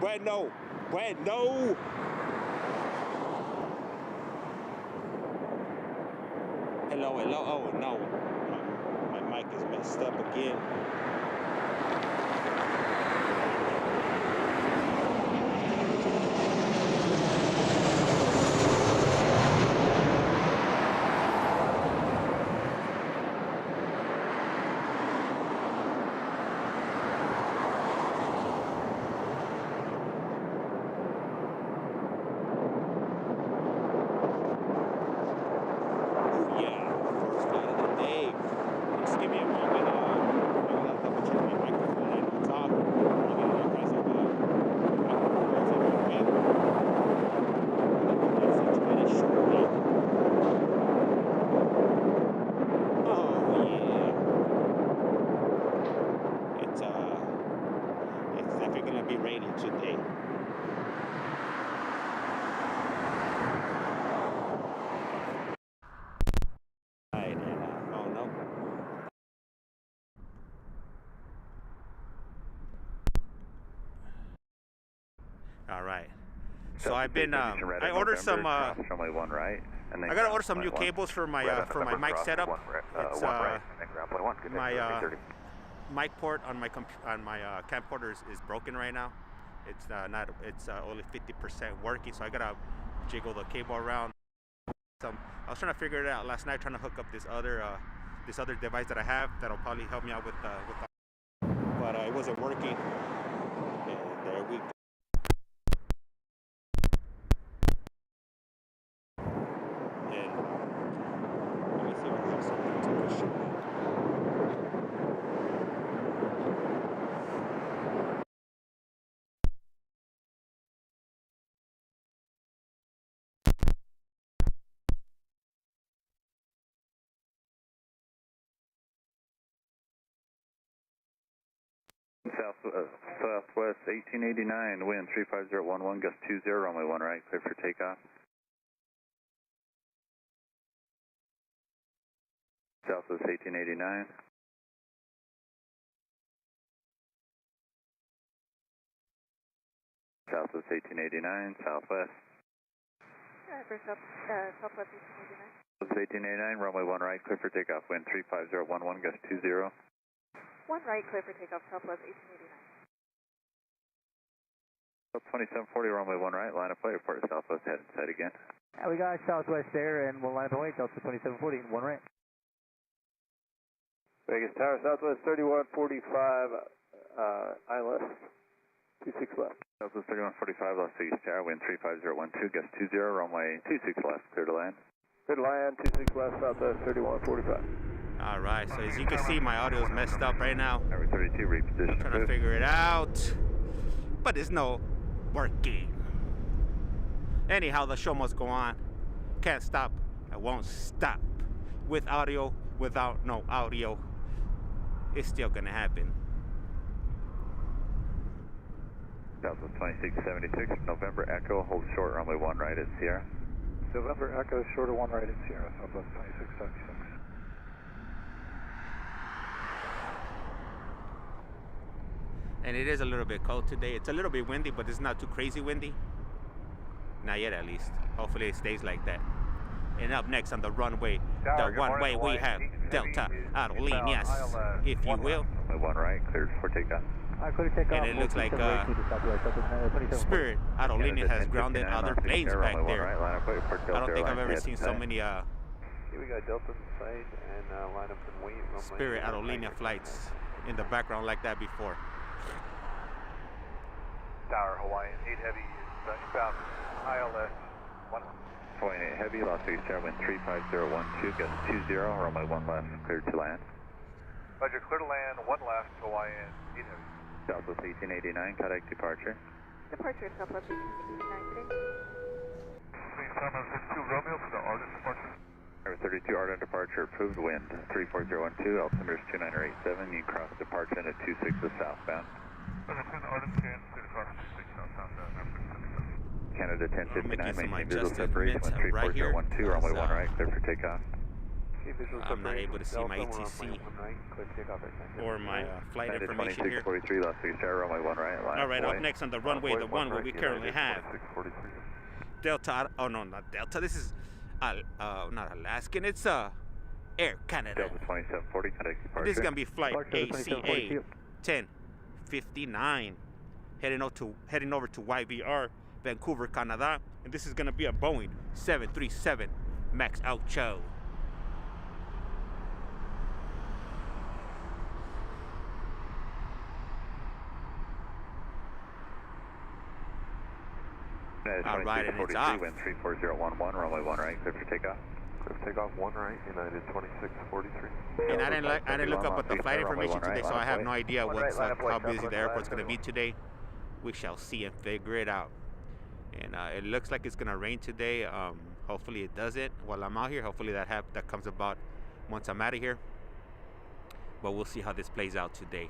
Bueno. Bueno. Hello, hello. Oh, no. My mic is messed up again. All right. So I've been I ordered some runway 1 right, and then I gotta order some new cables for my mic setup. It's my mic port on my camcorder is broken right now. It's only 50% working, so I gotta jiggle the cable around. I was trying to figure it out last night, trying to hook up this other device that I have that'll probably help me out with but it wasn't working. And there we go. Southwest 1889, wind 35011, gust 20, runway 1 right, clear for takeoff. Southwest 1889. Southwest 1889, Southwest. For Southwest 1889. Southwest 1889, runway 1 right, clear for takeoff, wind 35011, gust 20. 1 right, clear for takeoff, Southwest 1889. 2740, runway 1 right, line of flight, report to Southwest, head inside again. We got Southwest there, and we'll line up and wait, Delta 2740, 1 right. Vegas Tower, Southwest 3145, ILS, 26 left. Southwest 3145, Los Vegas Tower, wind 35012, gust 20, runway 26 left, clear to land. Clear to land, 26 left, Southwest 3145. All right, so as you can see, my audio is messed up right now. Tower 32, reposition. I'm trying to figure it out, but it's no working. Anyhow, the show must go on. Can't stop. I won't stop. With audio, without no audio, it's still gonna happen. Southwest 2676, November Echo, hold short, runway 1 right at Sierra. November Echo, short of 1 right at Sierra, Southwest 2676. And it is a little bit cold today. It's a little bit windy, but it's not too crazy windy. Not yet, at least. Hopefully it stays like that. And up next on the runway, the one-way we have Delta Aerolíneas, if you will. Runway 1 right, cleared for takeoff. And it looks like Spirit Aerolíneas has grounded other planes back there. I don't think I've ever seen so many We got Delta in sight and line up and wait. Spirit Aerolíneas flights in the background like that before. Tower, Hawaiian 8 Heavy is inbound ILS 1. Hawaiian 8 Heavy, Las Vegas Tower, wind 35012, gust 20, runway 1 left, cleared to land. Roger, clear to land, 1 left, Hawaiian 8 Heavy. Southwest 1889, contact departure. Departure, Southwest 1889, Please time on 52 Romeo for the Ardent departure. Tower 32, Ardent departure, approved, wind 34012, altimeter is 2987, you cross departure into 26 to southbound. Canada 1059, maintain visual separation with 34012, runway 1 right, clear for takeoff. I'm not able to see my ETC or my flight information here. 2643, Las Vegas, runway 1 right. All right, up next on the runway, the one where we currently have Delta. Oh no, not Delta. This is not Alaskan. It's Air Canada. Delta 2740, contact departure. This is gonna be flight ACA 1059, heading over to YVR, Vancouver, Canada, and this is gonna be a Boeing 737 Max 8. All right, and it's off. Wind 34011, runway 1 right, clear for takeoff. Clear for takeoff 1 right, United 2643. And I didn't look up at the flight information today, so I have no idea what's how busy the airport's going to be today. We shall see and figure it out. And it looks like it's going to rain today. Hopefully it doesn't while I'm out here. Hopefully that comes about once I'm out of here. But we'll see how this plays out today.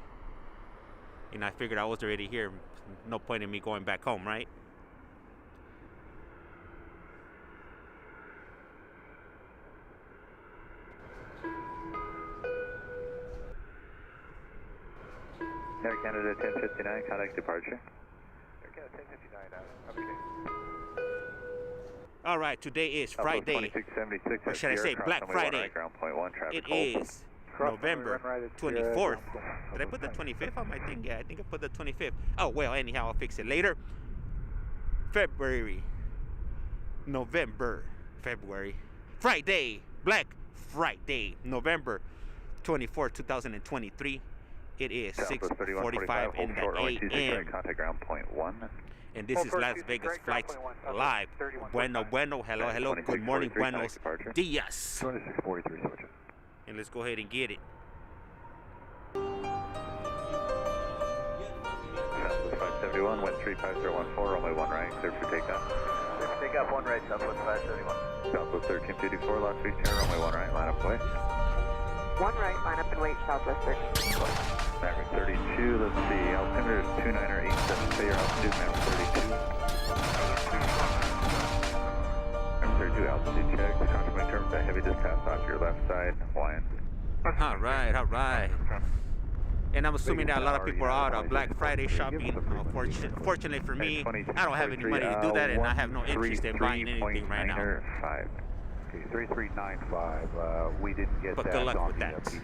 And I figured I was already here. No point in me going back home, right? Air Canada 1059, contact departure. Air Canada 1059 out. All right, today is Friday. Or should I say Black Friday? It is November 24th. Did I put the 25th on my thing? Yeah, I think I put the 25th. Oh, well, anyhow, I'll fix it later. February. Friday. Black Friday. November 24th, 2023. It is 6:45 in the a.m. Contact ground point 1. And this is Las Vegas Flights Live. Bueno, hello, good morning, buenos dias. 2643, switch. And let's go ahead and get it. Southwest 571, wind 35014, runway 1 right, clear for takeoff. Clear for takeoff 1 right, Southwest 571. Southwest 1354, Las Vegas, runway 1 right, line up away. 1 right, line up and wait, Southwest 13. Maverick 32, let's see, altimeter is 2987, say your altitude, Maverick 32. Maverick 32, altitude check, confirming terms that heavy just passed off your left side, Hawaiian. All right. And I'm assuming that a lot of people are out on Black Friday shopping. Fortunately for me, I don't have any money to do that, and I have no interest in buying anything right now. Okay, 3395, we didn't get But that good luck on with the that. PD, so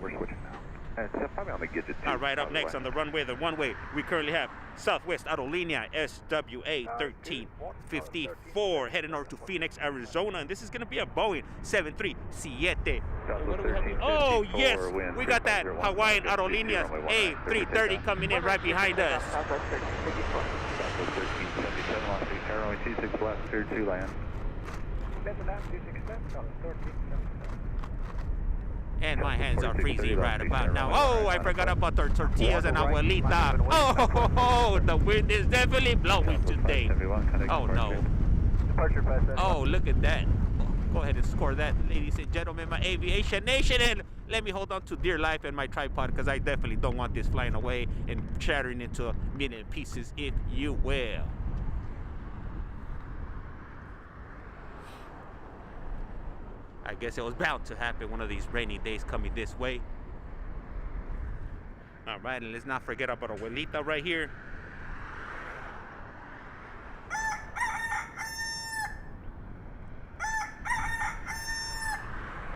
we're switching now. It's probably on the Gidget too. All right, up next on the runway, the one-way, we currently have Southwest Aerolínea SWA 1354 heading over to Phoenix, Arizona, and this is going to be a Boeing 737. What do we have? Oh yes, we got that Hawaiian Aerolíneas A330 coming in right behind us. Southwest 1354. Southwest 1377, Las Vegas, runway 26 left, clear to land. And my hands are freezing right about now. Oh, I forgot about our tortillas and abuelita. Oh, the wind is definitely blowing today. Oh no. Oh, look at that. Go ahead and score that, ladies and gentlemen, my aviation nation. And let me hold on to dear life and my tripod, because I definitely don't want this flying away and shattering into a million pieces, if you will. I guess it was bound to happen one of these rainy days coming this way. All right, and let's not forget about abuelita right here.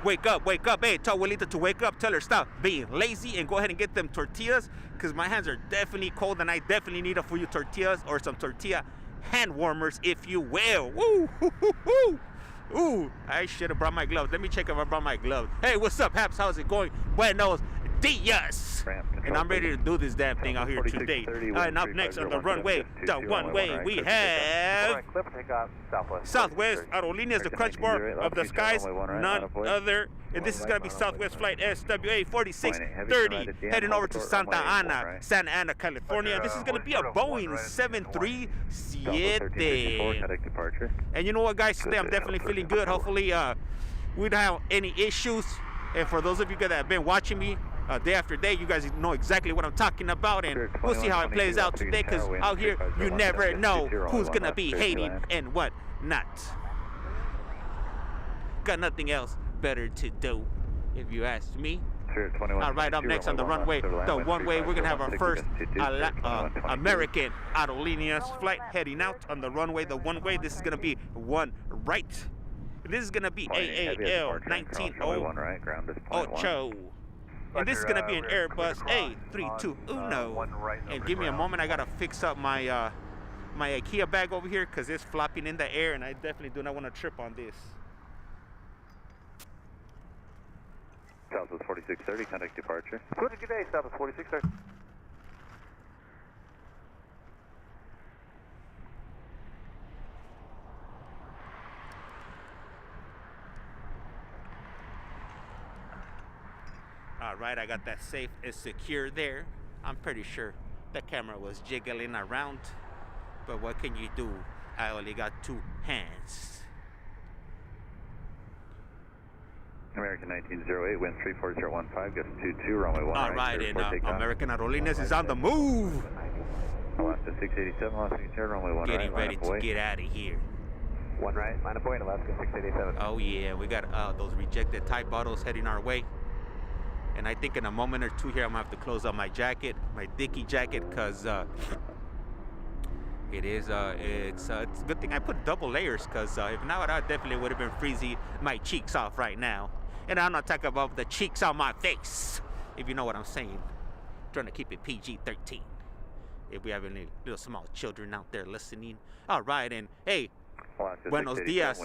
Wake up, hey, tell abuelita to wake up, tell her stop being lazy and go ahead and get them tortillas, because my hands are definitely cold and I definitely need a few tortillas or some tortilla hand warmers, if you will. Woo, hoo, hoo, hoo. Ooh, I should have brought my gloves. Let me check if I brought my gloves. Hey, what's up, Haps? How's it going? Buenos dias. And I'm ready to do this damn thing out here today. And up next on the runway, the one-way, we have Southwest Aerolíneas, the crunch bar of the skies, none other. And this is going to be Southwest Flight SWA 4630, heading over to Santa Ana, California. This is going to be a Boeing 737. And you know what, guys? Today I'm definitely feeling good. Hopefully, we don't have any issues. And for those of you guys that have been watching me day after day, you guys know exactly what I'm talking about. And we'll see how it plays out today, because out here, you never know who's going to be hating and what not. Got nothing else better to do, if you ask me. All right, up next on the runway, the one-way, we're gonna have our first American Aerolíneas flight heading out on the runway, the one-way. This is gonna be one right. This is gonna be AAL 1908. And this is gonna be an Airbus A320. And give me a moment, I gotta fix up my my IKEA bag over here because it's flopping in the air, and I definitely do not want to trip on this. Southwest 4630, contact departure. Good day, Southwest 4630. All right, I got that safe and secure there. I'm pretty sure the camera was jiggling around, but what can you do? I only got two hands. American 1908, wind 34015, gust 22, runway 1 All right, and American Aerolíneas is on the move. Alaska 687, Alaska 680, runway 1 Getting right, ready to get out of here. 1 right, line up point, Alaska 687. Oh yeah, we got those rejected Tide bottles heading our way. And I think in a moment or two here, I'm gonna have to close up my jacket, my Dickie jacket, cause it's a good thing I put double layers, cause if not, I definitely would have been freezing my cheeks off right now. And I'm not talking about the cheeks on my face, if you know what I'm saying. Trying to keep it PG-13. If we have any little small children out there listening. All right, and hey, buenos dias,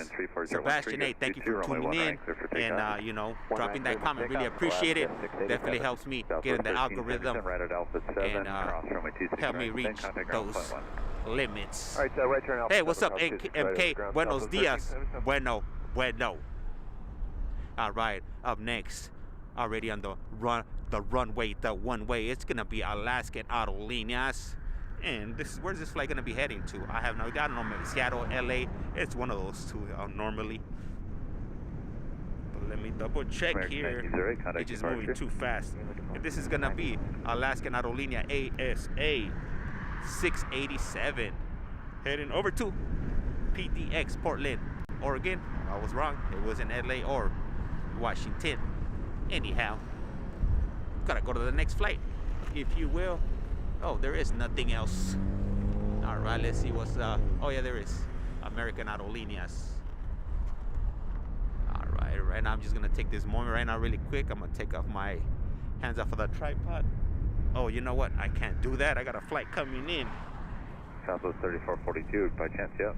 Sebastian. Hey, thank you for tuning in and you know, dropping that comment. Really appreciate it. Definitely helps me get in the algorithm and help me reach those limits. All right, right turn out. Hey, what's up, MK? Buenos dias. Bueno. All right, up next, already on the runway, the one-way. It's gonna be Alaskan Aerolíneas. And where's this flight gonna be heading to? I don't know, maybe Seattle, LA. It's one of those two normally. But let me double check here. It's just moving too fast. And this is gonna be Alaskan Aerolíneas ASA 687, heading over to PDX Portland, Oregon. I was wrong. It was in LA or Washington. Anyhow, gotta go to the next flight, if you will. Oh, there is nothing else. All right, let's see what's oh yeah, there is American Aerolíneas. All right, right now I'm just gonna take this moment right now really quick. I'm gonna take off my hands off of the tripod. Oh, you know what? I can't do that. I got a flight coming in. Southwest 3442, by chance, yep.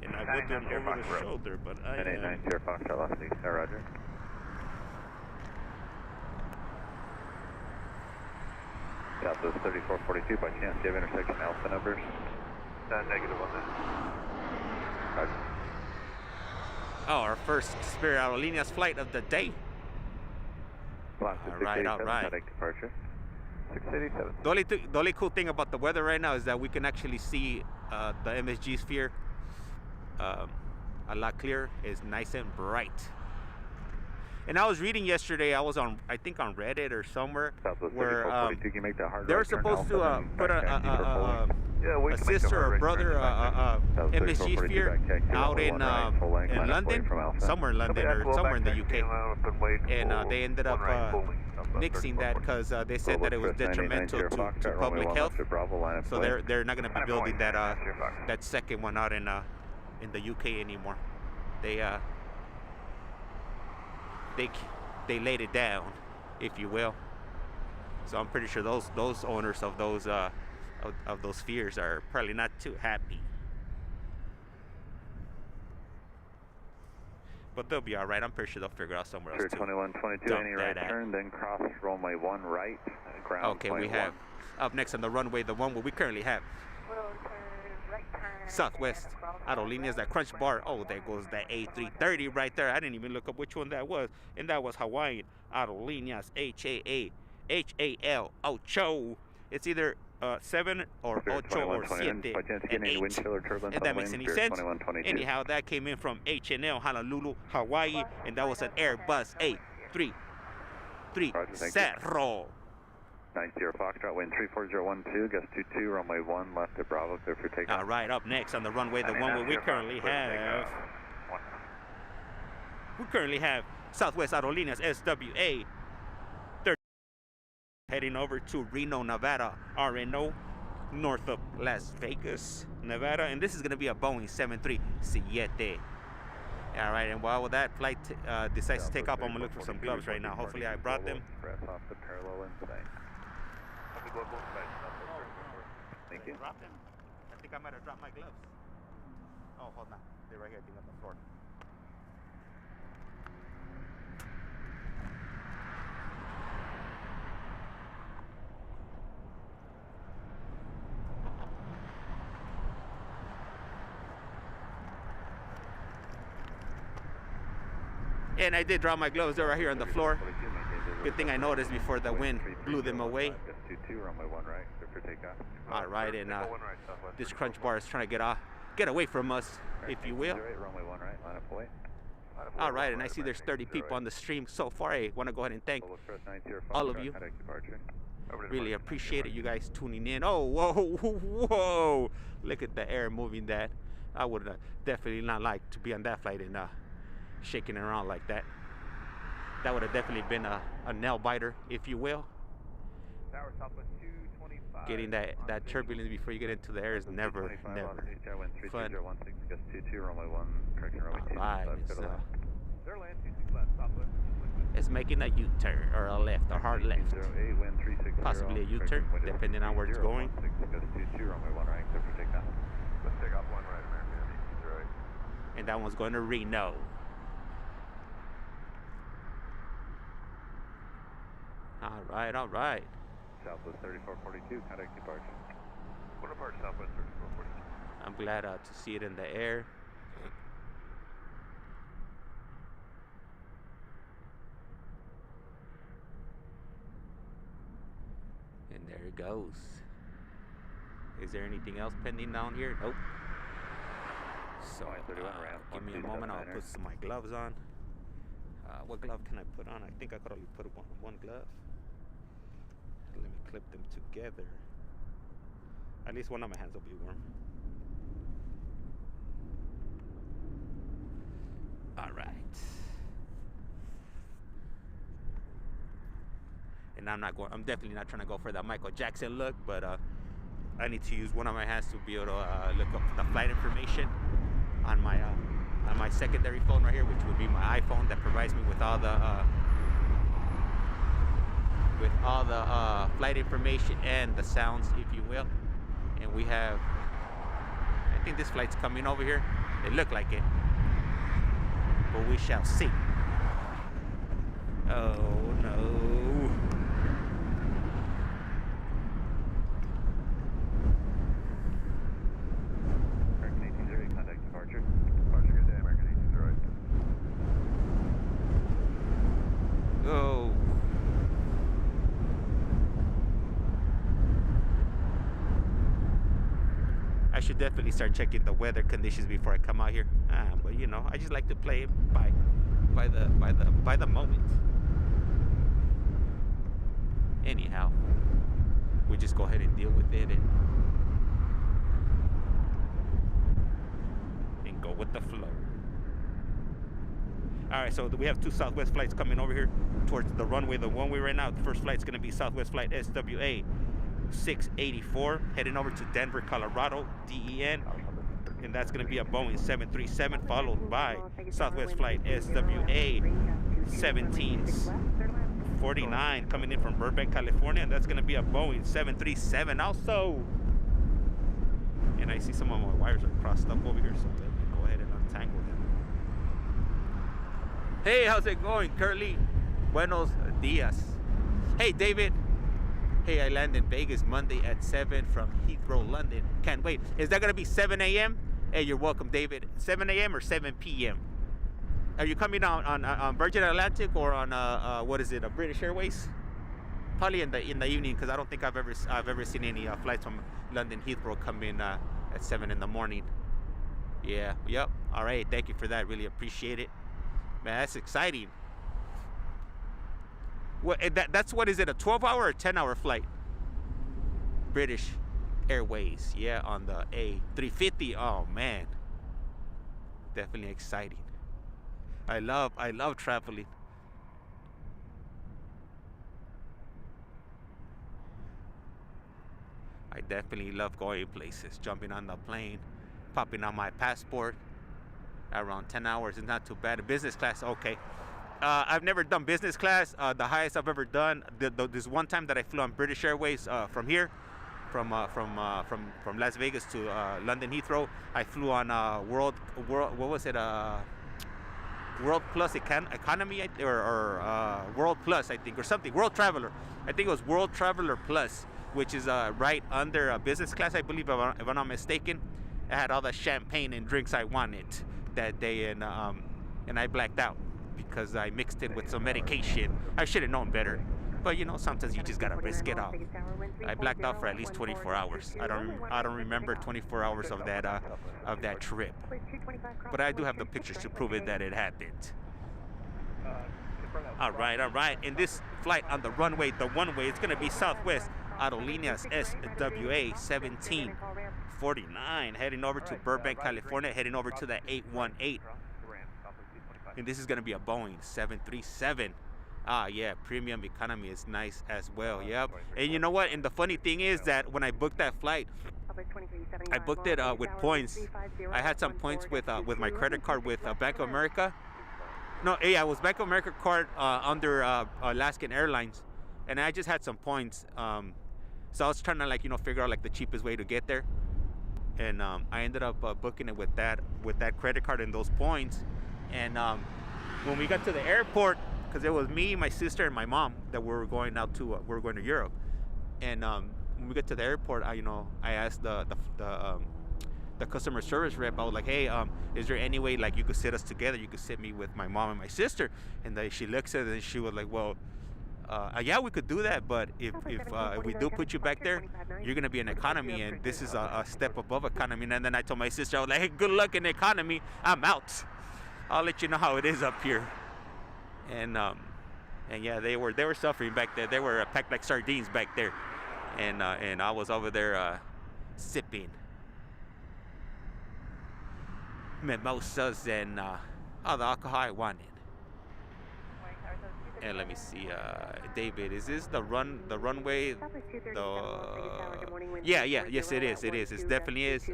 And I would do it over the shoulder, but I 1089 Foxtrot, last week. Roger. Southwest 3442, by chance, do you have intersection alpha numbers? Negative on that. Roger. Oh, our first Spirit Aerolíneas flight of the day. All right. Departure. 687. The only cool thing about the weather right now is that we can actually see the MSG sphere a lot clearer. It's nice and bright. And I was reading yesterday, I think on Reddit or somewhere, where they were supposed to put a sister or brother MSG sphere out in London, somewhere in London or somewhere in the UK. And they ended up nixing that because they said that it was detrimental to public health. So they're not going to be building that second one out in the UK anymore. They laid it down, if you will. So I'm pretty sure those owners of those spheres are probably not too happy. But they'll be all right. I'm pretty sure they'll figure out somewhere else to 2122, any right turn, then cross runway 1 right, ground. Okay, we have up next on the runway, the one where we currently have Southwest Aerolíneas, that crunch bar. Oh, there goes that A330 right there. I didn't even look up which one that was. And that was Hawaiian Aerolíneas, HAL, Ocho. It's either 7 or 8 or 7 and 8. If that makes any sense. Anyhow, that came in from H&L, Honolulu, Hawaii, and that was an Airbus A330. 90 Foxtrot, wind 34012, gust 22, runway 1 left at Bravo, clear for takeoff. All right, up next on the runway, the one where we currently have We currently have Southwest Aerolíneas SWA 30 heading over to Reno, Nevada, RNO, north of Las Vegas, Nevada, and this is going to be a Boeing 737. All right, and while that flight decides to take off, I'm going to look for some gloves right now. Hopefully I brought them. Off the parallel in sight. Thank you. Dropped them. I think I might have dropped my gloves. Oh, hold on. They're right here, I think, on the floor. And I did drop my gloves. They're right here on the floor. Good thing I noticed before the wind blew them away. All right, and this crunch bar is trying to get away from us, if you will. All right, and I see there's 30 people on the stream so far. I want to go ahead and thank all of you. Really appreciate it, you guys tuning in. Oh, whoa, whoa! Look at the air moving that. I would definitely not like to be on that flight and shaking it around like that. That would have definitely been a nail biter, if you will. Getting that turbulence before you get into the air is never fun. Alright, it's making a U-turn or a left, a hard left. Possibly a U-turn, depending on where it's going. And that one's going to Reno. All right. Southwest 3442, contact departure. What about Southwest 3442? I'm glad to see it in the air. And there it goes. Is there anything else pending down here? Nope. So give me a moment. I'll put my gloves on. What glove can I put on? I think I could only put one glove. Let me clip them together. At least one of my hands will be warm. All right. And I'm definitely not trying to go for that Michael Jackson look, but I need to use one of my hands to be able to look up the flight information on my secondary phone right here, which would be my iPhone that provides me with all the flight information and the sounds, if you will. And we have, I think this flight's coming over here. It looked like it, but we shall see. Oh no. American 1808, contact departure. Departure, good day, American 1808. Oh. I should definitely start checking the weather conditions before I come out here. But you know, I just like to play it by the moment. Anyhow, we just go ahead and deal with it and go with the flow. All right, so we have two Southwest flights coming over here towards the runway, the one-way right now. The first flight's gonna be Southwest flight SWA 684 heading over to Denver, Colorado, DEN, and that's going to be a Boeing 737 followed by Southwest flight SWA 1749 coming in from Burbank, California, and that's going to be a Boeing 737 also. And I see some of my wires are crossed up over here, so let me go ahead and untangle them. Hey, how's it going, Curly? Buenos dias. Hey, David. Hey, I land in Vegas Monday at 7 from Heathrow, London. Can't wait. Is that going to be 7 a.m.? Hey, you're welcome, David. 7 a.m. or 7 p.m.? Are you coming on Virgin Atlantic or on what is it, a British Airways? Probably in the evening, because I don't think I've ever seen any flights from London Heathrow come in at 7 in the morning. Yeah. Yep. All right. Thank you for that. Really appreciate it. Man, that's exciting. What? That's what is it? A 12-hour or 10-hour flight? British Airways. Yeah, on the A350. Oh man, definitely exciting. I love traveling. I definitely love going places, jumping on the plane, popping on my passport. Around 10 hours is not too bad. Business class, okay. I've never done business class. The highest I've ever done, this one time that I flew on British Airways from here, from Las Vegas to London Heathrow. I flew on World what was it? World Plus Economy or World Plus, I think, or something. World Traveler. I think it was World Traveler Plus, which is right under business class, I believe, if I'm not mistaken. I had all the champagne and drinks I wanted that day, and I blacked out because I mixed it with some medication. I should have known better, but you know, sometimes you just gotta risk it all. I blacked out for at least 24 hours. I don't remember 24 hours of that trip, but I do have the pictures to prove it that it happened. All right. In this flight on the runway, the one-way, it's gonna be Southwest Aerolíneas SWA 1749, heading over to Burbank, California, heading over to the 818. And this is gonna be a Boeing 737. Yeah, premium economy is nice as well. Yep. And you know what? And the funny thing is that when I booked that flight, I booked it with points. I had some points with my credit card with Bank of America. No, yeah, it was Bank of America card under Alaskan Airlines, and I just had some points. So I was trying to, like, you know, figure out like the cheapest way to get there, and I ended up booking it with that credit card and those points. And when we got to the airport, because it was me, my sister, and my mom that we were going out to we were going to Europe, and when we got to the airport, I asked the customer service rep, I was like, hey, is there any way like you could sit us together? You could sit me with my mom and my sister. And she looks at it and she was like, well, yeah, we could do that, but if we do put you back there, you're gonna be in economy, and this is a step above economy. And then I told my sister, I was like, hey, good luck in economy. I'm out. I'll let you know how it is up here. And yeah, they were suffering back there. They were packed like sardines back there, and I was over there sipping mimosas and all the alcohol I wanted. And let me see, David, is this the runway? Yes, it is. It definitely is.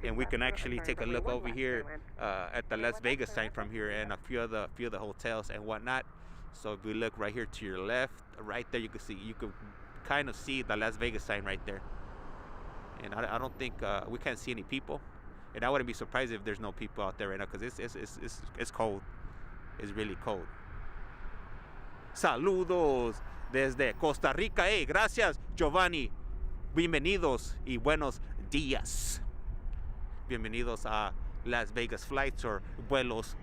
And we can actually take a look over here at the Las Vegas sign from here, and a few of the hotels and whatnot. So if we look right here to your left, right there, you can kind of see the Las Vegas sign right there. And I don't think we can't see any people, and I wouldn't be surprised if there's no people out there right now, because it's cold. It's really cold. Saludos desde Costa Rica. Hey, gracias, Giovanni. Bienvenidos y buenos días. Bienvenidos a Las Vegas Flights, or Vuelos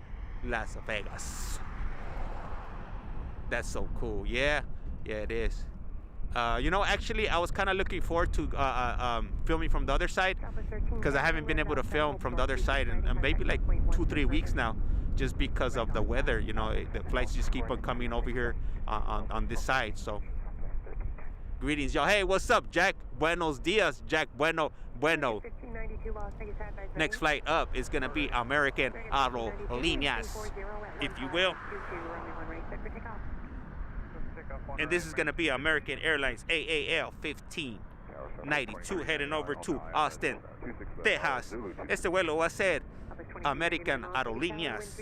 Las Vegas. That's so cool. Yeah, it is. You know, actually, I was kind of looking forward to filming from the other side, because I haven't been able to film from the other side in maybe like 2-3 weeks now, just because of the weather. You know, the flights just keep on coming over here on this side. So greetings, y'all. Hey, what's up, Jack? Buenos dias, Jack. Bueno. Next flight up is gonna be American Aerolíneas, if you will. And this is gonna be American Airlines AAL 1592, heading over to Austin, Texas. Este vuelo va a ser American Aerolíneas,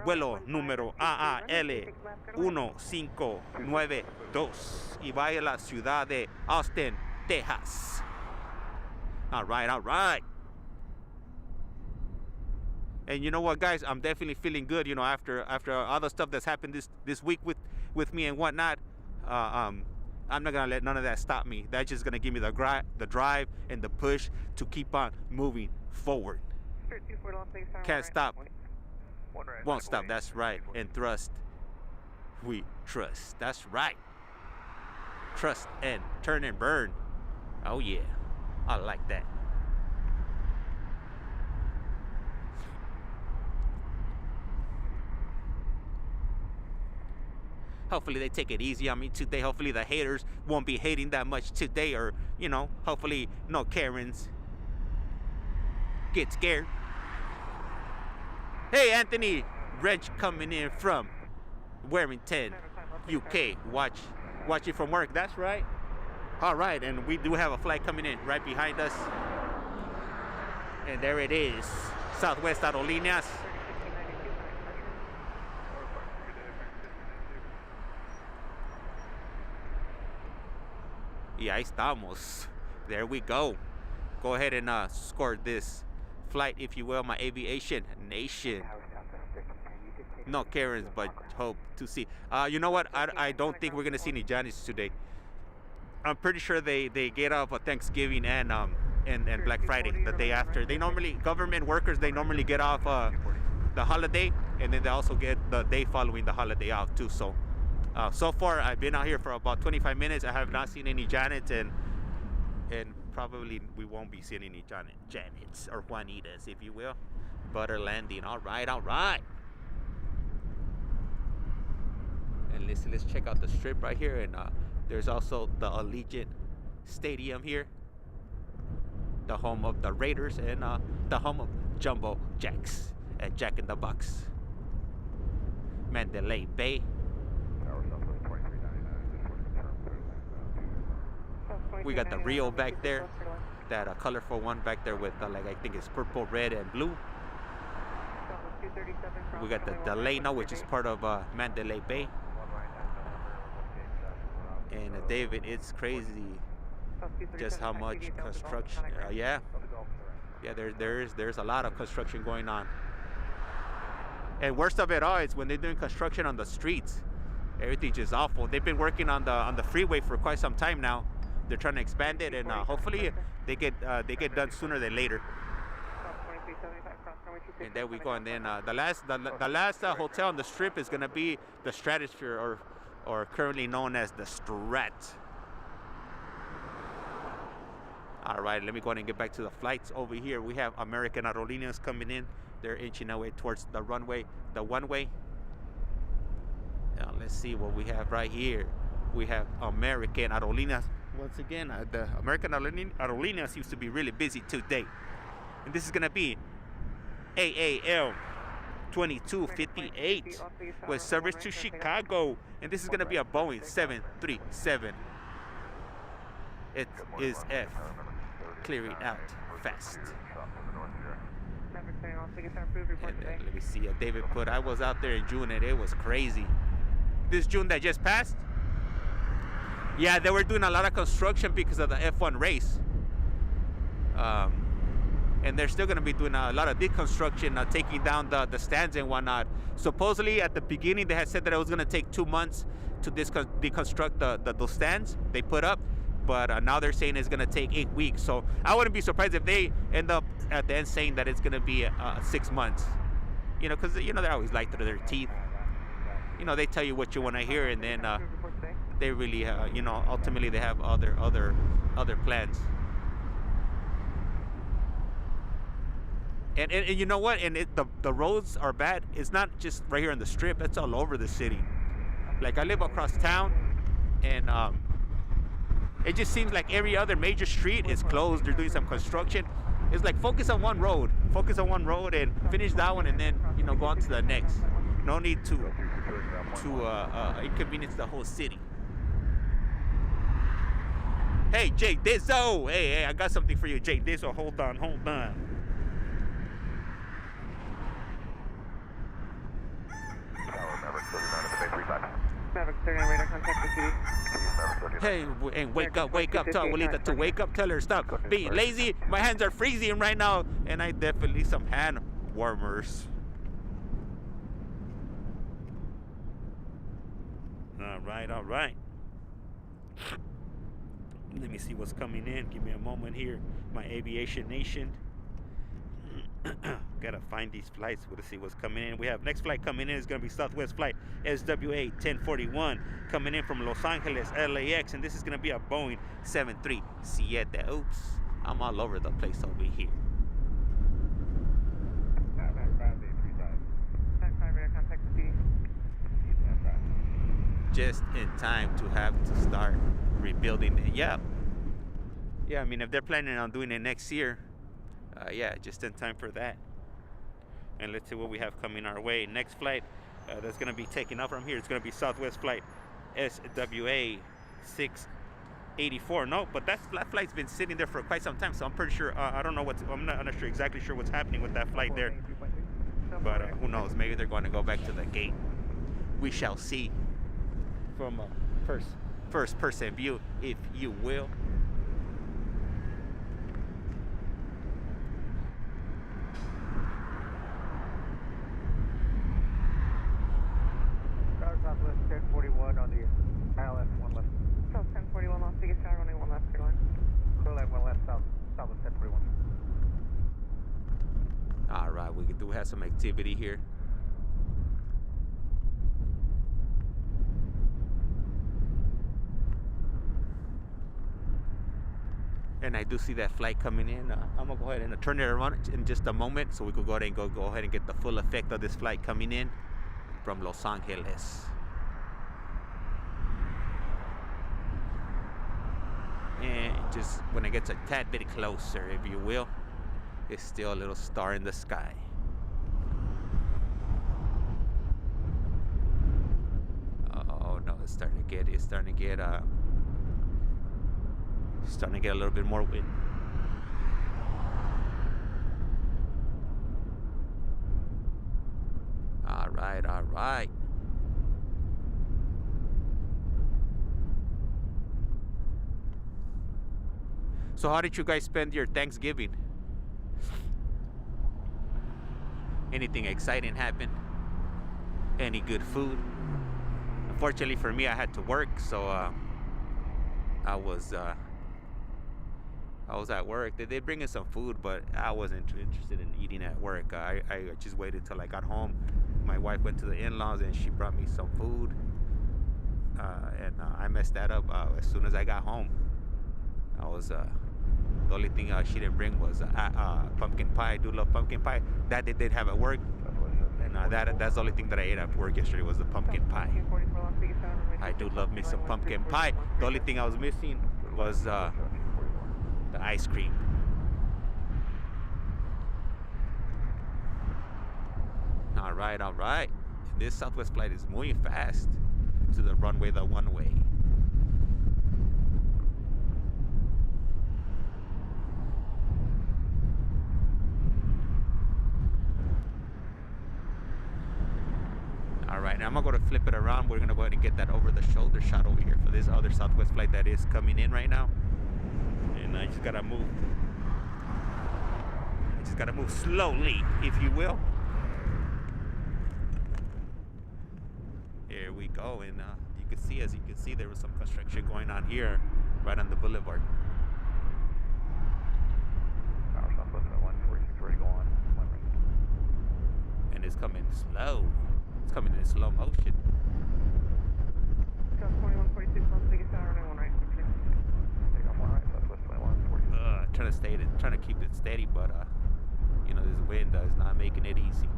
vuelo número AAL 1592, y va a la ciudad de Austin, Texas. All right. And you know what, guys? I'm definitely feeling good. You know, after all the stuff that's happened this week with me and whatnot, I'm not gonna let none of that stop me. That's just gonna give me the drive and the push to keep on moving forward. Can't stop, won't stop. That's right. And thrust, we trust. That's right. Trust and turn and burn. Oh yeah, I like that. Hopefully they take it easy on me today. Hopefully the haters won't be hating that much today, or, you know, hopefully no Karens get scared. Hey, Anthony Wrench coming in from Warrington, UK. Watch it from work. That's right. All right, and we do have a flight coming in right behind us. And there it is, Southwest Aerolíneas. Y ahí estamos. There we go. Go ahead and score this flight, if you will, my aviation nation. No Karens, but hope to see. You know what? I don't think we're gonna see any Johnnies today. I'm pretty sure they get off of Thanksgiving and Black Friday the day after. They normally, government workers, they normally get off the holiday, and then they also get the day following the holiday off too. So so far I've been out here for about 25 minutes. I have not seen any Janets, and probably we won't be seeing any Janets or Juanitas, if you will. Butter landing. All right. And let's check out the strip right here, and there's also the Allegiant Stadium here, the home of the Raiders, and the home of Jumbo Jacks at Jack in the Box. Mandalay Bay. We got the Rio back there, that colorful one back there with like I think it's purple, red, and blue. We got the Delano, which is part of Mandalay Bay. And David, it's crazy just how much construction. Yeah, there's a lot of construction going on. And worst of it all is when they're doing construction on the streets, everything's just awful. They've been working on the freeway for quite some time now. They're trying to expand it, and hopefully they get done sooner than later. And there we go. And then the last hotel on the strip is gonna be the Stratosphere, or currently known as the Strat. All right, let me go ahead and get back to the flights. Over here we have American Aerolíneas coming in. They're inching away towards the runway, the one-way. Now let's see what we have right here. We have American Aerolíneas. Once again, the American Aerolíneas used to be really busy today. And this is gonna be AAL 2258 with service to Chicago. And this is gonna be a Boeing 737. It is F. Clearing out fast. And let me see. David put, I was out there in June and it was crazy. This June that just passed, yeah, they were doing a lot of construction because of the F1 race. And they're still going to be doing a lot of deconstruction, taking down the stands and whatnot. Supposedly at the beginning they had said that it was going to take 2 months to deconstruct those stands they put up. But now they're saying it's going to take 8 weeks. So I wouldn't be surprised if they end up at the end saying that it's going to be 6 months. You know, because, you know, they always lie through their teeth. You know, they tell you what you want to hear, and then they really, you know, ultimately they have other plans. And you know what? And the roads are bad. It's not just right here in the strip. It's all over the city. Like, I live across town, and it just seems like every other major street is closed. They're doing some construction. It's like, focus on one road and finish that one, and then, you know, go on to the next. No need to inconvenience the whole city. Hey, Jake Dizzo. Hey, I got something for you, Jake Dizzo. Hold on. Hey, and wake up, tell Abuelita to wake up, tell her stop being lazy. My hands are freezing right now, and I definitely need some hand warmers. All right. Let me see what's coming in. Give me a moment here. My aviation nation. Gotta find these flights. We'll see what's coming in. We have next flight coming in is gonna be Southwest flight SWA 1041 coming in from Los Angeles LAX, and this is gonna be a Boeing 737. Oops, I'm all over the place over here. Just in time to have to start rebuilding it. Yeah, I mean, if they're planning on doing it next year, yeah, just in time for that. And let's see what we have coming our way. Next flight that's going to be taking off from here, it's going to be Southwest flight SWA 684. No, but that flight's been sitting there for quite some time, so I'm pretty sure, I'm not sure exactly sure what's happening with that flight there. But who knows, maybe they're going to go back to the gate. We shall see from a first person view, if you will. Southwest 1041 on the ILS 1 left. South 1041, Las Vegas Tower, runway 1 left, clear line. Clear line 1 left, Southwest 1041. All right, we do have some activity here. And I do see that flight coming in. I'm gonna go ahead and turn it around in just a moment, so we could go ahead and go ahead and get the full effect of this flight coming in from Los Angeles. And just when it gets a tad bit closer, if you will, it's still a little star in the sky. Oh no, it's starting to get a little bit more wind. All right. So how did you guys spend your Thanksgiving? Anything exciting happen? Any good food? Unfortunately for me, I had to work, so I was at work. They did bring in some food, but I wasn't interested in eating at work. I just waited till I got home. My wife went to the in-laws and she brought me some food, and I messed that up as soon as I got home. The only thing she didn't bring was pumpkin pie. I do love pumpkin pie. That they did have at work, and that's the only thing that I ate at work yesterday was the pumpkin pie. I do love me some pumpkin pie. The only thing I was missing was the ice cream. All right. This Southwest flight is moving fast to the runway, the one-way. All right, now I'm gonna go to flip it around. We're gonna go ahead and get that over-the-shoulder shot over here for this other Southwest flight that is coming in right now. And I just gotta move slowly, if you will. Here we go, and as you can see, there was some construction going on here, right on the boulevard. Power Southwest at 146, ready to go on. And it's coming slow. It's coming in slow motion. South 2146, Las Vegas Tower, runway 1 right. Take off 1 right, Southwest 2146. Trying to keep it steady, but you know, this wind is not making it easy.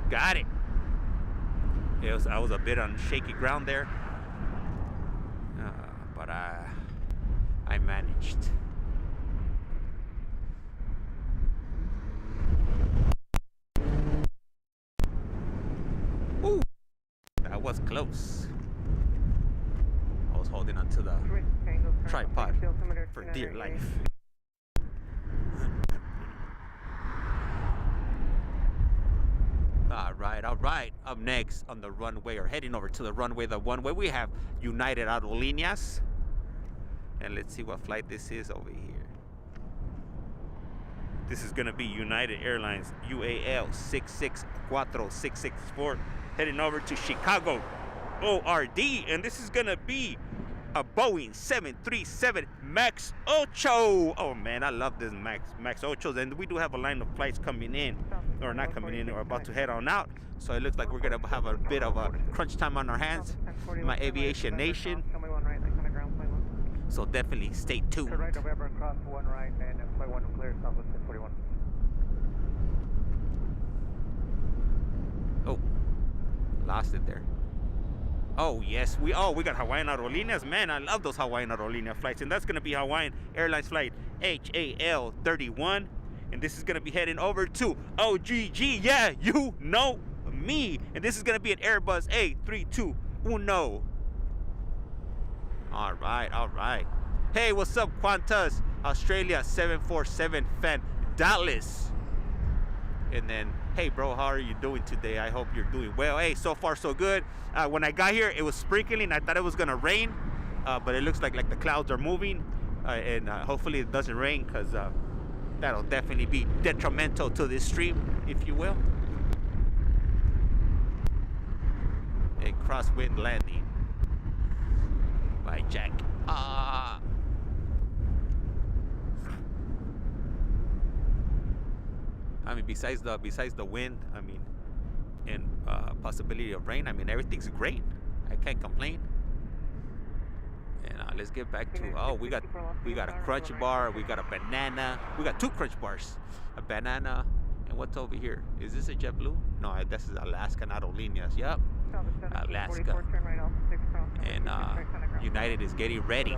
Got it. I was a bit on shaky ground there, but I managed. Ooh, that was close. I was holding onto the tripod for dear life. All right. Up next on the runway, or heading over to the runway, the one-way, we have United Aerolíneas. And let's see what flight this is over here. This is going to be United Airlines UAL 664664, heading over to Chicago ORD. And this is going to be a Boeing 737 MAX 8. Oh man, I love this MAX 8s, and we do have a line of flights coming in, or not coming in, or about to head on out. So it looks like we're gonna have a bit of a crunch time on our hands, my aviation nation. So definitely stay tuned. Right, November, cross 1 right, and flight 1 clear, Southwest 1041. Oh, crossed it there. Oh yes, we got Hawaiian Aerolíneas. Man, I love those Hawaiian Aerolíneas flights, and that's gonna be Hawaiian Airlines flight HAL 31, and this is gonna be heading over to OGG. Yeah, you know me, and this is gonna be an Airbus A321. All right. Hey, what's up, Qantas? Australia 747 fan Dallas. And then, hey bro, how are you doing today? I hope you're doing well. Hey, so far so good. When I got here, it was sprinkling. I thought it was gonna rain, but it looks like the clouds are moving, and hopefully it doesn't rain, because that'll definitely be detrimental to this stream, if you will. A crosswind landing by Jack. I mean, besides the wind, I mean, and possibility of rain, I mean, everything's great. I can't complain. And let's get back to, we got a crunch bar, we got a banana, we got 2 crunch bars, a banana, and what's over here? Is this a JetBlue? No, this is Alaska Aerolíneas. Yep, Alaska. And United is getting ready,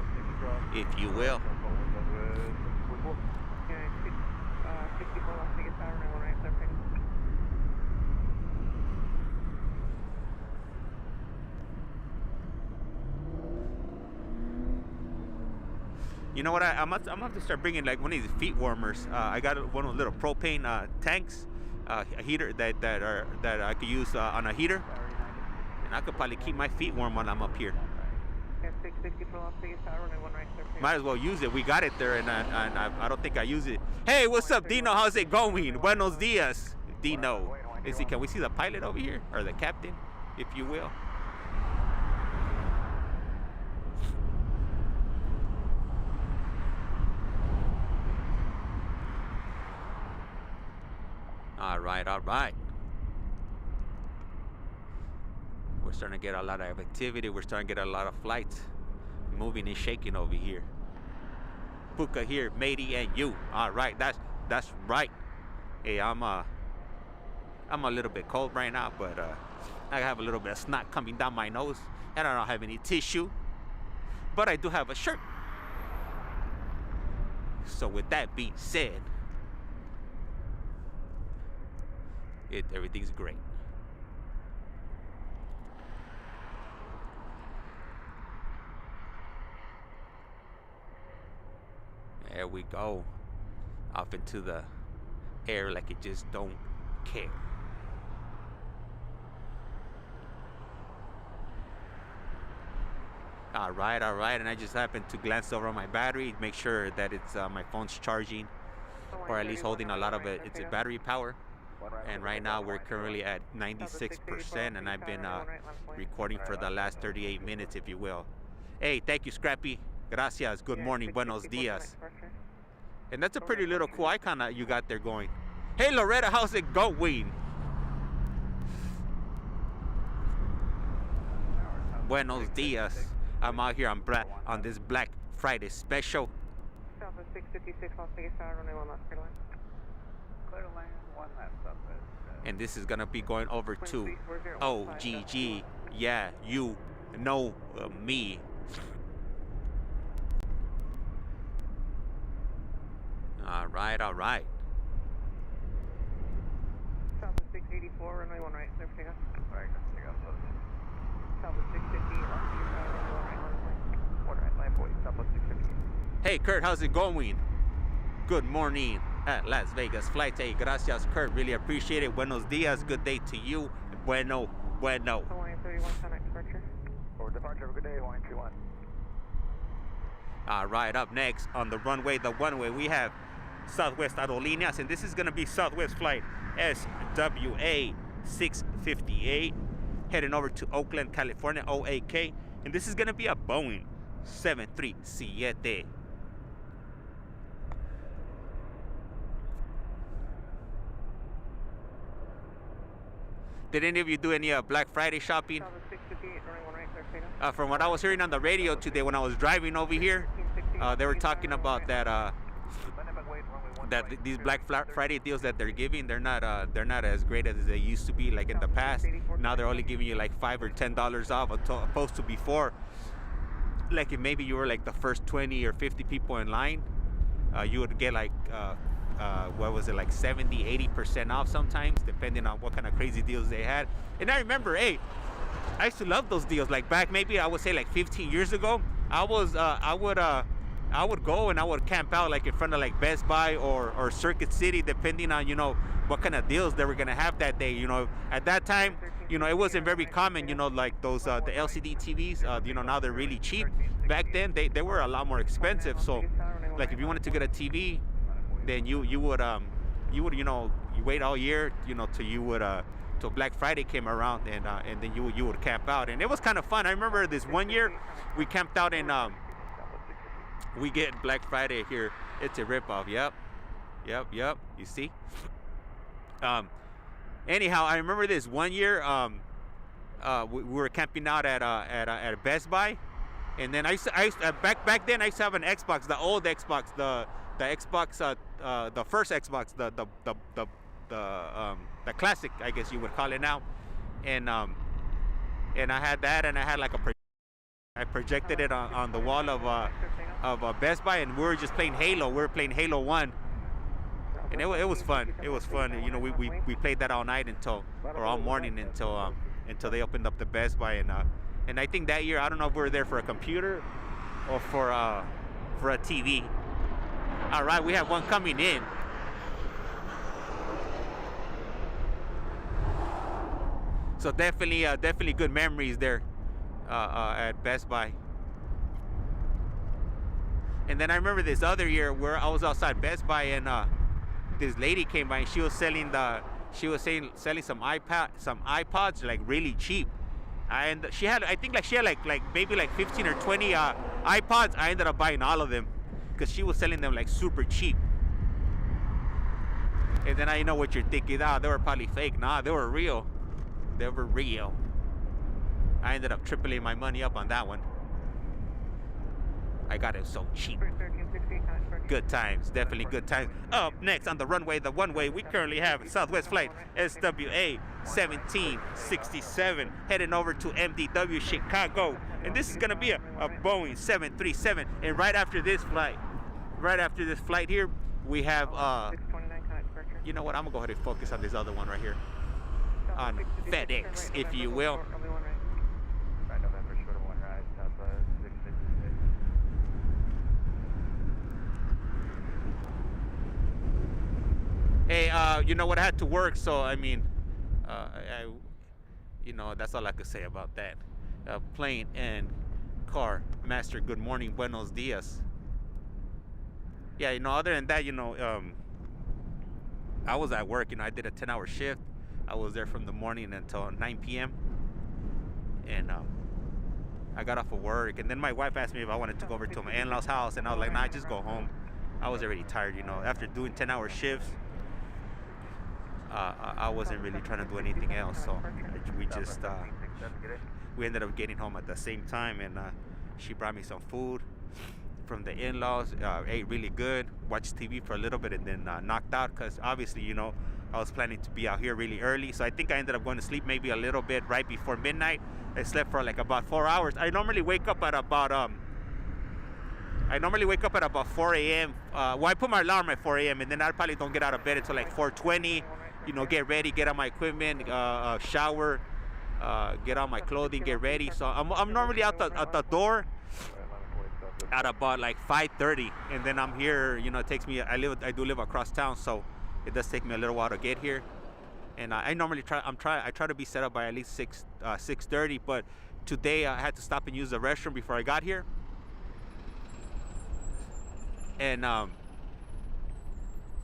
if you will. You know what? I'm gonna have to start bringing like one of these feet warmers. I got one of those little propane tanks, a heater that I could use on a heater, and I could probably keep my feet warm when I'm up here. Might as well use it. We got it there, and I don't think I use it. Hey, what's up, Dino? How's it going? Buenos dias, Dino. Can we see the pilot over here, or the captain, if you will? All right. We're starting to get a lot of activity. We're starting to get a lot of flights moving and shaking over here. Puka here, matey, and you. All right, that's right. Hey, I'm a little bit cold right now, but I have a little bit of snot coming down my nose, and I don't have any tissue, but I do have a shirt. So with that being said, everything's great. There we go. Off into the air like it just don't care. All right. And I just happened to glance over my battery, make sure that it's my phone's charging, or at least holding a lot of its battery power. And right now we're currently at 96%, and I've been recording for the last 38 minutes, if you will. Hey, thank you, Scrappy. Gracias. Good morning. Buenos dias. And that's a pretty little cool icon that you got there going. Hey, Loretta, how's it going? Buenos dias. I'm out here on this Black Friday special. Southwest 656 Las Vegas, runway 1 left, clear to land. Clear to land, 1 left, Southwest. And this is gonna be going over to OGG. Yeah, you know me. All right. Southwest 684, runway 1 right, clear for takeoff. Alright, take off, close. Southwest 658 Las Vegas, runway 1 right, on plane. 1 right, line 40, Southwest 658. Hey, Kurt, how's it going? Good morning at Las Vegas Flight. Hey, gracias, Kurt. Really appreciate it. Buenos dias. Good day to you. Bueno. Hawaiian 31, Sonic departure. Forward departure, have a good day, Hawaiian 31. All right, up next on the runway, the one-way, we have Southwest Aerolíneas, and this is going to be Southwest flight SWA 658, heading over to Oakland, California, OAK, and this is going to be a Boeing 737. Did any of you do any Black Friday shopping? From what I was hearing on the radio today when I was driving over here, they were talking about that that these Black Friday deals that they're giving, they're not as great as they used to be, like in the past. Now they're only giving you like $5 or $10 off, opposed to before. Like if maybe you were like the first 20 or 50 people in line, you would get like what was it, like 70-80% off sometimes, depending on what kind of crazy deals they had. And I remember, hey, I used to love those deals. Like back, maybe I would say like 15 years ago, I would go and I would camp out like in front of like Best Buy or Circuit City, depending on, you know, what kind of deals they were gonna have that day. You know, at that time, you know, it wasn't very common, you know, like those the LCD TVs, you know, now they're really cheap. Back then they were a lot more expensive. So like if you wanted to get a TV, then you would you know, you wait all year, you know, till Black Friday came around, and then you would camp out, and it was kind of fun. I remember this one year we camped out in we get Black Friday here. It's a ripoff. Yep. You see. Anyhow, I remember this one year. We were camping out at Best Buy, and then I used to, back then I used to have an Xbox, the old Xbox, the Xbox, the first Xbox, the classic, I guess you would call it now, and I had that, and I had like I projected it on the wall of Best Buy, and we were just playing Halo. We were playing Halo 1, and it was fun. It was fun. You know, we played that all night or all morning until they opened up the Best Buy, and I think that year, I don't know if we were there for a computer or for a TV. All right, we have one coming in. So definitely good memories there at Best Buy. And then I remember this other year where I was outside Best Buy, and this lady came by, and she was selling some iPods like really cheap. And she had, I think, she had maybe 15 or 20 iPods. I ended up buying all of them because she was selling them like super cheap. And then I know what you're thinking. They were probably fake. Nah, they were real. They were real. I ended up tripling my money up on that one. I got it so cheap. Good times, definitely good times. Up next on the runway, the one way, we currently have Southwest flight SWA 1767 heading over to MDW Chicago, and this is gonna be a Boeing 737. And right after this flight here, we have you know what? I'm gonna go ahead and focus on this other one right here, on FedEx, if you will. Hey, you know what? I had to work, so I mean, you know, that's all I could say about that. Plane and car master, good morning, buenos dias. Yeah, you know, other than that, you know, I was at work. You know, I did a 10-hour shift. I was there from the morning until 9 p.m. And I got off of work, and then my wife asked me if I wanted to go over to my in-laws' house, and I was like, nah, just go home. I was already tired, you know, after doing 10-hour shifts. I wasn't really trying to do anything else, so we ended up getting home at the same time, and she brought me some food from the in-laws. Ate really good, watched TV for a little bit, and then knocked out, because obviously, you know, I was planning to be out here really early. So I think I ended up going to sleep maybe a little bit right before midnight. I slept for like about 4 hours. I normally wake up at about 4 a.m. Well, I put my alarm at 4 a.m. and then I probably don't get out of bed until like 4:20. You know, get ready, get on my equipment, shower, get on my clothing, get ready. So I'm normally out at the door at about like 5:30, and then I'm here. You know, it takes me. I do live across town, so it does take me a little while to get here. And I normally try to be set up by at least 6:30. But today I had to stop and use the restroom before I got here.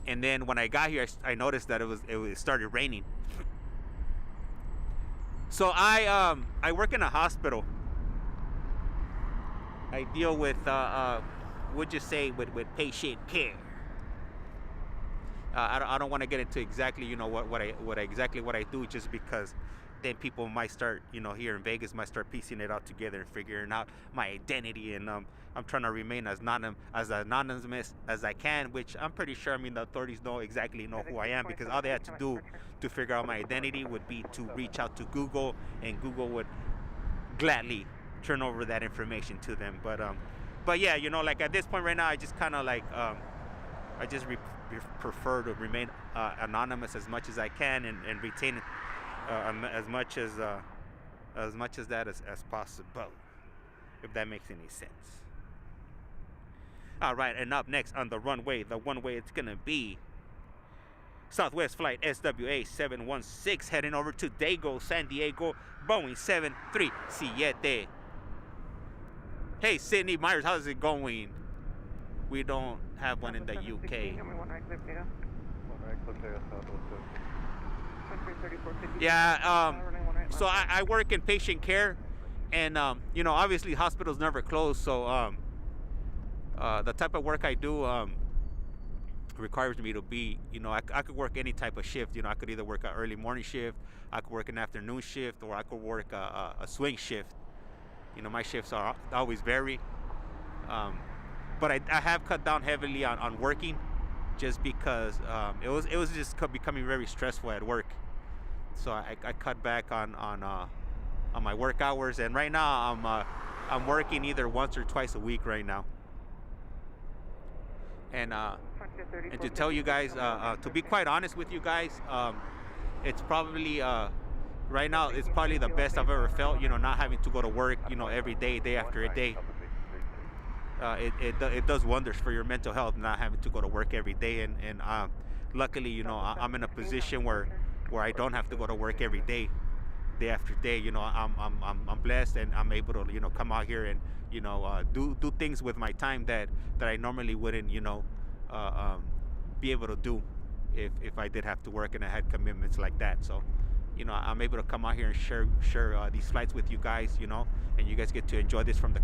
And then when I got here, I noticed that it started raining. So I work in a hospital. I deal with would you say with patient care. I don't want to get into exactly, you know, what I do, just because then people might start, here in Vegas might start piecing it all together and figuring out my identity. And I'm trying to remain as anonymous as I can, which I'm pretty sure, the authorities know who I am, because all they had to do to figure out my identity would be to reach out to Google, and Google would gladly turn over that information to them. But yeah, like at this point right now, I just kind of like, I just prefer to remain anonymous as much as I can, and retain as much as that as possible, if that makes any sense. All right, and up next on the runway, it's gonna be Southwest Flight SWA 716 heading over to Dago, San Diego, Boeing 737. Hey, Sydney Myers, how's it going? We don't have one in the UK. Yeah, so I work in patient care, and obviously hospitals never close, so the type of work I do requires me to be, I could work any type of shift. I could either work an early morning shift, I could work an afternoon shift, or I could work a swing shift. My shifts are always vary, but I have cut down heavily on working, just because it was just becoming very stressful at work. So I cut back on my work hours, and right now I'm working either once or twice a week right now. And to tell you guys, to be quite honest with you guys, it's probably right now it's probably the best I've ever felt. Not having to go to work, every day after a day. It does wonders for your mental health, not having to go to work every day. And luckily, I'm in a position where I don't have to go to work every day after day. I'm blessed, and I'm able to come out here and do things with my time that I normally wouldn't be able to do if I did have to work and I had commitments like that. So I'm able to come out here and share these flights with you guys, and you guys get to enjoy this from the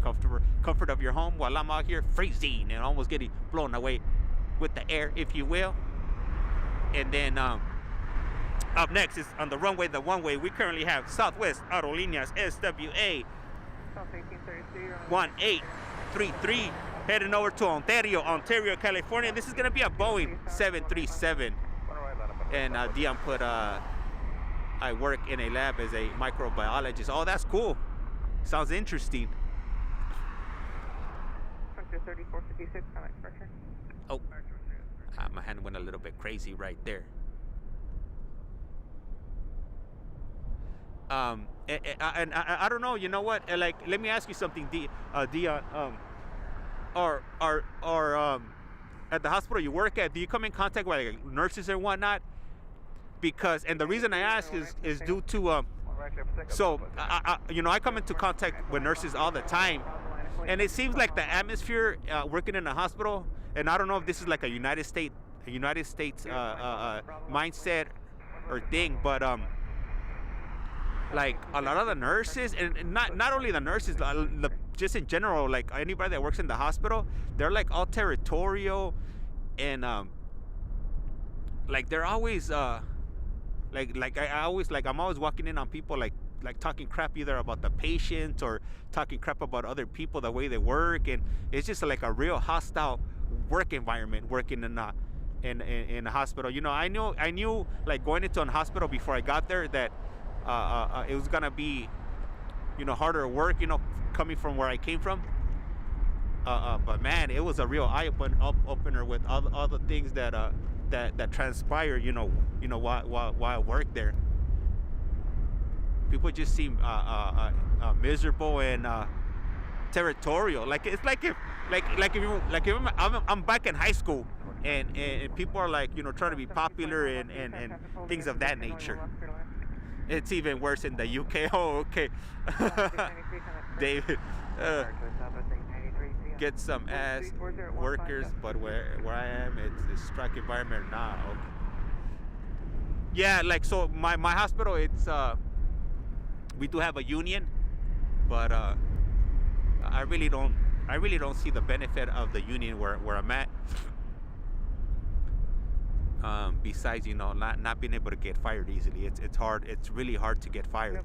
comfort of your home, while I'm out here freezing and almost getting blown away with the air, if you will. And then up next is on the runway, we currently have Southwest Aerolíneas SWA 1833 heading over to Ontario, California. This is going to be a Boeing 737. And Dion put, I work in a lab as a microbiologist. Oh, that's cool. Sounds interesting. Oh, my hand went a little bit crazy right there. And I don't know. You know what? Like, let me ask you something, Dion. Or at the hospital you work at, do you come in contact with like nurses and whatnot? Because, and the reason I ask is due to I come into contact with nurses all the time, and it seems like the atmosphere working in a hospital, and I don't know if this is like a United States mindset or thing, but like a lot of the nurses, and not only the nurses, just in general, like anybody that works in the hospital, they're like all territorial, and like they're always I'm always walking in on people like talking crap either about the patient or talking crap about other people, the way they work, and it's just like a real hostile work environment working in a hospital. I knew like going into a hospital before I got there that it was gonna be harder work, coming from where I came from. But man, it was a real eye opener with all the things that transpire, while I work there. People just seem miserable and territorial. Like it's like if I'm back in high school and people are like trying to be popular and things of that nature. It's even worse in the UK. Oh, okay. David, get some ass workers, but where I am, it's strike environment now. Okay. Yeah, like so my hospital, it's we do have a union, but I really don't see the benefit of the union where I'm at. Besides, you know, not being able to get fired easily. It's hard. It's really hard to get fired.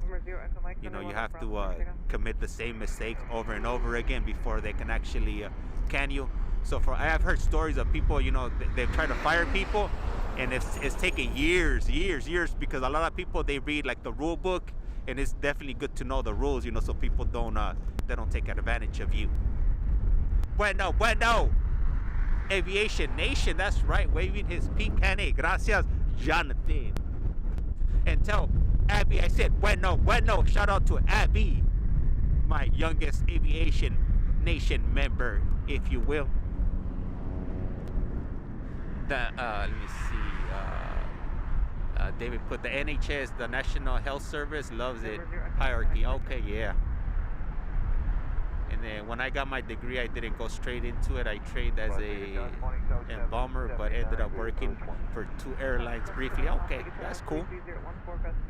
You know, you have to commit the same mistakes over and over again before they can actually can you. So I have heard stories of people, you know, they've tried to fire people, and it's taken years, because a lot of people, they read like the rule book, and it's definitely good to know the rules, you know, so people don't take advantage of you. Bueno, Aviation Nation, that's right, waving his pink cane. Gracias, Jonathan. And tell Abby I said bueno. Shout out to Abby, my youngest Aviation Nation member, if you will. Let me see. David put the NHS, the National Health Service, loves it. Hierarchy. Okay, yeah. And then when I got my degree, I didn't go straight into it. I trained as a embalmer, but ended up working for 2 airlines briefly. Okay, that's cool.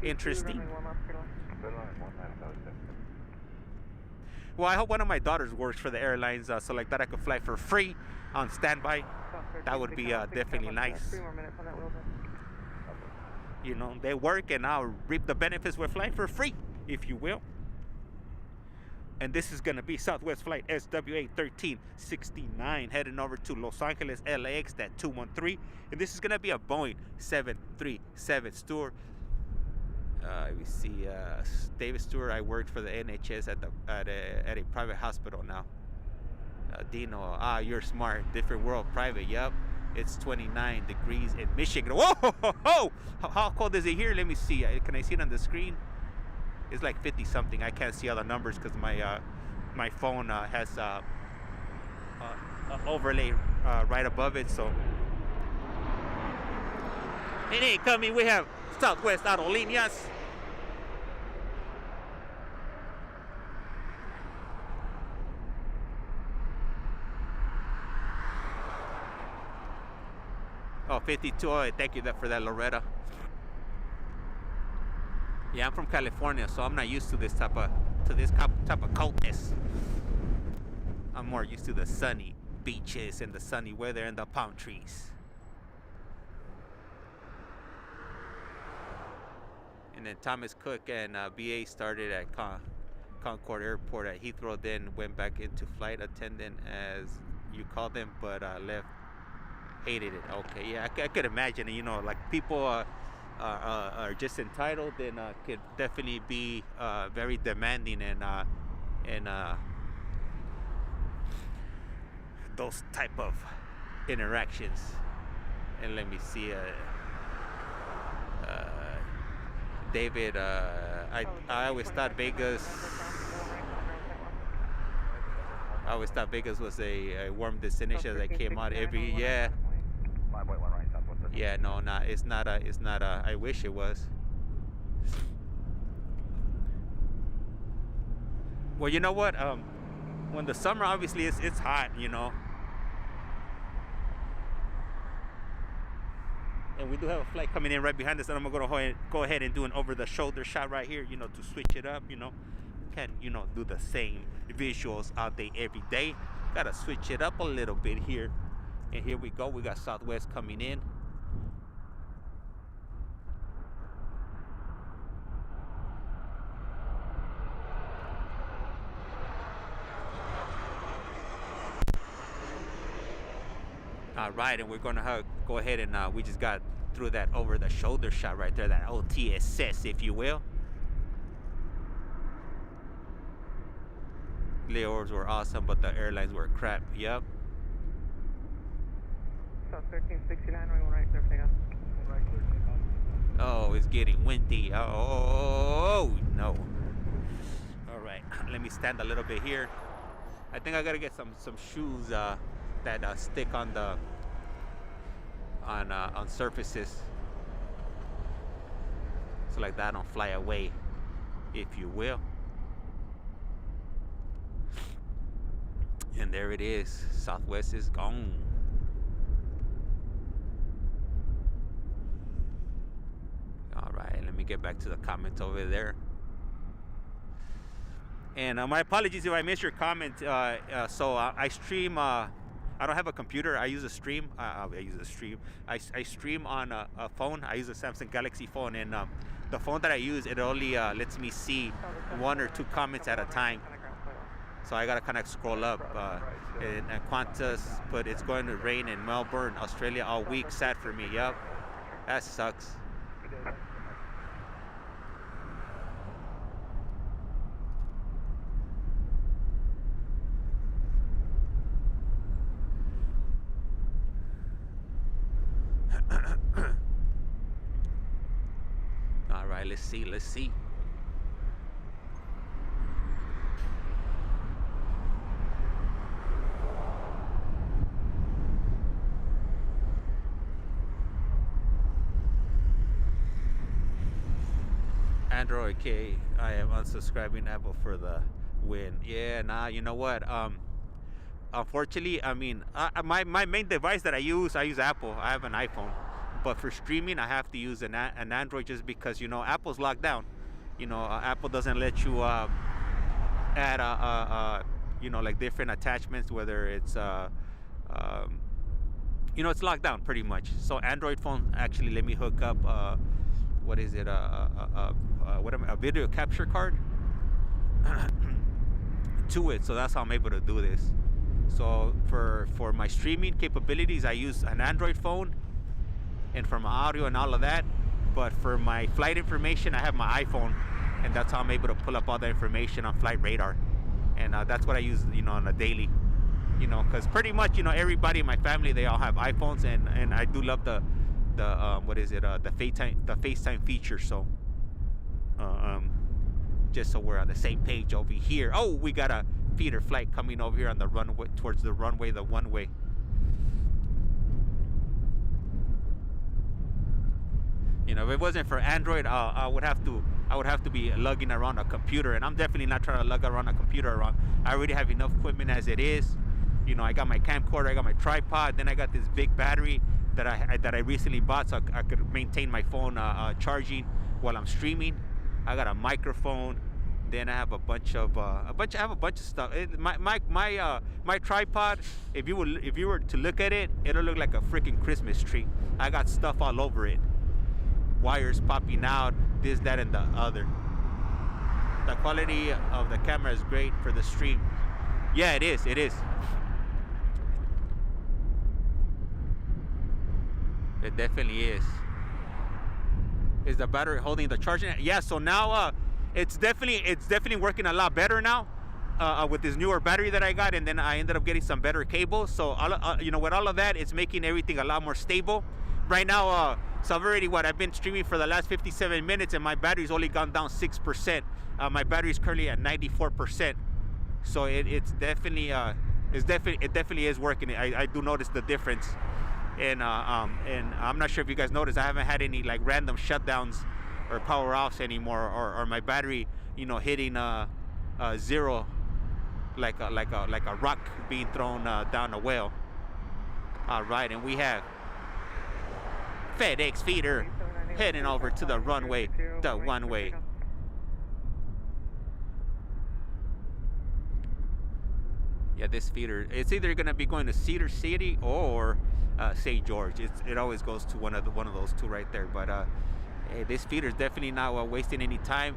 Interesting. Well, I hope one of my daughters works for the airlines, so like that I could fly for free on standby. That would be definitely nice. You know, they work and I'll reap the benefits with flying for free, if you will. And this is going to be Southwest Flight SWA 1369 heading over to Los Angeles, LAX, that 213. And this is going to be a Boeing 737 Stewart. We see David Stewart. I worked for the NHS at a private hospital now. Dino, you're smart. Different world, private. Yup. It's 29 degrees in Michigan. Whoa! How cold is it here? Let me see. Can I see it on the screen? It's like 50 something. I can't see all the numbers because my phone has overlay right above it. So and incoming, we have Southwest Aerolíneas. Oh, 52. Oh, thank you for that, Loretta. Yeah, I'm from California, so I'm not used to this type of coldness. I'm more used to the sunny beaches and the sunny weather and the palm trees. And then Thomas Cook and BA started at Concord Airport at Heathrow, then went back into flight attendant, as you call them, but left. Hated it. Okay, yeah, I could imagine. You know, like people are just entitled, and could definitely be very demanding and those type of interactions. And let me see, David. I always thought Vegas. I always thought Vegas was a warm destination that came out every year. Yeah, no, it's not a. I wish it was. Well, you know what? When the summer, obviously, it's hot, you know. And we do have a flight coming in right behind us, and I'm gonna go ahead and do an over-the-shoulder shot right here, you know, to switch it up, you know. Can't, you know, do the same visuals all day, every day. Gotta switch it up a little bit here. And here we go. We got Southwest coming in. All right, and we're gonna go ahead and we just got through that over-the-shoulder shot right there, that OTSS, if you will. Layovers were awesome, but the airlines were crap. Yep. South 1369, right clear takeoff. Oh, it's getting windy. Oh no. All right, let me stand a little bit here. I think I gotta get some shoes that stick on the on surfaces, so like that I don't fly away, if you will. And there it is. Southwest is gone. All right, let me get back to the comments over there. And my apologies if I missed your comment. So I stream I don't have a computer. I use a stream. I stream on a phone. I use a Samsung Galaxy phone, and the phone that I use, it only lets me see 1 or 2 comments at a time. So I gotta kind of scroll up. And Qantas put it's going to rain in Melbourne, Australia all week. Sad for me. Yep, that sucks. All right, let's see. Android K, I am unsubscribing Apple for the win. Yeah, nah, you know what? Unfortunately, I mean, my main device that I use Apple. I have an iPhone, but for streaming, I have to use an Android just because, you know, Apple's locked down. You know, Apple doesn't let you add you know, like different attachments, whether it's you know, it's locked down pretty much. So Android phone actually let me hook up what is it, a video capture card to it, so that's how I'm able to do this. So for my streaming capabilities, I use an Android phone, and for my audio and all of that. But for my flight information, I have my iPhone, and that's how I'm able to pull up all the information on Flight Radar, and that's what I use, you know, on a daily, you know, because pretty much, you know, everybody in my family, they all have iPhones, and I do love the what is it, the FaceTime feature. So just so we're on the same page over here. Oh, we got a feeder flight coming over here on the runway, towards the runway, the one way. You know, if it wasn't for Android, I would have to be lugging around a computer, and I'm definitely not trying to lug around a computer around. I already have enough equipment as it is. You know, I got my camcorder, I got my tripod, then I got this big battery that I recently bought, so I could maintain my phone charging while I'm streaming. I got a microphone. Then I have a bunch of stuff. My tripod, if you were to look at it, it'll look like a freaking Christmas tree. I got stuff all over it. Wires popping out, this, that, and the other. The quality of the camera is great for the stream. Yeah, it is. It definitely is. Is the battery holding the charging? Yeah, so now it's definitely working a lot better now with this newer battery that I got, and then I ended up getting some better cables. So you know, with all of that, it's making everything a lot more stable. Right now, so I've been streaming for the last 57 minutes, and my battery's only gone down 6%. My battery's currently at 94%. So it definitely is working. I do notice the difference. And I'm not sure if you guys noticed, I haven't had any like random shutdowns or power offs anymore, or my battery, you know, hitting zero, like a rock being thrown down a well. All right, and we have FedEx feeder heading over to the runway, the one way. Yeah, this feeder, it's either gonna be going to Cedar City or St. George. It always goes to one of those two right there. But hey, this feeder is definitely not wasting any time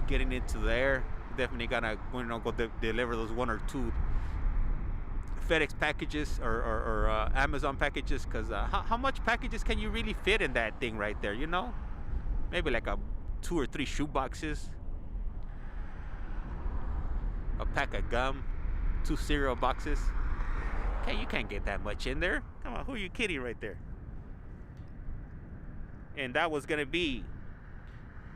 getting into there. Definitely gonna go deliver those 1 or 2 FedEx packages or Amazon packages, because how much packages can you really fit in that thing right there, you know? Maybe like 2 or 3 shoe boxes, a pack of gum, 2 cereal boxes. Okay, you can't get that much in there. Come on, who are you kidding right there? And that was gonna be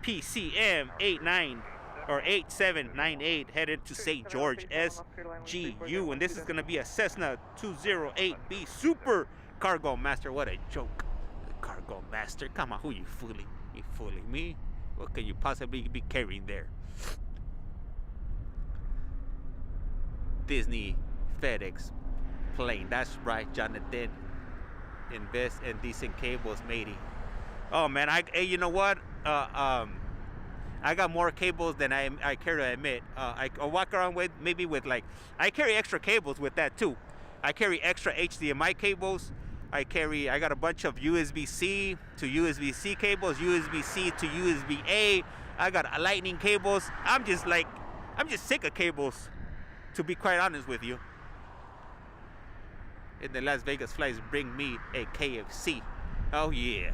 PCM 8798 headed to St. George SGU, and this is gonna be a Cessna 208B Super Cargo Master. What a joke, the Cargo Master. Come on, who you fooling? You fooling me? What could you possibly be carrying there? Disney FedEx plane. That's right, Jonathan. Invest in decent cables, matey. Oh man, you know what? I got more cables than I care to admit. I walk around with maybe with like, I carry extra cables with that too. I carry extra HDMI cables. I got a bunch of USB-C to USB-C cables, USB-C to USB-A. I got lightning cables. I'm just sick of cables, to be quite honest with you. And the Las Vegas flights bring me a KFC. Oh yeah.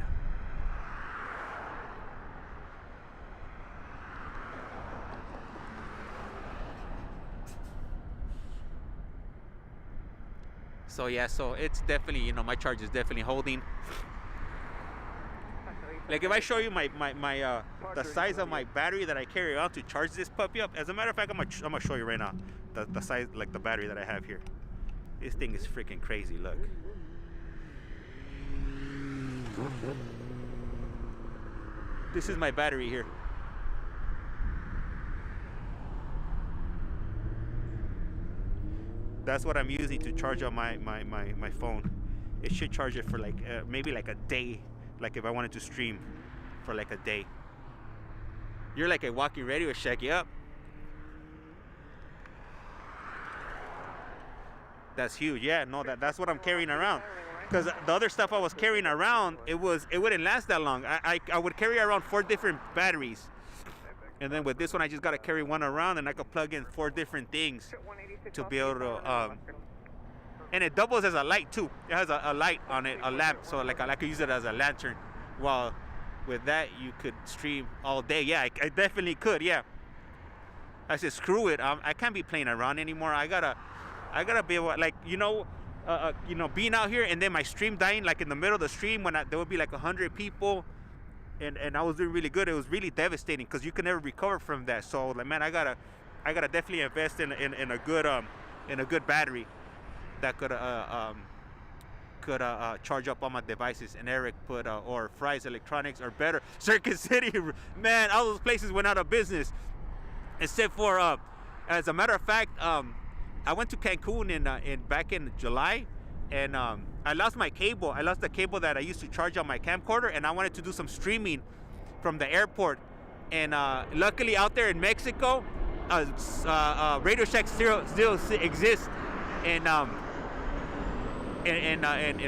So yeah, so it's definitely, you know, my charge is definitely holding. Like if I show you the size of my battery that I carry around to charge this puppy up. As a matter of fact, I'm gonna show you right now the size, like the battery that I have here. This thing is freaking crazy. Look. This is my battery here. That's what I'm using to charge up my phone. It should charge it for like maybe like a day, like if I wanted to stream for like a day. You're like a walking Radio Shack. Yep. That's huge. Yeah, no, that's what I'm carrying around. Because the other stuff I was carrying around, it wouldn't last that long. I would carry around 4 different batteries. And then with this one, I just got to carry one around, and I could plug in 4 different things to be able to, and it doubles as a light too. It has a light on it, a lamp, so like I could use it as a lantern. While with that, you could stream all day. Yeah, I definitely could. Yeah. I said, screw it. I can't be playing around anymore. I gotta be able, like, being out here and then my stream dying, like in the middle of the stream when there would be like 100 people. And I was doing really good. It was really devastating because you can never recover from that. So like, man, I gotta definitely invest in a good battery that could charge up all my devices. And Eric put or Fry's Electronics or better Circuit City. Man, all those places went out of business, except for as a matter of fact, I went to Cancun back in July. And I lost my cable. I lost the cable that I used to charge on my camcorder, and I wanted to do some streaming from the airport. And luckily, out there in Mexico, Radio Shack still exists in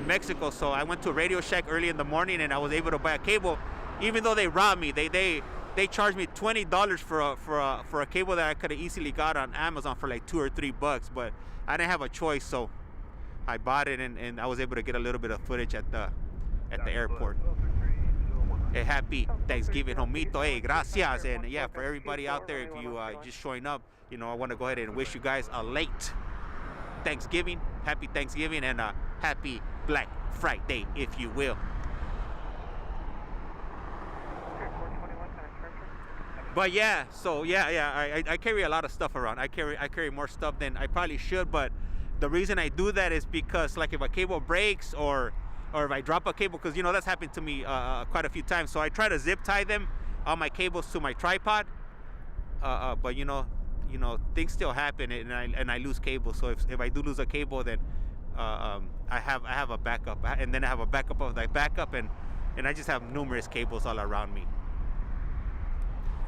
Mexico. So I went to a Radio Shack early in the morning, and I was able to buy a cable, even though they robbed me. They charged me $20 for a cable that I could have easily got on Amazon for like $2 or $3, but I didn't have a choice, so I bought it, and I was able to get a little bit of footage at the airport. Hey, happy Thanksgiving, homito. Hey, gracias. And yeah, for everybody out there, if you just showing up, I want to go ahead and wish you guys a late Thanksgiving, happy Thanksgiving, and happy Black Friday, if you will. But yeah, so yeah, I carry a lot of stuff around. I carry more stuff than I probably should, but the reason I do that is because, like, if a cable breaks or if I drop a cable, because that's happened to me quite a few times. So I try to zip tie them, all my cables, to my tripod. But things still happen, and I lose cables. So if I do lose a cable, then I have a backup, and then I have a backup of that backup, and I just have numerous cables all around me.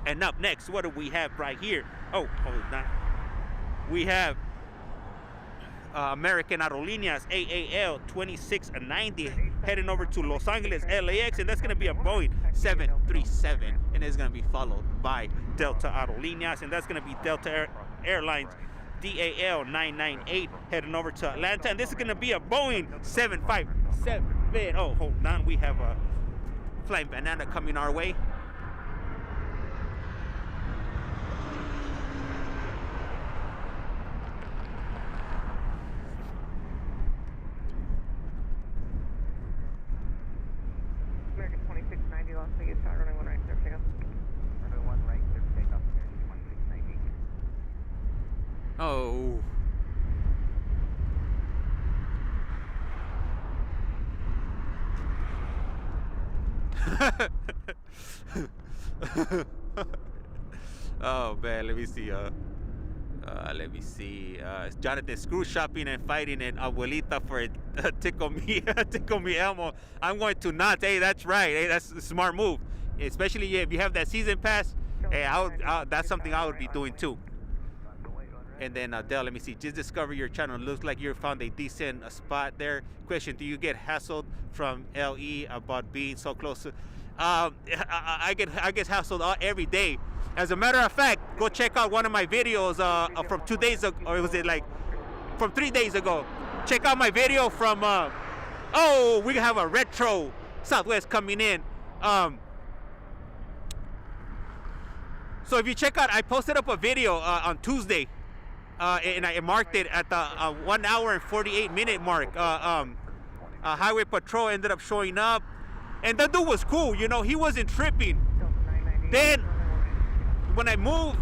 And up next, what do we have right here? Oh, hold on. We have American Aerolíneas AAL 2690 heading over to Los Angeles LAX, and that's going to be a Boeing 737, and it's going to be followed by Delta Aerolíneas, and that's going to be Delta Airlines DAL 998 heading over to Atlanta, and this is going to be a Boeing 757. Oh, hold on, we have a Flying Banana coming our way. Oh. Oh man, let me see. It's Jonathan screw shopping and fighting and Abuelita for tickle me Elmo. I'm going to not. Hey, that's right. Hey, that's a smart move. Especially if you have that season pass. Hey, that's something I would be doing too. And then Dell, let me see. Just discover your channel. Looks like you found a decent spot there. Question: do you get hassled from LE about being so close to? I get hassled every day. As a matter of fact, go check out one of my videos from 2 days ago, or was it like from 3 days ago? Check out my video from. Oh, we have a retro Southwest coming in. So if you check out, I posted up a video on Tuesday. And I marked it at the 1 hour and 48-minute mark. Highway Patrol ended up showing up, and that dude was cool. You know, he wasn't tripping. Then, when I moved,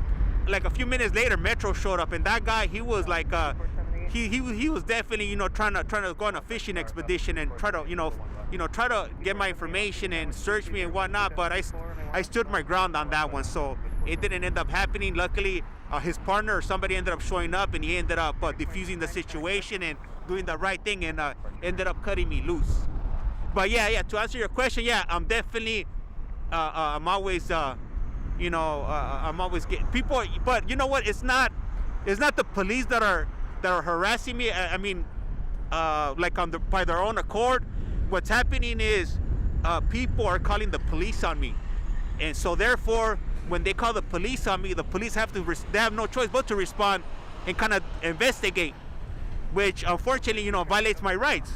like a few minutes later, Metro showed up, and that guy, he was like, he was definitely, you know, trying to go on a fishing expedition and try to get my information and search me and whatnot. But I stood my ground on that one, so it didn't end up happening. Luckily, his partner or somebody ended up showing up, and he ended up diffusing the situation and doing the right thing, and ended up cutting me loose. But yeah, to answer your question, yeah, I'm definitely, I'm always, I'm always getting people. But you know what? It's not the police that are harassing me. I mean, like by their own accord. What's happening is people are calling the police on me, and so therefore, when they call the police on me, the police they have no choice but to respond and kind of investigate, which unfortunately, you know, violates my rights.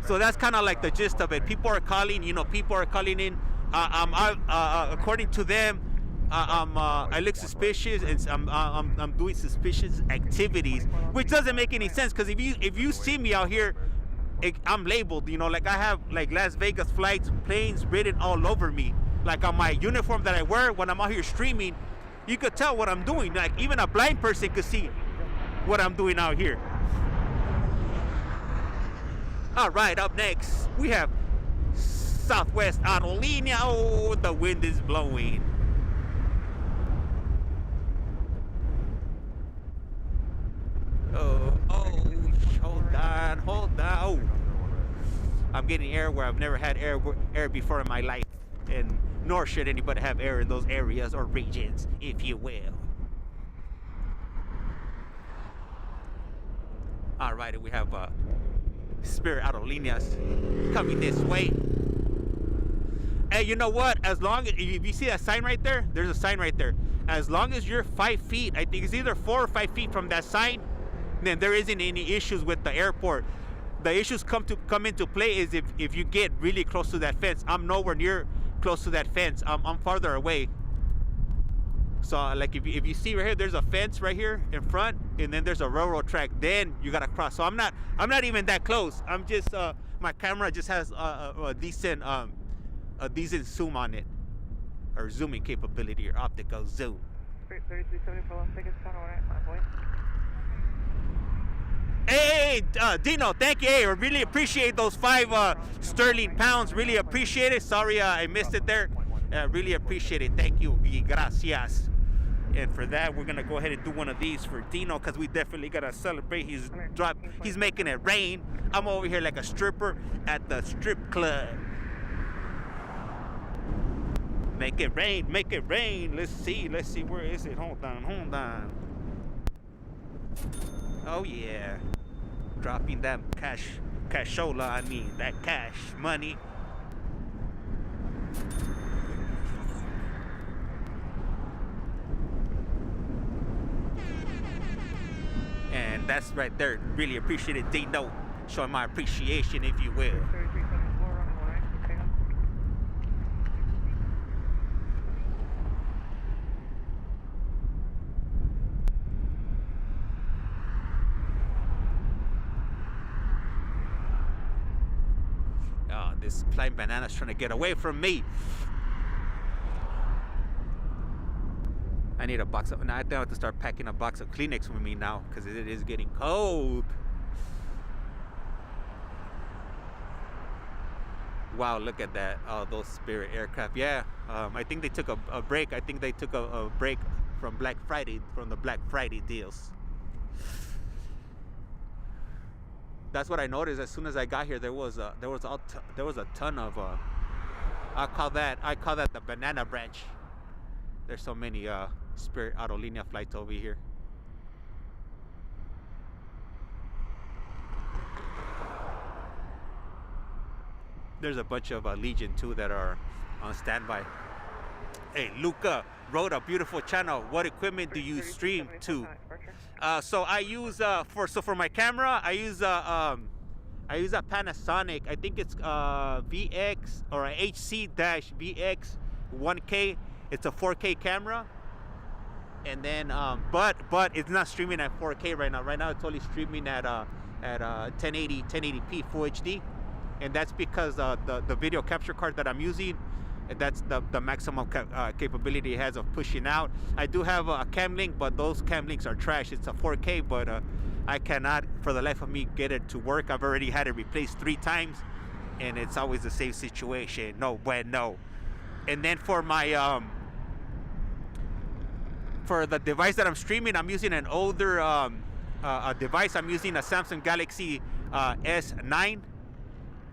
So that's kind of like the gist of it. People are calling in. According to them, I look suspicious, and I'm doing suspicious activities, which doesn't make any sense. Because if you see me out here, I'm labeled. You know, like I have like Las Vegas flights, planes written all over me. Like on my uniform that I wear when I'm out here streaming, you could tell what I'm doing. Like even a blind person could see what I'm doing out here. All right, up next we have Southwest Aerolínea. Oh, the wind is blowing. Oh, hold on. Oh, I'm getting air where I've never had air before in my life, and nor should anybody have air in those areas or regions, if you will. All right, we have Spirit Aerolíneas coming this way. Hey, you know what? As long as if you see that sign right there, there's a sign right there. As long as you're 5 feet, I think it's either 4 or 5 feet from that sign, then there isn't any issues with the airport. The issues come into play is if you get really close to that fence. I'm nowhere near close to that fence. I'm farther away. So like if you see right here, there's a fence right here in front, and then there's a railroad track. Then you gotta cross. So I'm not even that close. I'm just my camera just has a decent zoom on it, or zooming capability, or optical zoom. 3374 Las Vegas, my boy. Hey, Dino, thank you. Hey, I really appreciate those 5 sterling pounds. Really appreciate it. Sorry I missed it there. Really appreciate it. Thank you. Gracias. And for that, we're going to go ahead and do one of these for Dino, because we definitely got to celebrate. He's making it rain. I'm over here like a stripper at the strip club. Make it rain. Make it rain. Let's see. Where is it? Hold on. Oh, yeah. Dropping that cashola, that cash money. And that's right there. Really appreciate it, Dino. Showing my appreciation, if you will. 3374 running right. This flying banana's trying to get away from me. I need a box of. Now I think I have to start packing a box of Kleenex with me now, because it is getting cold. Wow, look at that. Oh, those Spirit aircraft. Yeah, I think they took a break. I think they took a break from Black Friday, from the Black Friday deals. That's what I noticed as soon as I got here. There was a ton of I call that the banana branch. There's so many Spirit Aerolínea flights over here. There's a bunch of Legion too that are on standby. Hey, Luca wrote a beautiful channel. What equipment do you stream to? So I use for my camera, I use a Panasonic. I think it's VX or a HC-VX 1K. It's a 4K camera. And then but it's not streaming at 4K right now. Right now it's only streaming at 1080p Full HD. And that's because the video capture card that I'm using, that's the maximum capability it has of pushing out. I do have a cam link, but those cam links are trash. It's a 4K, but I cannot for the life of me get it to work. I've already had it replaced 3 times, and it's always the same situation. No bueno. And then for my for the device that I'm streaming, I'm using an older device. I'm using a Samsung Galaxy S9.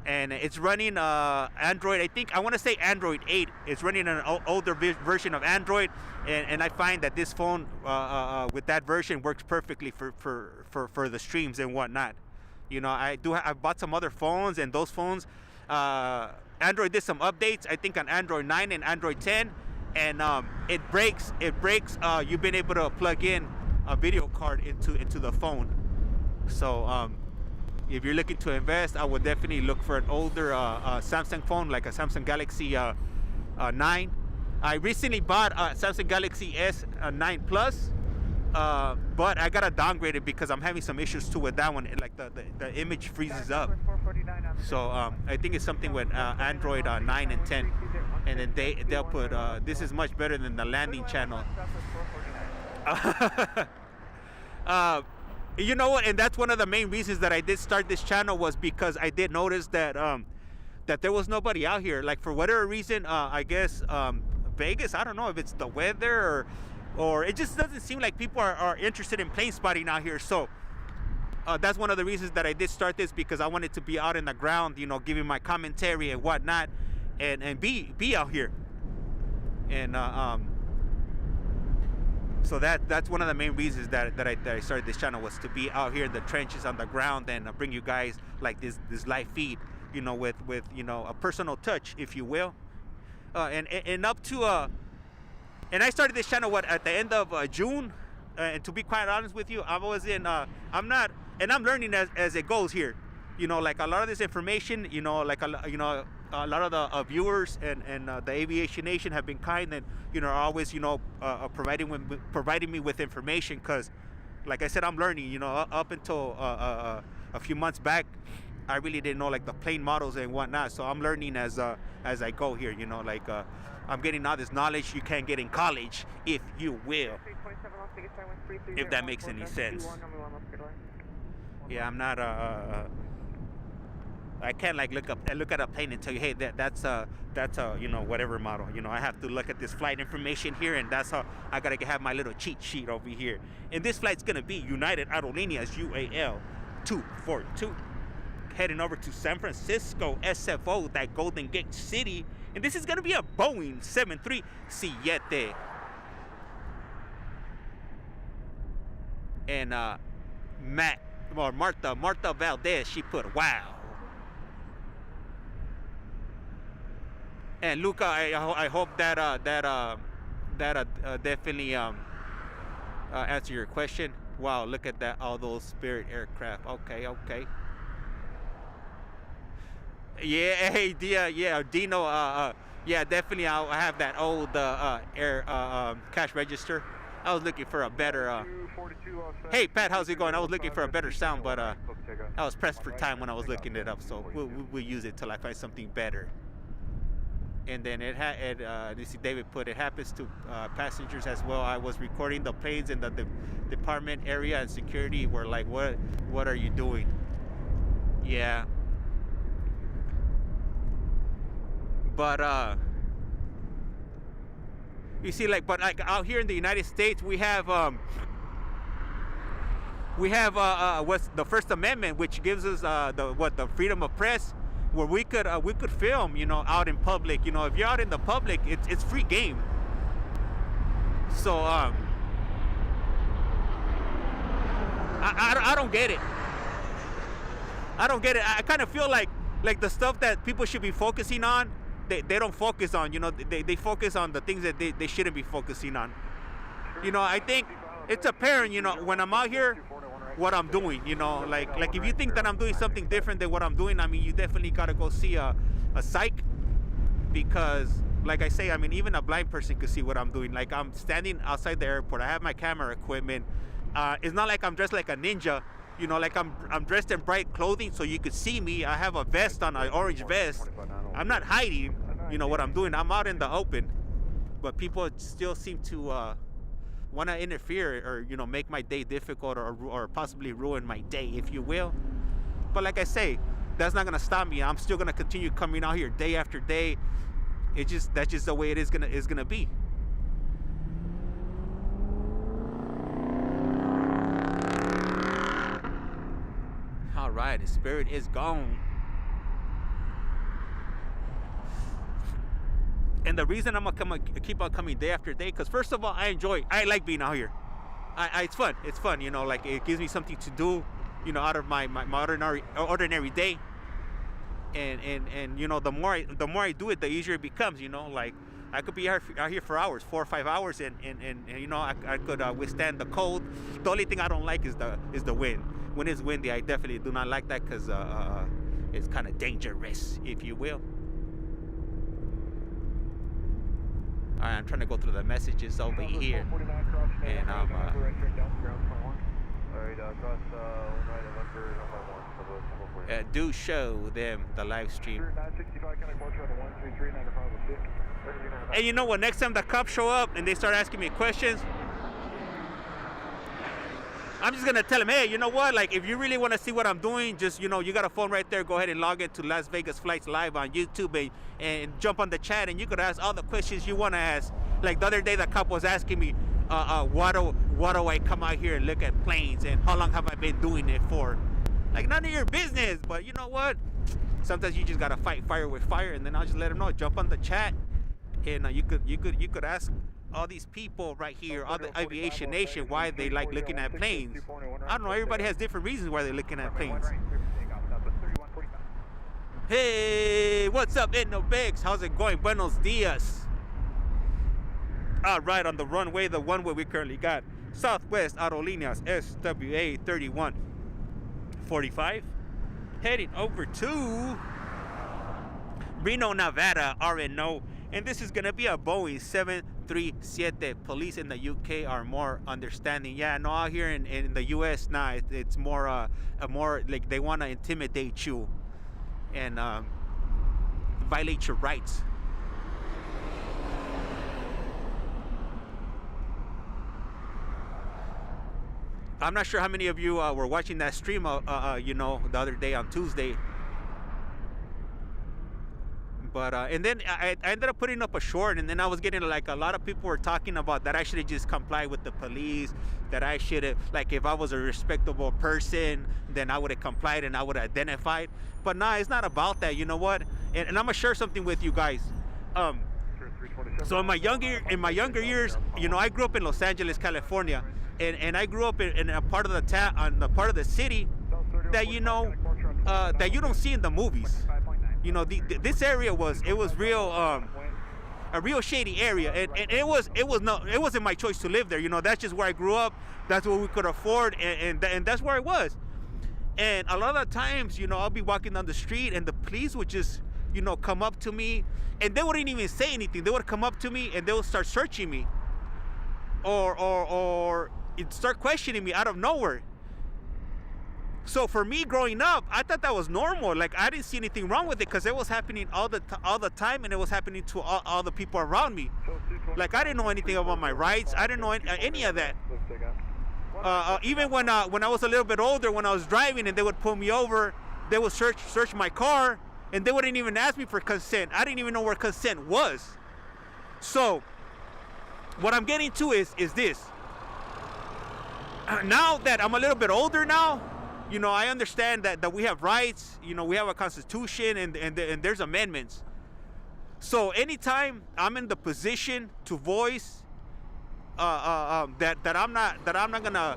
And it's running Android, I want to say Android 8. It's running an older version of Android, and I find that this phone with that version works perfectly for the streams and whatnot. You know, I bought some other phones, and those phones, Android did some updates, I think on Android 9 and Android 10, and it breaks. You've been able to plug in a video card into the phone. So if you're looking to invest, I would definitely look for an older Samsung phone, like a Samsung Galaxy 9. I recently bought a Samsung Galaxy S9 Plus, but I gotta downgrade it because I'm having some issues too with that one. Like the image freezes up. So I think it's something with Android 9 and 10, and then they'll put this is much better than the landing channel. You know what, and that's one of the main reasons that I did start this channel, was because I did notice that that there was nobody out here. Like, for whatever reason, I guess Vegas, I don't know if it's the weather or it just doesn't seem like people are interested in plane spotting out here. So that's one of the reasons that I did start this, because I wanted to be out in the ground, you know, giving my commentary and whatnot, and be out here. And so that's one of the main reasons that I started this channel, was to be out here in the trenches on the ground and bring you guys like this live feed, you know, with you know, a personal touch, if you will. And up to and I started this channel at the end of June, and to be quite honest with you, I'm learning as it goes here. You know, like a lot of this information, you know, like a lot of the viewers and the Aviation Nation have been kind, and you know, are always, you know, providing me with information, because like I said, I'm learning. You know, up until a few months back, I really didn't know like the plane models and whatnot. So I'm learning as I go here. You know, like I'm getting all this knowledge you can't get in college, if you will, if that makes any sense. Yeah, I'm not I can't like look at a plane and tell you, hey, that's a you know, whatever model. You know, I have to look at this flight information here, and that's how I gotta have my little cheat sheet over here. And this flight's gonna be United Aerolíneas UAL 242, heading over to San Francisco SFO, that Golden Gate City, and this is gonna be a Boeing 737. And Martha Valdez, she put wow. And Luca, I hope that definitely answer your question. Wow, look at that, all those Spirit aircraft. Okay. Yeah, hey, yeah, Dino. Yeah, definitely. I have that old air cash register. I was looking for a better. Hey, Pat, how's it going? I was looking for a better sound, but I was pressed for time when I was looking it up, so we'll use it till I find something better. And then you see David put, it happens to passengers as well. I was recording the planes, and the department area and security were like, what are you doing? Yeah. But you see, like, but like out here in the United States, we have what's the First Amendment, which gives us the freedom of press, where we could film, you know, out in public. You know, if you're out in the public, it's free game. So I don't get it. I kind of feel like like the stuff that people should be focusing on, they don't focus on. You know, they focus on the things that they shouldn't be focusing on. You know, I think it's apparent, you know, when I'm out here, what I'm doing. You know, like if you think that I'm doing something different than what I'm doing, I mean, you definitely gotta go see a psych, because like I say, I mean, even a blind person could see what I'm doing. Like, I'm standing outside the airport, I have my camera equipment. It's not like I'm dressed like a ninja, you know, like I'm dressed in bright clothing so you could see me. I have a vest on, an orange vest. I'm not hiding, you know, what I'm doing. I'm out in the open, but people still seem to want to interfere or, you know, make my day difficult or possibly ruin my day, if you will. But like I say, that's not gonna stop me. I'm still gonna continue coming out here day after day. That's just the way it is gonna be. All right, the Spirit is gone. And the reason I'm gonna keep on coming day after day, because first of all, I like being out here. It's fun, you know, like it gives me something to do, you know, out of my ordinary day. And you know, the more I do it, the easier it becomes. You know, like I could be out here for hours, 4 or 5 hours, and you know, I could withstand the cold. The only thing I don't like is the wind. When it's windy, I definitely do not like that, because it's kind of dangerous, if you will. All right, I'm trying to go through the messages over here, and do show them the live stream. And you know what? Next time the cops show up and they start asking me questions, I'm just gonna tell them, hey, you know what? Like, if you really want to see what I'm doing, just, you know, you got a phone right there. Go ahead and log into Las Vegas Flights Live on YouTube and jump on the chat, and you could ask all the questions you want to ask. Like the other day, the cop was asking me, why do I come out here and look at planes, and how long have I been doing it for? Like, none of your business. But you know what? Sometimes you just gotta fight fire with fire, and then I'll just let them know. Jump on the chat, and you could ask all these people right here, all the aviation nation, why they like looking at planes. I don't know. Everybody has different reasons why they're looking at planes. Hey, what's up, Edno Biggs? How's it going? Buenos dias. All right, on the runway, the one way we currently got Southwest Aerolíneas SWA 3145, heading over to Reno, Nevada, RNO, and this is gonna be a Boeing 737. Police in the UK are more understanding. Yeah, no, out here in the US, nah, it's more more like they want to intimidate you and violate your rights. I'm not sure how many of you were watching that stream, you know, the other day on Tuesday. But and then I ended up putting up a short, and then I was getting, like, a lot of people were talking about that I should have just complied with the police, that I should have, like, if I was a respectable person, then I would have complied and I would have identified. But nah, it's not about that. You know what? And I'm gonna share something with you guys. So in my younger years, you know, I grew up in Los Angeles, California, and I grew up in a part of the part of the city that, you know, that you don't see in the movies. You know, this area was real, a real shady area, and it wasn't my choice to live there. You know, that's just where I grew up. That's what we could afford, and that's where I was. And a lot of the times, you know, I'll be walking down the street, and the police would just, you know, come up to me, and they wouldn't even say anything. They would come up to me and they would start searching me, or start questioning me out of nowhere. So for me growing up, I thought that was normal. Like, I didn't see anything wrong with it, because it was happening all the time, and it was happening to all the people around me. Like, I didn't know anything about my rights. I didn't know any of that. Even when I was a little bit older, when I was driving and they would pull me over, they would search my car, and they wouldn't even ask me for consent. I didn't even know where consent was. So what I'm getting to is this. Now that I'm a little bit older now, you know, I understand that we have rights. You know, we have a constitution, and there's amendments. So anytime I'm in the position to voice that I'm not gonna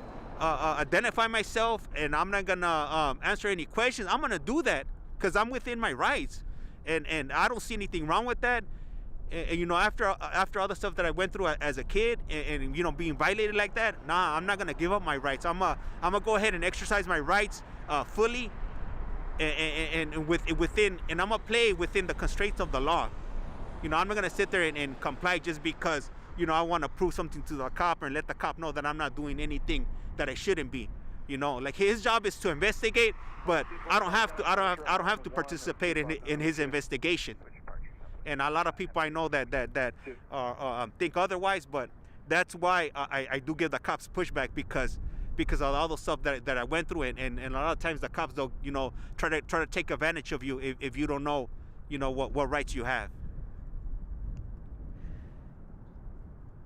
identify myself, and I'm not gonna answer any questions, I'm gonna do that. because I'm within my rights, and I don't see anything wrong with that. And you know, after all the stuff that I went through as a kid, and you know, being violated like that, nah, I'm not gonna give up my rights. I'm gonna go ahead and exercise my rights fully, and I'm gonna play within the constraints of the law. You know, I'm not gonna sit there and comply just because, you know, I want to prove something to the cop and let the cop know that I'm not doing anything that I shouldn't be. You know, like his job is to investigate, but I don't have to participate in his investigation. And a lot of people I know that think otherwise, but that's why I do give the cops pushback, because of all the stuff that I went through, and a lot of times the cops, they'll, you know, try to take advantage of you if you don't know, you know, what rights you have.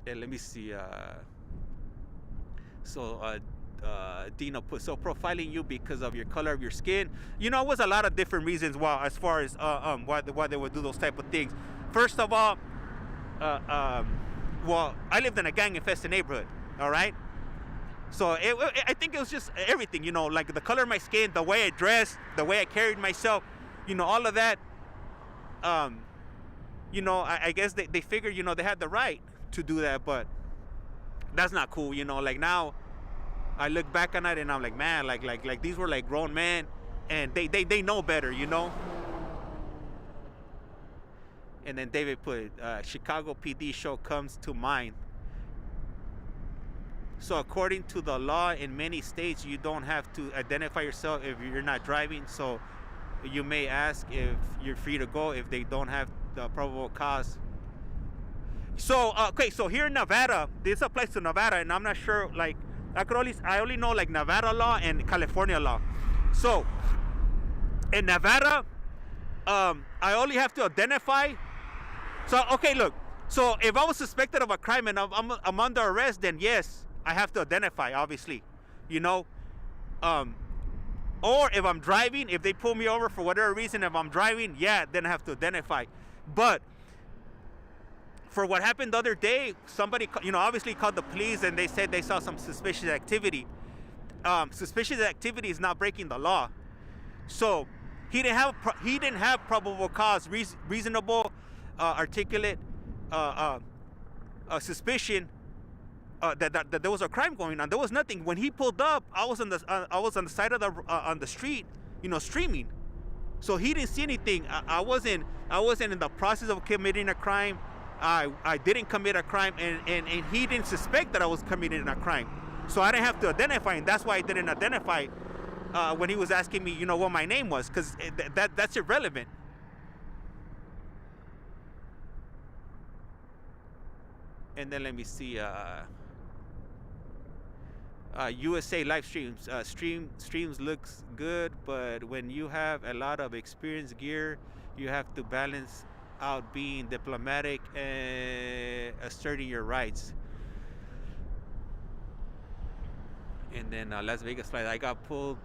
And let me see. Dino put, so profiling you because of your color of your skin. You know, it was a lot of different reasons why, as far as why they would do those type of things. First of all, well, I lived in a gang-infested neighborhood. All right. So I think it was just everything. You know, like the color of my skin, the way I dressed, the way I carried myself. You know, all of that. You know, I guess they figured, you know, they had the right to do that, but that's not cool. You know, like now I look back on it and I'm like, man, like these were like grown men, and they know better, you know. And then David put Chicago PD show comes to mind. So according to the law in many states, you don't have to identify yourself if you're not driving. So you may ask if you're free to go if they don't have the probable cause. So okay, so here in Nevada, this applies to Nevada, and I'm not sure, like I only know like Nevada law and California law. So in Nevada, I only have to identify. So okay, look. So if I was suspected of a crime and I'm under arrest, then yes, I have to identify, obviously, you know. Or if I'm driving, if they pull me over for whatever reason, if I'm driving, yeah, then I have to identify. But for what happened the other day, somebody, you know, obviously called the police, and they said they saw some suspicious activity. Suspicious activity is not breaking the law. So he didn't have probable cause, reasonable, articulate suspicion that there was a crime going on. There was nothing. When he pulled up, I was on the side of on the street, you know, streaming. So he didn't see anything. I wasn't in the process of committing a crime. I didn't commit a crime, and he didn't suspect that I was committing a crime. So I didn't have to identify, and that's why I didn't identify when he was asking me, you know, what my name was, because that's irrelevant. And then let me see. USA live streams. Streams looks good, but when you have a lot of experienced gear, you have to balance out being diplomatic and asserting your rights. And then Las Vegas flight, I got pulled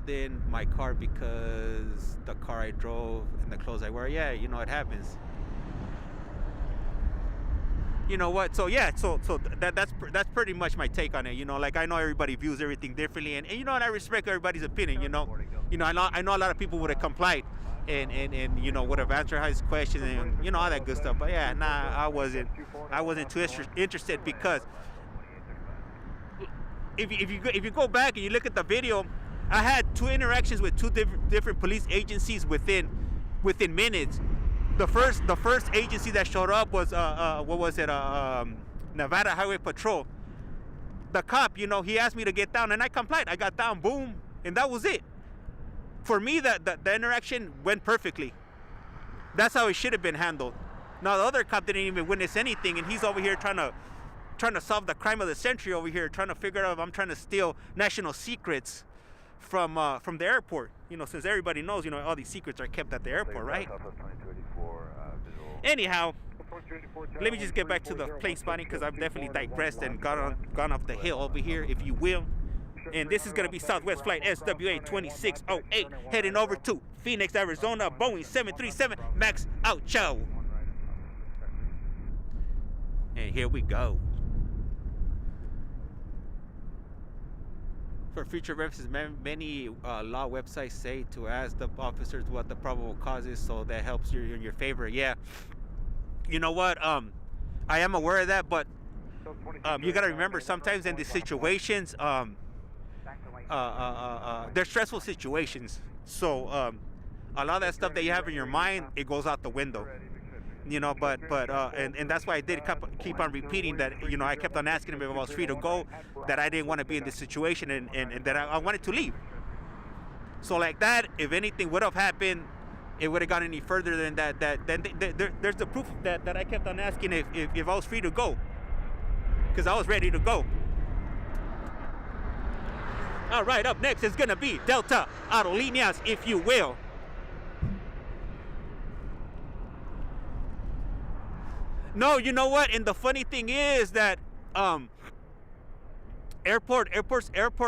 in my car because the car I drove and the clothes I wear. Yeah, you know, it happens. You know what? So yeah, so that's pretty much my take on it. You know, like I know everybody views everything differently, and you know, and I respect everybody's opinion. You know, I know a lot of people would have complied, and you know, would have answered his questions, and you know, all that good stuff. But yeah, nah, I wasn't too interested, because if you go back and you look at the video, I had 2 interactions with 2 different police agencies within minutes. The first agency that showed up was Nevada Highway Patrol. The cop, you know, he asked me to get down, and I complied. I got down, boom, and that was it. For me, the interaction went perfectly. That's how it should have been handled. Now the other cop didn't even witness anything, and he's over here trying to solve the crime of the century over here, trying to figure out if I'm trying to steal national secrets from the airport. You know, since everybody knows, you know, all these secrets are kept at the airport, right? Anyhow, let me just get back to the plane spotting, because I've definitely digressed and gone off the hill over here, if you will. And this is going to be Southwest Flight SWA 2608 heading over to Phoenix, Arizona, Boeing 737 Max out, ciao. And here we go. For future references, many law websites say to ask the officers what the probable cause is, so that helps you in your favor. Yeah. You know what? I am aware of that, but you got to remember sometimes in these situations, they're stressful situations. So a lot of that stuff that you have in your mind, it goes out the window. You know, but that's why I did keep on repeating that. You know, I kept on asking him if I was free to go, that I didn't want to be in this situation, and that I wanted to leave. So like that, if anything would have happened, it would have gone any further than that. There's the proof that I kept on asking if I was free to go, because I was ready to go. All right, up next is gonna be Delta Aerolíneas, if you will. No, you know what? And the funny thing is that airport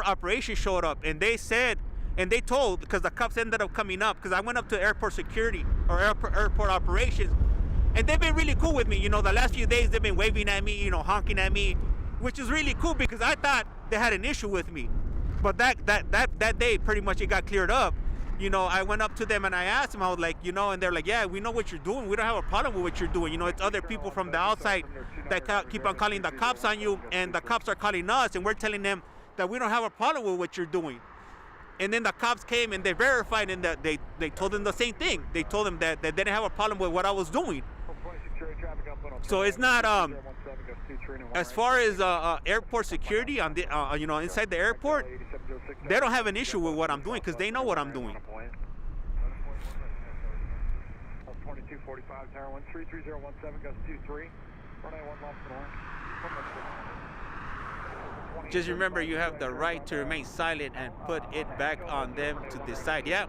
operations showed up, and they said, and they told, because the cops ended up coming up, because I went up to airport security or airport operations, and they've been really cool with me. You know, the last few days they've been waving at me, you know, honking at me, which is really cool, because I thought they had an issue with me. But that day, pretty much it got cleared up. You know, I went up to them and I asked them, I was like, you know, and they're like, yeah, we know what you're doing. We don't have a problem with what you're doing. You know, it's other people from the outside that keep on calling the cops on you, and the cops are calling us, and we're telling them that we don't have a problem with what you're doing. And then the cops came and they verified, and that they told them the same thing. They told them that they didn't have a problem with what I was doing. So it's not as far as airport security on the you know, inside the airport, they don't have an issue with what I'm doing, because they know what I'm doing. 2245 tower 13317 goes 23 runway 1 left and 1. Just remember, you have the right to remain silent and put it back on them to decide. Yeah.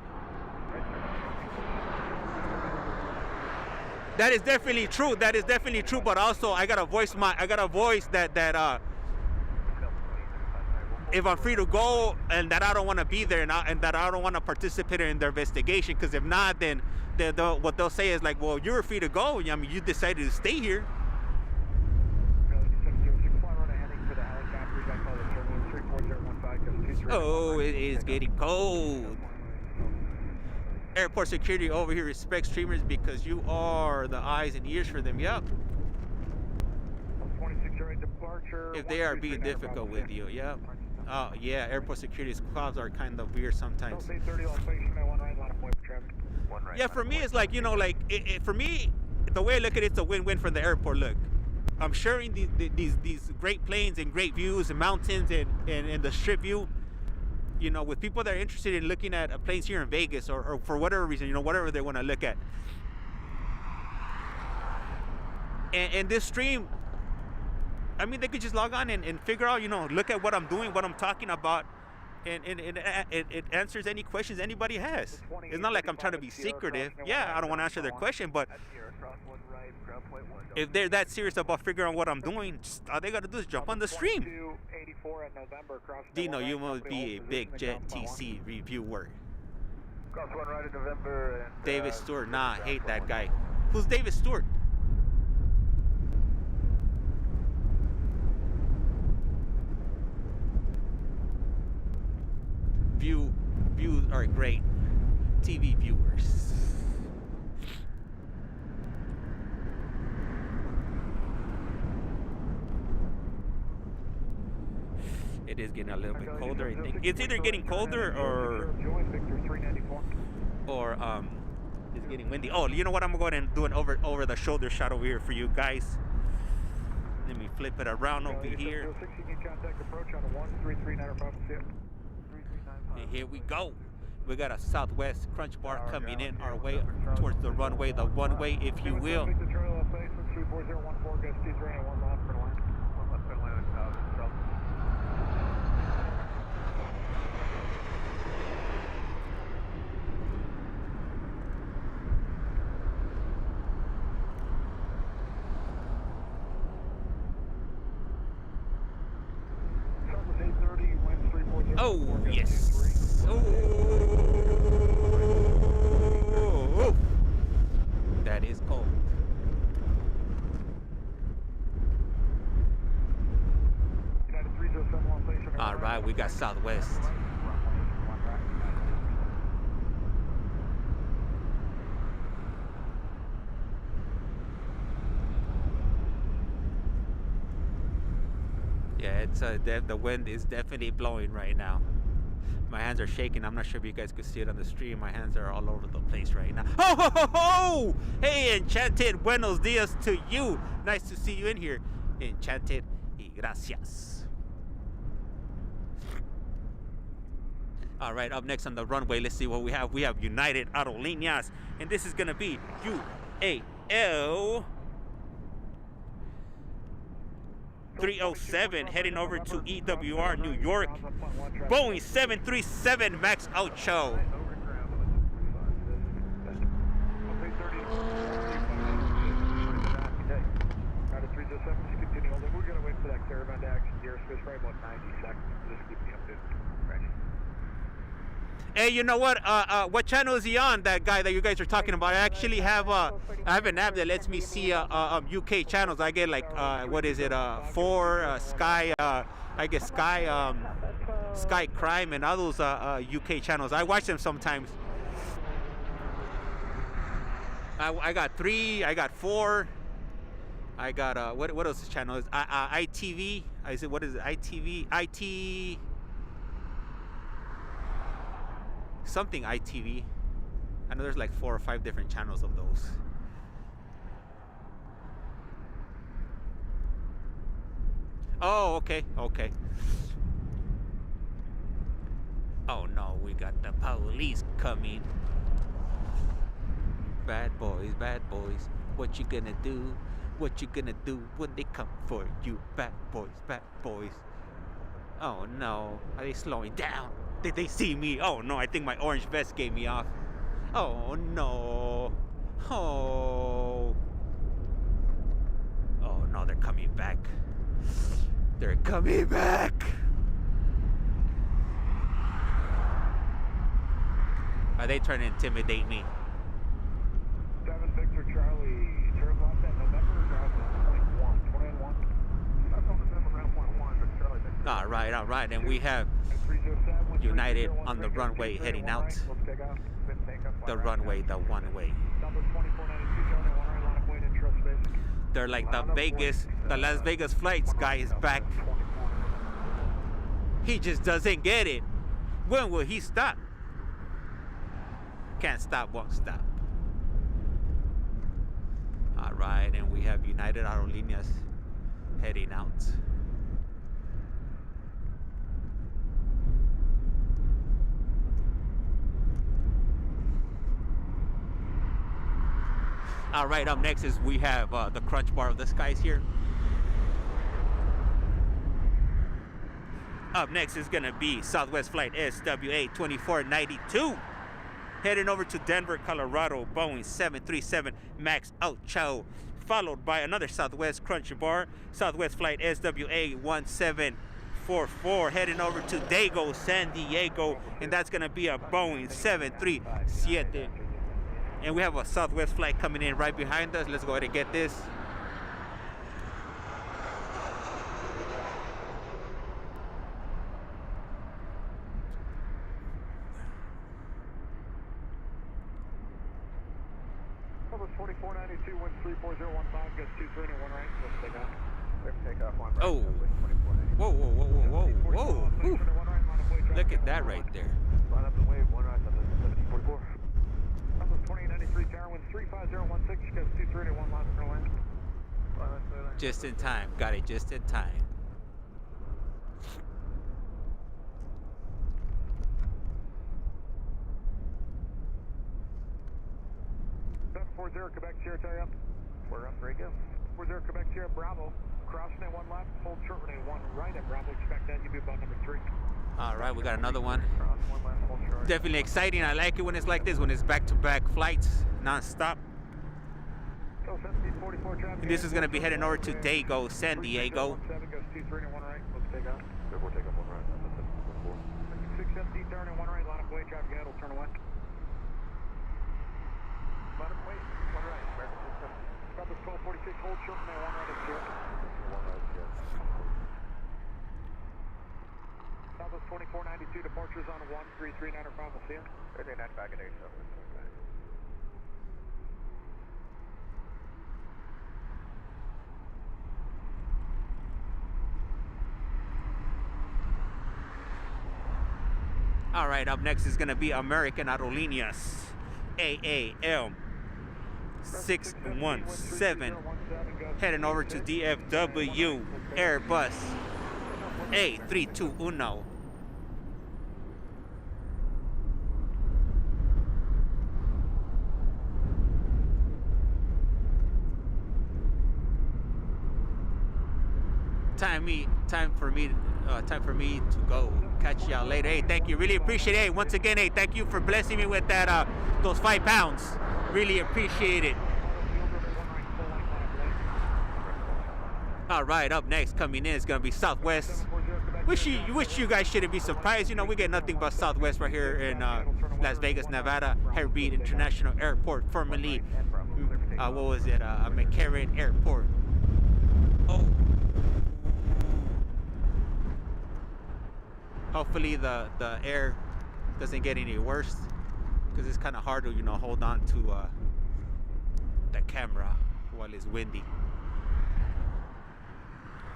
That is definitely true. That is definitely true. But also, I gotta voice that if I'm free to go, and that I don't want to be there, and that I don't want to participate in their investigation. Because if not, then what they'll say is like, well, you were free to go. I mean, you decided to stay here. Oh, it is getting cold. Airport security over here respects streamers because you are the eyes and ears for them. Yep. If they are being difficult with you. Yep. Oh yeah, airport security clubs are kind of weird sometimes. Yeah, for me it's like, you know, like for me, the way I look at it, it's a win-win for the airport. Look, I'm sharing these great planes and great views and mountains and the strip view, you know, with people that are interested in looking at planes here in Vegas, or for whatever reason, you know, whatever they want to look at. And this stream, I mean, they could just log on and figure out, you know, look at what I'm doing, what I'm talking about, and it answers any questions anybody has. It's not like I'm trying to be secretive. Yeah, I don't want to answer their question, but if they're that serious about figuring out what I'm doing, just, all they got to do is jump on the stream. Dino, you must be a big Jet TC reviewer. David Stewart, nah, I hate that guy. Who's David Stewart? Views are great. TV viewers. It is getting a little bit colder, I think. It's either getting colder or it's getting windy. Oh, you know what? I'm gonna go ahead and do an over the shoulder shot over here for you guys. Let me flip it around over here. And here we go. We got a Southwest Crunch Bar coming in our way towards the runway, the one way, if you will. Oh, yes. Oh, that is cold. All right, we got Southwest. Yeah, it's the wind is definitely blowing right now. My hands are shaking. I'm not sure if you guys could see it on the stream. My hands are all over the place right now. Ho, ho, ho, ho! Hey, Enchanted, buenos dias to you. Nice to see you in here. Enchanted y gracias. All right, up next on the runway, let's see what we have. We have United Aerolíneas, and this is gonna be UAL 307 heading over to EWR, New York. Boeing 737 MAX Ocho. We're going to wait for that caravan to exit the airspace for about 90 seconds. Just keep me updated. Ready. Hey, you know what channel is he on, that guy that you guys are talking about? I actually have I have an app that lets me see UK channels. I get like what is it, 4 Sky, I get Sky Crime and all those UK channels. I watch them sometimes. I got 3, I got 4, I got what else this channel is? ITV. Is it, what is it? ITV, IT something ITV. I know there's like 4 or 5 different channels of those. Oh, okay, okay. Oh no, we got the police coming. Bad boys, what you gonna do? What you gonna do when they come for you? Bad boys. Oh no, are they slowing down? Did they see me? Oh no, I think my orange vest gave me off. Oh no. Oh. Oh no, they're coming back. They're coming back. Are they trying to intimidate me? 7 Victor Charlie, turn left at November, ground 21. That's on December, ground 1, Victor Charlie. All right, and we have United on the runway heading out. The runway, the one way. They're like the Las Vegas flights guy is back. He just doesn't get it. When will he stop? Can't stop, won't stop. All right, and we have United Aerolíneas heading out. All right, up next is we have the crunch bar of the skies here. Up next is gonna be Southwest Flight SWA 2492. Heading over to Denver, Colorado, Boeing 737 MAX Ocho. Followed by another Southwest crunch bar, Southwest Flight SWA 1744. Heading over to Dago, San Diego. And that's gonna be a Boeing 737. And we have a Southwest flight coming in right behind us. Let's go ahead and get this. Southwest 2492, wind 34015, gets 23 and 1 right. Let's take off. Let's take off 1 right. Oh. Whoa, whoa, whoa, whoa, whoa, whoa. Look at that right there. Line up and wave, 1 right, Southwest 1744. Southwest 2893, tower wind 35016, gets 23 and 1 miles per land. Just in time, got it just in time. Quebec Sierra, tie up. We're up, very good. 40 Quebec Sierra, Bravo. Crossing at 1 left, hold short runway 1 right at Bravo. Expect that you'll be about number 3. All right, we got another one. Definitely exciting. I like it when it's like this, when it's back-to-back flights, non-stop. And this is going to be heading over to Dago, San Diego. 617, turn in 1 right, line up way, traffic ahead, will turn away. Line up way, 1 right, stop at 1246, hold short runway 1 right at 0. 1 right at 0. 492, departures on 1339 are final, see ya. 39 back at 8, so. All right, up next is gonna be American Aerolíneas, AAL 617, heading over to DFW, Airbus A321. Time for me to go. Catch y'all later. Hey, thank you. Really appreciate it. Hey, once again, hey, thank you for blessing me with that those 5 pounds. Really appreciate it. All right, up next coming in is gonna be Southwest. Wish you guys shouldn't be surprised. You know, we get nothing but Southwest right here in Las Vegas, Nevada. Reid International Airport, formerly what was it? McCarran Airport. Oh. Hopefully the air doesn't get any worse, because it's kind of hard to, you know, hold on to the camera while it's windy.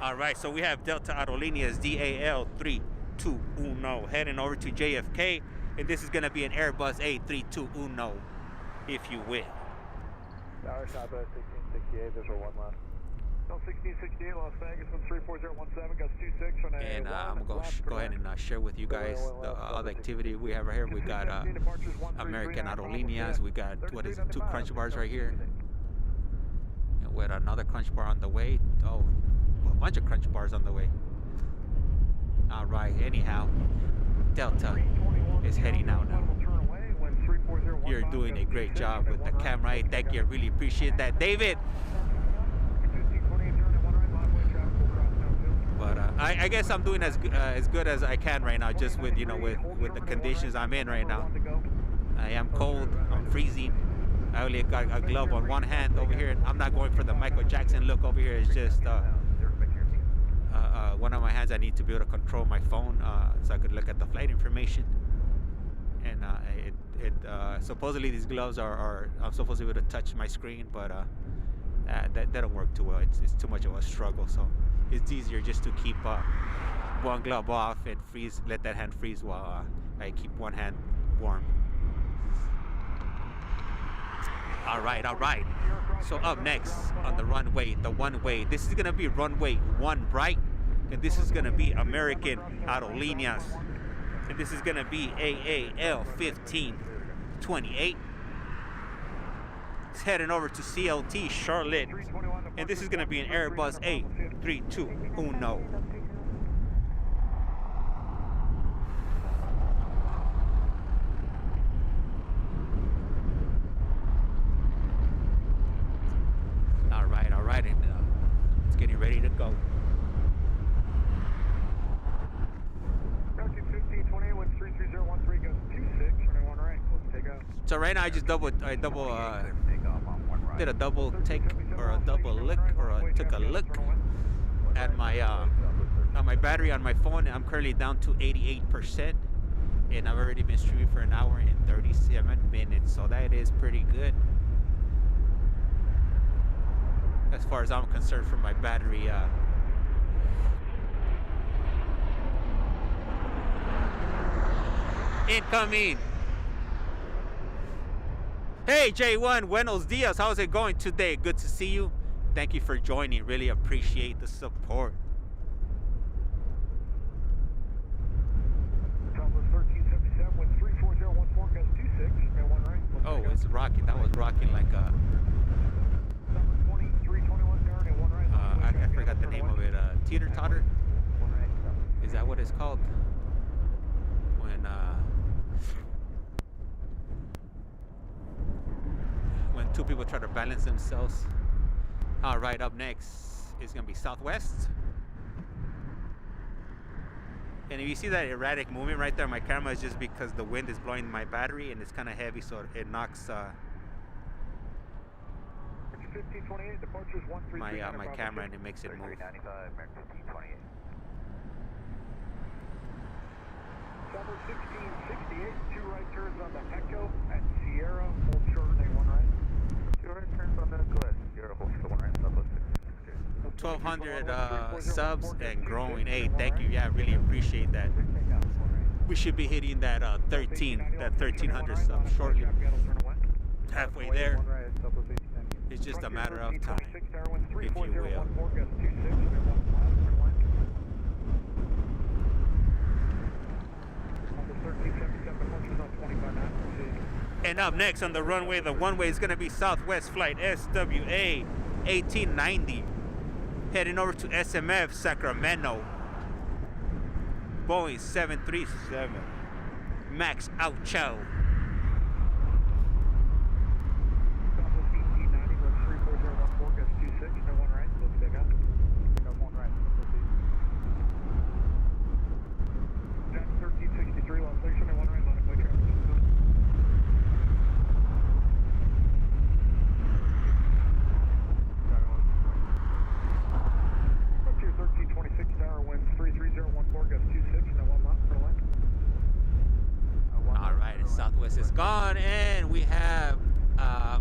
All right, so we have Delta Aerolíneas DAL 321 heading over to JFK, and this is going to be an Airbus A321, if you will. Tower Southwest 1668, visual 1 left. 1668 Las Vegas, 134,017, gust 26 on a and I'm going to go ahead and share with you guys the other activity we have right here. We got American Aerolíneas. We got, what is it, 2 crunch bars right here. And with another crunch bar on the way. Oh, a bunch of crunch bars on the way. All right, anyhow, Delta is heading out now. You're doing a great job with the camera. Hey, thank you. I really appreciate that. David! But I guess I'm doing as good as I can right now, just with, you know, with the conditions I'm in right now. I am cold, I'm freezing. I only got a glove on one hand over here, and I'm not going for the Michael Jackson look over here. It's just one of my hands I need to be able to control my phone, so I could look at the flight information. And supposedly these gloves are I'm supposed to be able to touch my screen, but that don't work too well. It's too much of a struggle, so it's easier just to keep one glove off and let that hand freeze while I keep one hand warm. All right. So up next on the runway, the one-way. This is gonna be runway 1 bright, and this is gonna be American Aerolíneas, and this is gonna be AAL 1528. It's heading over to CLT Charlotte, and this is gonna be an Airbus A321. All right, and it's getting ready to go. So right now I just did a double take or a double look, or I took a look at my battery on my phone. I'm currently down to 88%, and I've already been streaming for 1 hour and 37 minutes, so that is pretty good as far as I'm concerned for my battery. Incoming. Hey J1, buenos dias. How's it going today? Good to see you. Thank you for joining. Really appreciate the support. Oh, it's rocking. That was rocking like a. I forgot the name of it. Teeter totter. Is that what it's called? When 2 people try to balance themselves. All right, up next is gonna be Southwest. And if you see that erratic movement right there, my camera is just because the wind is blowing my battery, and it's kind of heavy, so it knocks my camera, and it makes it move. Double 1668, 2 right turns on the Echo at Sierra, hold short and 1 right. 2 right turns on the Echo at Sierra, hold short 1 right, Southwest 1,200 subs and growing. Hey, thank you. Yeah, I really appreciate that. We should be hitting that 1,300 subs shortly. Halfway there. It's just a matter of time, if you will. And up next on the runway, the one-way is going to be Southwest Flight SWA 1890, heading over to SMF Sacramento. Boeing 737 Max Ocho. Southwest is gone, and we have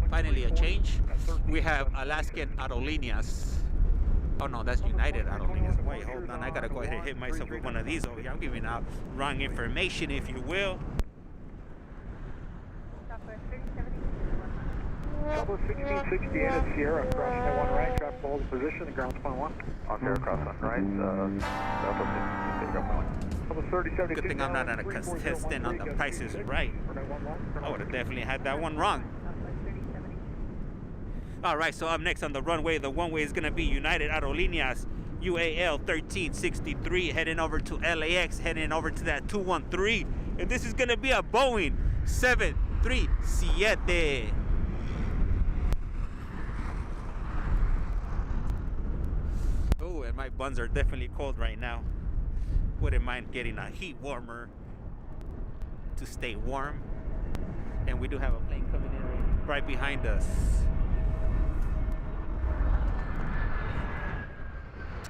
finally a change. We have Alaskan Aerolíneas. Oh no, that's United Aerolíneas. Wait, hold on, I gotta go ahead and hit myself with one of these over here. I'm giving out wrong information, if you will. Double 1668 at Sierra, crossing 1 right, traffic hold position, the ground's 0.1. On Sierra, cross 1 right, Southwest 1668, ground 0.1. Good thing I'm not a contestant on The Price is Right. I would have definitely had that one wrong. All right, so up next on the runway, the one-way is going to be United Aerolíneas UAL 1363, heading over to LAX, heading over to that 213. And this is going to be a Boeing 737. Oh, and my buns are definitely cold right now. Wouldn't mind getting a heat warmer to stay warm. And we do have a plane coming in right behind us.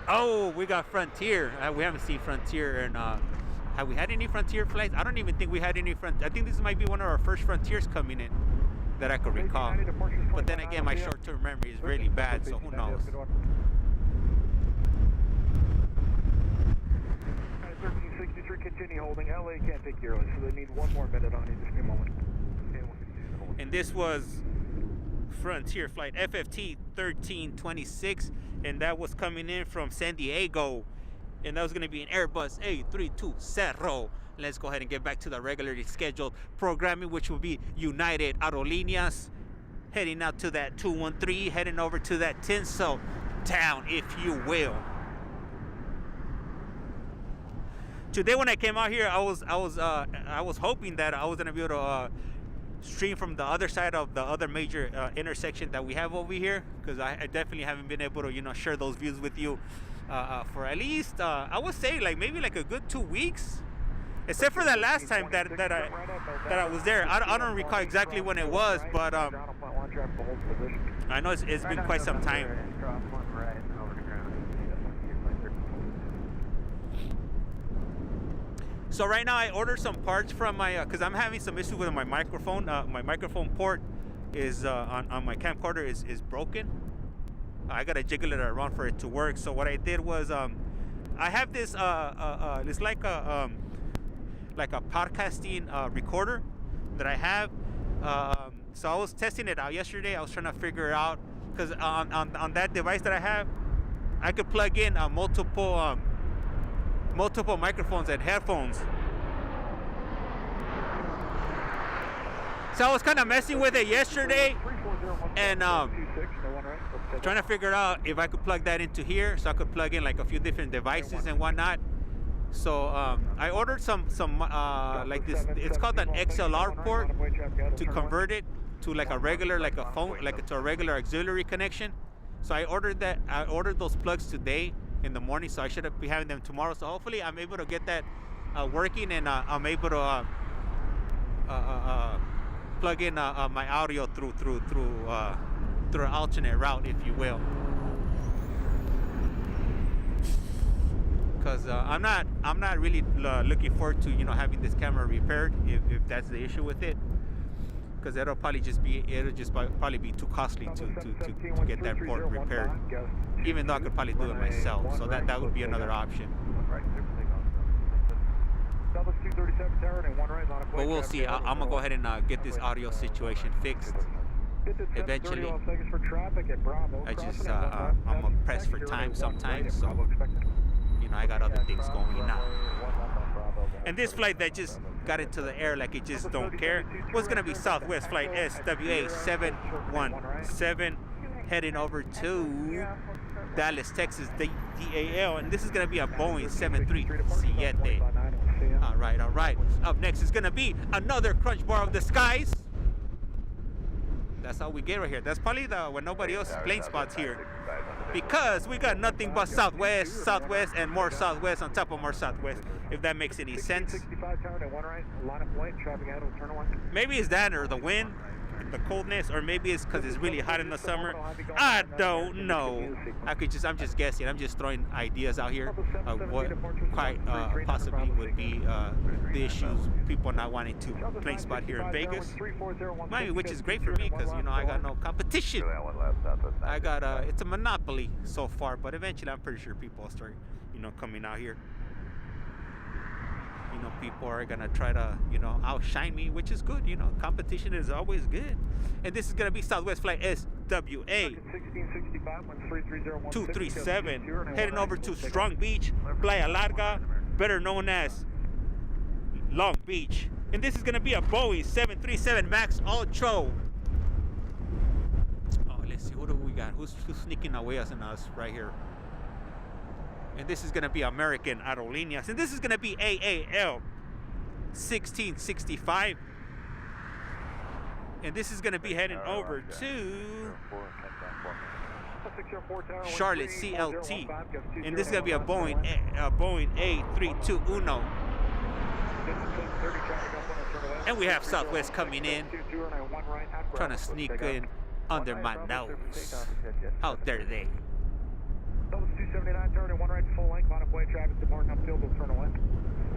Oh, we got Frontier. We haven't seen Frontier, and have we had any Frontier flights? I don't even think we had any Frontier. I think this might be one of our first Frontiers coming in that I could recall. But then again, my short-term memory is really bad, so who knows? 1363, continue holding. LA can't take you early, so they need 1 more minute on you. Just a moment. And this was Frontier flight FFT 1326, and that was coming in from San Diego, and that was going to be an Airbus A320. Let's go ahead and get back to the regularly scheduled programming, which will be United Aerolíneas, heading out to that 213, heading over to that Tinsel town, if you will. Today when I came out here, I was hoping that I was gonna be able to stream from the other side of the other major intersection that we have over here, because I definitely haven't been able to, you know, share those views with you for at least I would say like maybe like a good 2 weeks, except for that last time that I was there. I don't recall exactly when it was, but I know it's been quite some time. So right now I ordered some parts from my, because I'm having some issues with my microphone. My microphone port is on my camcorder is broken. I gotta jiggle it around for it to work. So what I did was I have this it's like a podcasting recorder that I have. So I was testing it out yesterday. I was trying to figure out, because on that device that I have, I could plug in multiple microphones and headphones. So I was kind of messing with it yesterday, and trying to figure out if I could plug that into here, so I could plug in like a few different devices and whatnot. So I ordered some like this. It's called an XLR port, to convert it to like a regular, like a phone, like to a regular auxiliary connection. So I ordered that. I ordered those plugs today in the morning, so I should be having them tomorrow. So hopefully I'm able to get that working, and I'm able to plug in my audio through an alternate route, if you will. because I'm not really looking forward to having this camera repaired if that's the issue with it, because it'll probably just be probably be too costly to get that port repaired, even though I could probably do it myself. So that would be another option. But we'll see. I'm gonna go ahead and get this audio situation fixed eventually. I'm gonna press for time sometimes, so I got other things going now. And this flight that just got into the air like it just don't care was gonna be Southwest flight SWA 717 heading over to Dallas, Texas, DAL, and this is gonna be a Boeing 737. All right. Up next is gonna be another crunch bar of the skies. That's how we get right here. That's probably when nobody else is plane spots here, because we got nothing but Southwest, and more Southwest on top of more Southwest, if that makes any sense. Maybe it's that or the wind, the coldness, or maybe it's because it's really hot in the summer. I don't know. I'm just guessing. I'm just throwing ideas out here of what quite possibly would be the issues, people not wanting to plane spot here in Vegas. Mind you, which is great for me, because I got no competition. I got it's a monopoly so far, but eventually I'm pretty sure people will start coming out here. People are gonna try to outshine me, which is good. Competition is always good. And this is gonna be Southwest flight SWA 237 heading over to Strong Beach, Playa Larga, better known as Long Beach. And this is gonna be a Boeing 737 Max Ultra. Oh, let's see, who do we got? Who's sneaking away us right here? And this is going to be American Aerolíneas. And this is going to be AAL 1665. And this is going to be heading over to Charlotte CLT. And this is going to be a Boeing A321. And we have Southwest coming in, trying to sneak in under my nose. How dare they? 279, turning one right, full length, line of way, traffic to Martin upfield, will turn away.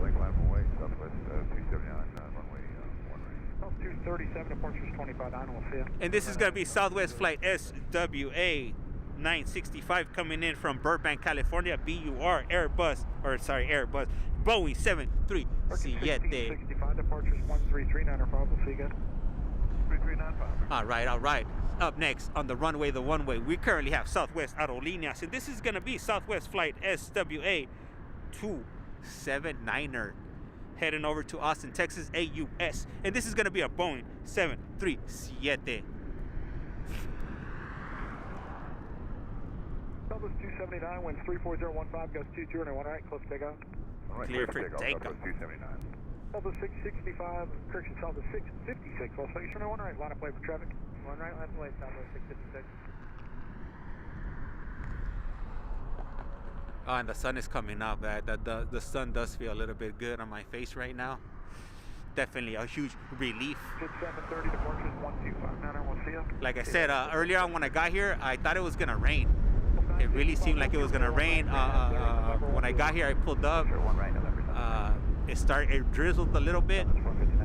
Length, line of way, Southwest 279, runway, one right. 237, departures 25-9, we'll see you. And this is going to be Southwest flight SWA 965 coming in from Burbank, California, BUR, Airbus, Boeing 737. 65, departures 13395, we'll see you guys. 3395. All right. Up next on the runway, the one-way, we currently have Southwest Aerolíneas, and this is going to be Southwest flight SWA 279er heading over to Austin, Texas, AUS, and this is going to be a Boeing 737. Southwest 279, winds 34015, goes 22 and 1 right, close takeoff. Clear for takeoff. 279. Southwest 665, correction, Southwest 656, well, so you turn 1 right, line of play for traffic. 1 right, line of play, Southwest 656. Oh, and the sun is coming out, man. The sun does feel a little bit good on my face right now. Definitely a huge relief. 730, departures 1259, we'll see you. Like I said earlier on when I got here, I thought it was gonna rain. It really seemed like it was gonna rain. When I got here, I pulled up. It drizzled a little bit,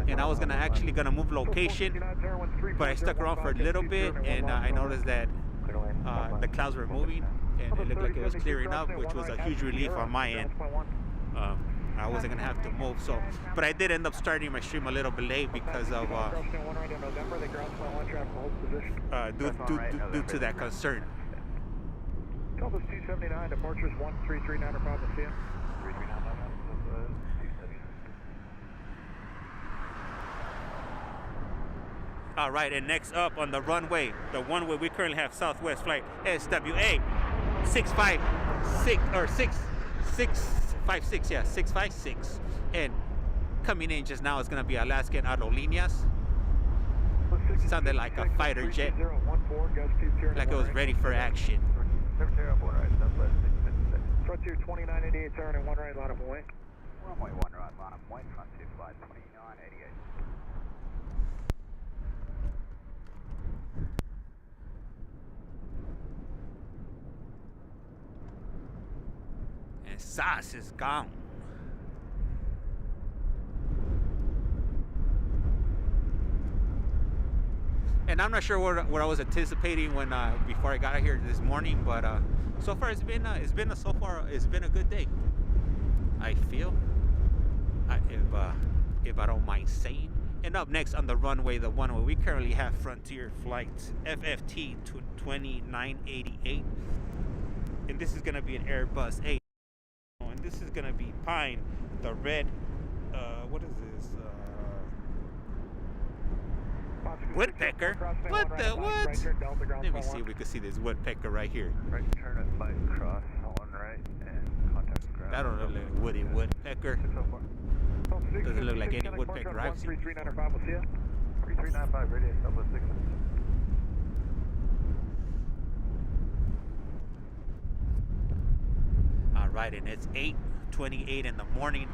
and I was actually gonna move location, but I stuck around for a little bit, and I noticed that the clouds were moving, and it looked like it was clearing up, which was a huge relief on my end. I wasn't gonna have to move, but I did end up starting my stream a little bit late because of due to that concern. Southwest 279, departures 1339, probably see you. 339. All right, and next up on the runway, the one-way, we currently have Southwest flight SWA 656 or 6656, yeah, 656. And coming in just now is going to be Alaskan Aerolíneas. Sounded like a fighter jet, like it was ready for action. Frontier 2988, turn and 1 right, line up away. Runway 1 right, line up away, Frontier flight 2988. And SAS is gone. And I'm not sure what I was anticipating when before I got out here this morning, but so far it's been a good day. I feel, if I don't mind saying. And up next on the runway, the one where we currently have Frontier flights FFT 2988, and this is gonna be an Airbus 8, and this is gonna be Pine, the red. What is this? Woodpecker? What the what? Let me see if we can see this woodpecker right here. Right turn at 5 cross, 1 right, and contact ground. That don't look like a woody woodpecker. 604. Doesn't look like any woodpecker I've seen. 3395, we'll see ya. 3395, radius, Southwest 6. Alright, and it's 8:28 in the morning.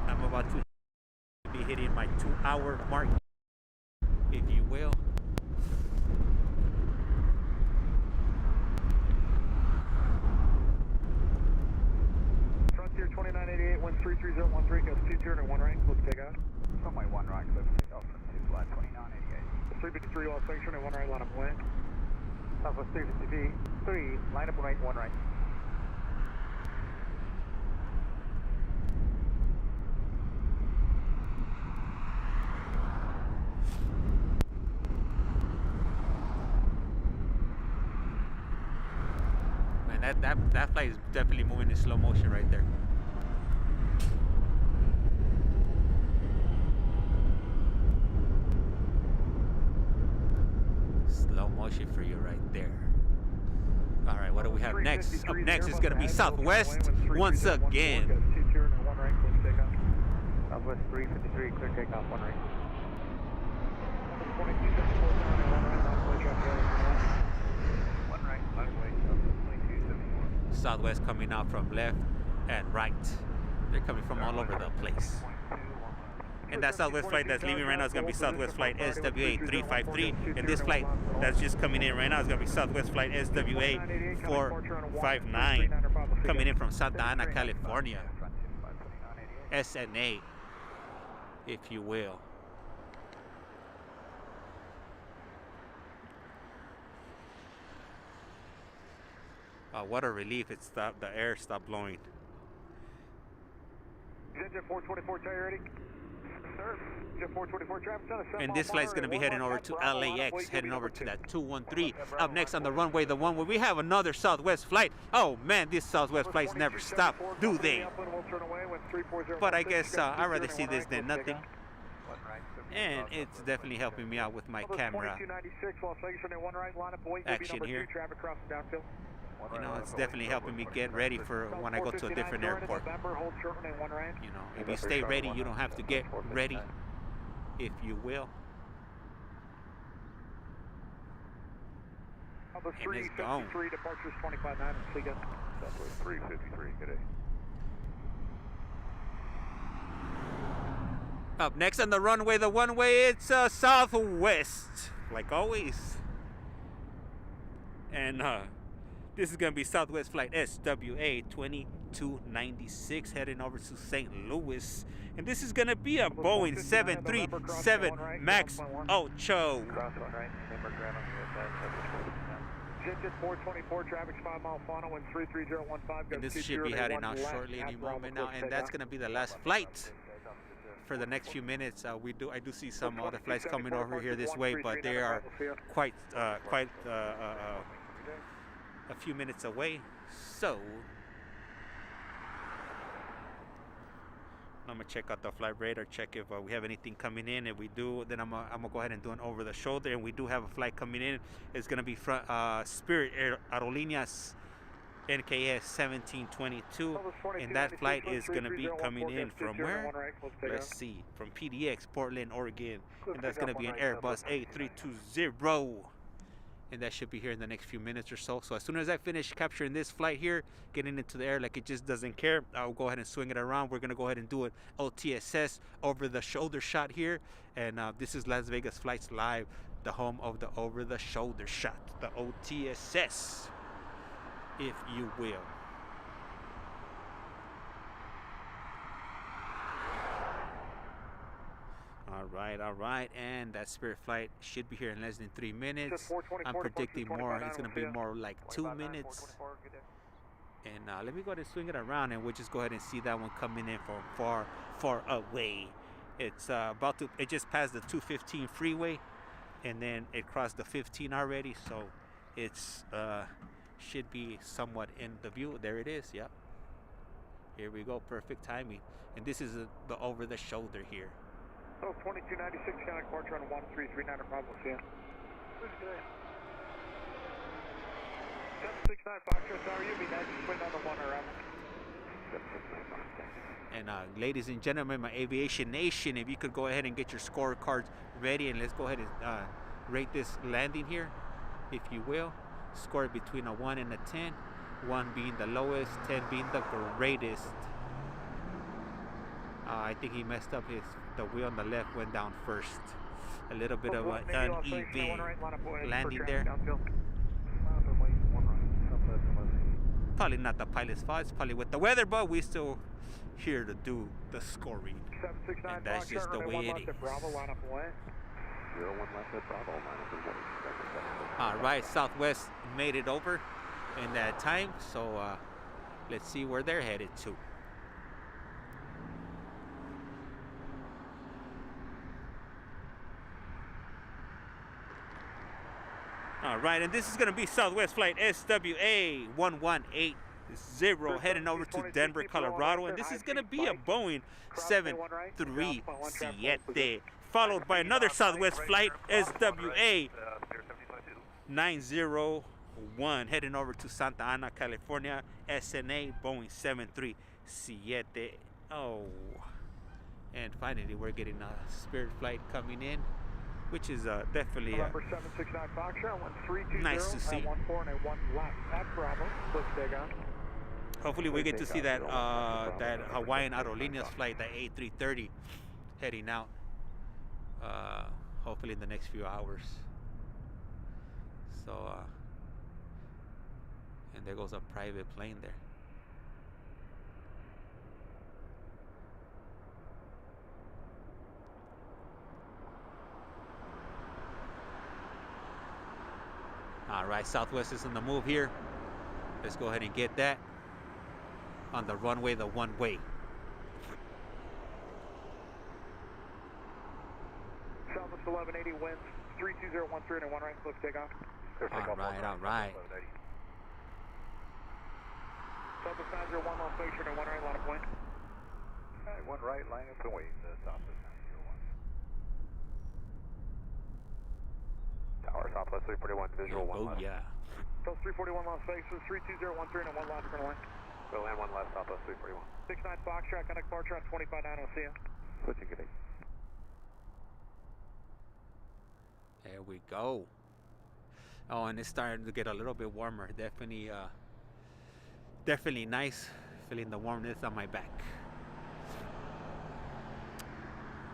I'm about to be hitting my 2-hour mark, if you will. Frontier 2988, winds 33013, goes 2-2 1 right, close to take out. Runway 1 right, close to take off from 2 flat 2988. 353, all section, 1 right, line up wind. Southwest 353, 3, line up right, 1 right. That flight is definitely moving in slow motion right there. Slow motion for you right there. All right, what do we have next? Up next is going to be Southwest once again. Southwest 353, clear takeoff, 1 right. 1 right, runway, Southwest coming out from left and right. They're coming from all over the place. And that Southwest flight that's leaving right now is going to be Southwest flight SWA 353. And this flight that's just coming in right now is going to be Southwest flight SWA 459, coming in from Santa Ana, California. SNA, if you will. What a relief! It stopped. The air stopped blowing. Jet 424, tire ready. Sir, Jet 424, traffic on a and this flight's going to be heading over to LAX, heading over to that 213. Up next on the runway, the one where we have another Southwest flight. Oh man, these Southwest flights never stop, do they? But I guess I'd rather see this than nothing. And it's definitely helping me out with my camera action here. You know, it's definitely helping me get ready for when I go to a different airport. You know, if you stay ready, you don't have to get ready, if you will. And it's gone. Departures 25-9 and Sligo. Southwest 353, good day. Up next on the runway, the one way, it's Southwest, like always. And this is going to be Southwest flight SWA 2296 heading over to St. Louis. And this is going to be a Boeing 737 MAX 8. Jet 424, traffic's 5 mile funnel, wind 33015. And this should be heading out shortly any moment now. And that's going to be the last flight for the next few minutes. I do see some other flights coming over here this way, but they are quite a few minutes away. So I'm gonna check out the flight radar, check if we have anything coming in. If we do, then I'm gonna go ahead and do an over the shoulder. And we do have a flight coming in. It's gonna be Spirit Aerolíneas NKS 1722, and that flight is gonna be coming in from where? Let's see, from PDX, Portland, Oregon, and that's gonna be an Airbus A320. And that should be here in the next few minutes or so. So as soon as I finish capturing this flight here, getting into the air like it just doesn't care, I'll go ahead and swing it around. We're gonna go ahead and do an OTSS over the shoulder shot here. And this is Las Vegas Flights Live, the home of the over the shoulder shot, the OTSS, if you will. All right, and that Spirit flight should be here in less than 3 minutes. I'm predicting more. It's gonna be more like 2 minutes. And let me go ahead and swing it around, and we'll just go ahead and see that one coming in from far away. It's it just passed the 215 freeway, and then it crossed the 15 already, so it's should be somewhat in the view. There it is. Yep. Here we go. Perfect timing. And this is the over the shoulder here. Oh, 2296, Skyline departure on 1339 Bravo, see ya. 769 Foxtrot Tower, you'll be next, waiting on the 1 around. And ladies and gentlemen, my aviation nation, if you could go ahead and get your scorecards ready, and let's go ahead and rate this landing here, if you will. Score it between a 1 and a 10, 1 being the lowest, 10 being the greatest. I think he messed up the wheel on the left went down first. A little bit of an uneven landing there. Probably not the pilot's fault, it's probably with the weather, but we're still here to do the scoring. And that's just the way it is. Alright, Southwest made it over in that time, so let's see where they're headed to. Alright, and this is going to be Southwest Flight SWA 1180 heading over to Denver, Colorado, and this is going to be a Boeing 737, followed by another Southwest Flight SWA 901 heading over to Santa Ana, California, SNA Boeing 737. Oh, and finally we're getting a Spirit flight coming in, which is definitely nice to see. Hopefully we get to see that that Hawaiian Aerolíneas flight, the A330, heading out. Hopefully in the next few hours. So, and there goes a private plane there. All right, Southwest is on the move here. Let's go ahead and get that on the runway, the one way. Southwest 1180 winds 32013 and 1 right, close takeoff. All right. Southwest 901 long station and 1 right, line of point. All right, 1 right, line up and wait, Southwest 901. Tower, Southwest 341, visual 1 left. Oh, yeah. Southwest 341 long spaces, 32013 and 1 line, turn line. We'll land 1 left, Southwest 341. 69 Foxtrot, contact departure on 259, see ya. Switching good. There we go. Oh, and it's starting to get a little bit warmer. Definitely nice. Feeling the warmness on my back.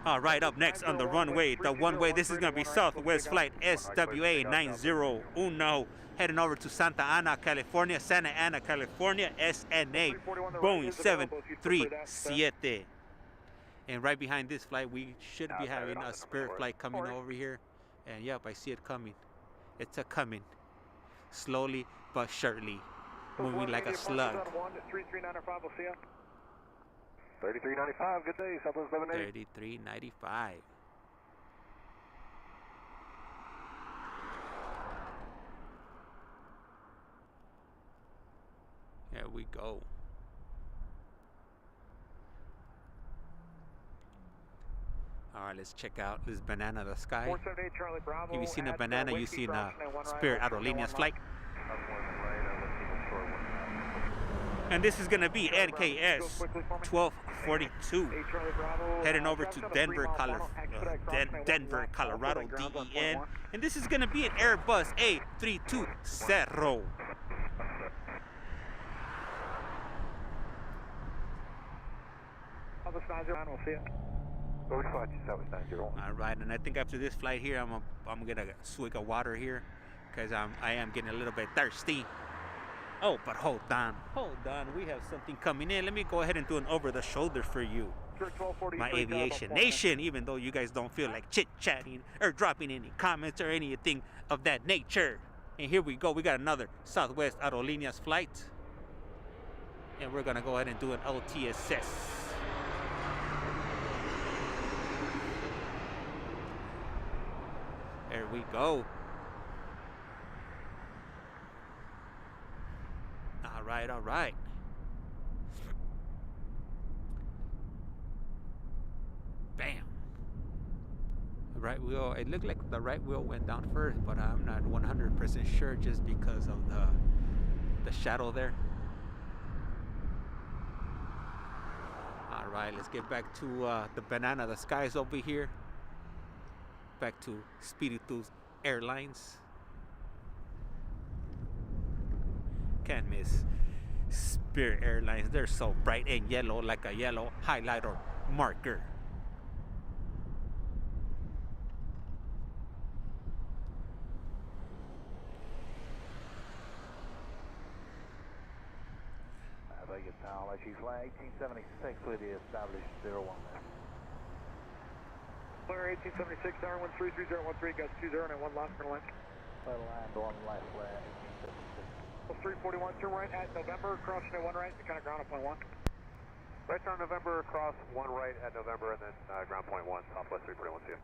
All right, up next on the runway, the one way. This is going to be Southwest Flight SWA 901 heading over to Santa Ana, California, SNA Boeing 737. And right behind this flight, we should be having a Spirit flight coming over here. And yep, I see it coming. It's a coming. Slowly but surely. Moving like a slug. 3395, good day, Southwest 1180. 3395. There we go. All right, let's check out this banana in the sky. If you've seen a banana, you've seen a Spirit Aerolíneas flight. And this is going to be NKS 1242 heading over to Denver, Colorado, DEN. And this is going to be an Airbus A320. All right, and I think after this flight here, I'm gonna swig of water here because I am getting a little bit thirsty. Oh, but hold on. We have something coming in. Let me go ahead and do an over the shoulder for you. My aviation nation, even though you guys don't feel like chit-chatting or dropping any comments or anything of that nature. And here we go. We got another Southwest Aerolíneas flight. And we're going to go ahead and do an LTSS. There we go. All right. Bam. Right wheel. It looked like the right wheel went down first, but I'm not 100% sure just because of the shadow there. All right, let's get back to the banana. The sky's over here. Back to Spiritus Airlines. Can't miss Spirit Airlines. They're so bright and yellow, like a yellow highlighter marker. Vegas Tower, LSU flag 1876 with the established 01 left. Clear 1876, tower 133013, gust 20 and 1 last for line. Total line, one left, flag 1876. 341, turn right at November, crossing at 1 right, and kind of ground at point 1. Right turn November, cross 1 right at November, and then ground point 1, Southwest 341 2.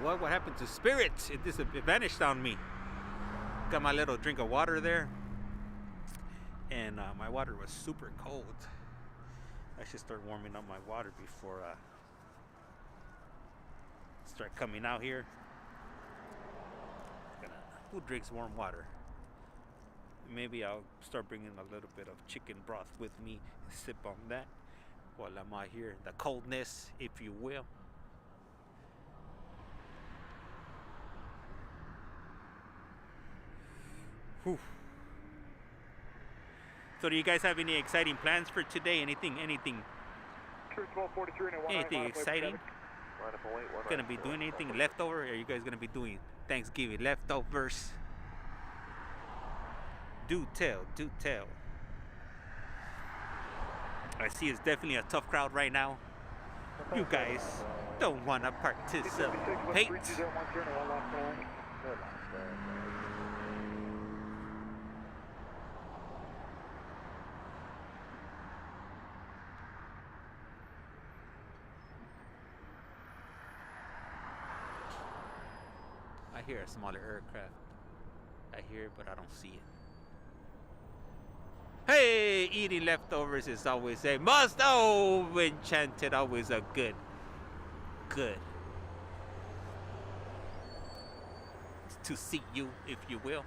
What happened to Spirit? It vanished on me. Got my little drink of water there, and my water was super cold. I should start warming up my water before start coming out here. Who drinks warm water? Maybe I'll start bringing a little bit of chicken broth with me and sip on that while I'm out here. The coldness, if you will. Whew. So do you guys have any exciting plans for today? Anything exciting? Gonna be doing anything leftover? Are you guys gonna be doing Thanksgiving leftovers? Do tell. I see it's definitely a tough crowd right now. You guys don't wanna participate. I hear a smaller aircraft. I hear it, but I don't see it. Hey, eating leftovers is always a must. Oh, enchanted, always a good. To see you, if you will.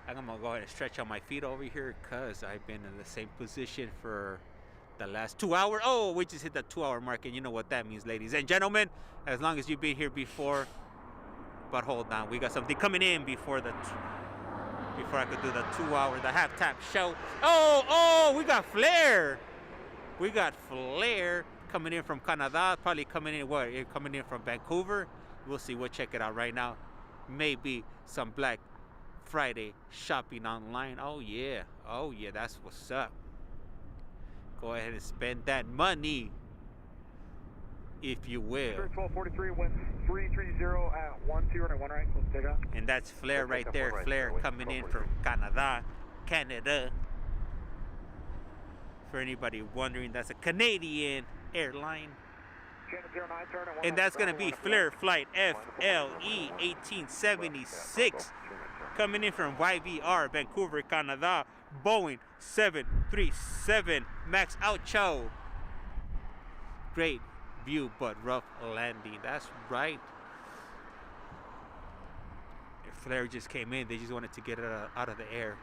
I'm gonna go ahead and stretch out my feet over here because I've been in the same position for the last 2 hours. Oh, we just hit the 2-hour mark, and you know what that means, ladies and gentlemen. As long as you've been here before. But hold on, we got something coming in before I could do the 2-hour, the halftime show. Oh, we got Flair. Coming in from Canada, probably coming in from Vancouver. We'll see. We'll check it out right now. Maybe some Black Friday shopping online. Oh yeah, that's what's up. Go ahead and spend that money, if you will. 1243, wind 330 at 12 and 1 right, let's take out. And that's Flair right there. Flair coming in from Canada. For anybody wondering, that's a Canadian airline. And that's going to be Flair Flight FLE 1876. Coming in from YVR, Vancouver, Canada. Boeing 737 Max Outcho. Great view, but rough landing. That's right. If Flair just came in, they just wanted to get it out of the air.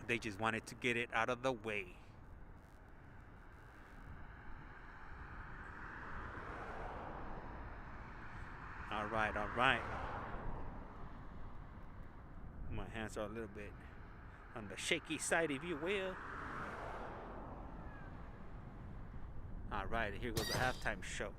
They just wanted to get it out of the way. All right. I'm gonna hands are a little bit on the shaky side, if you will. All right, here goes the halftime show.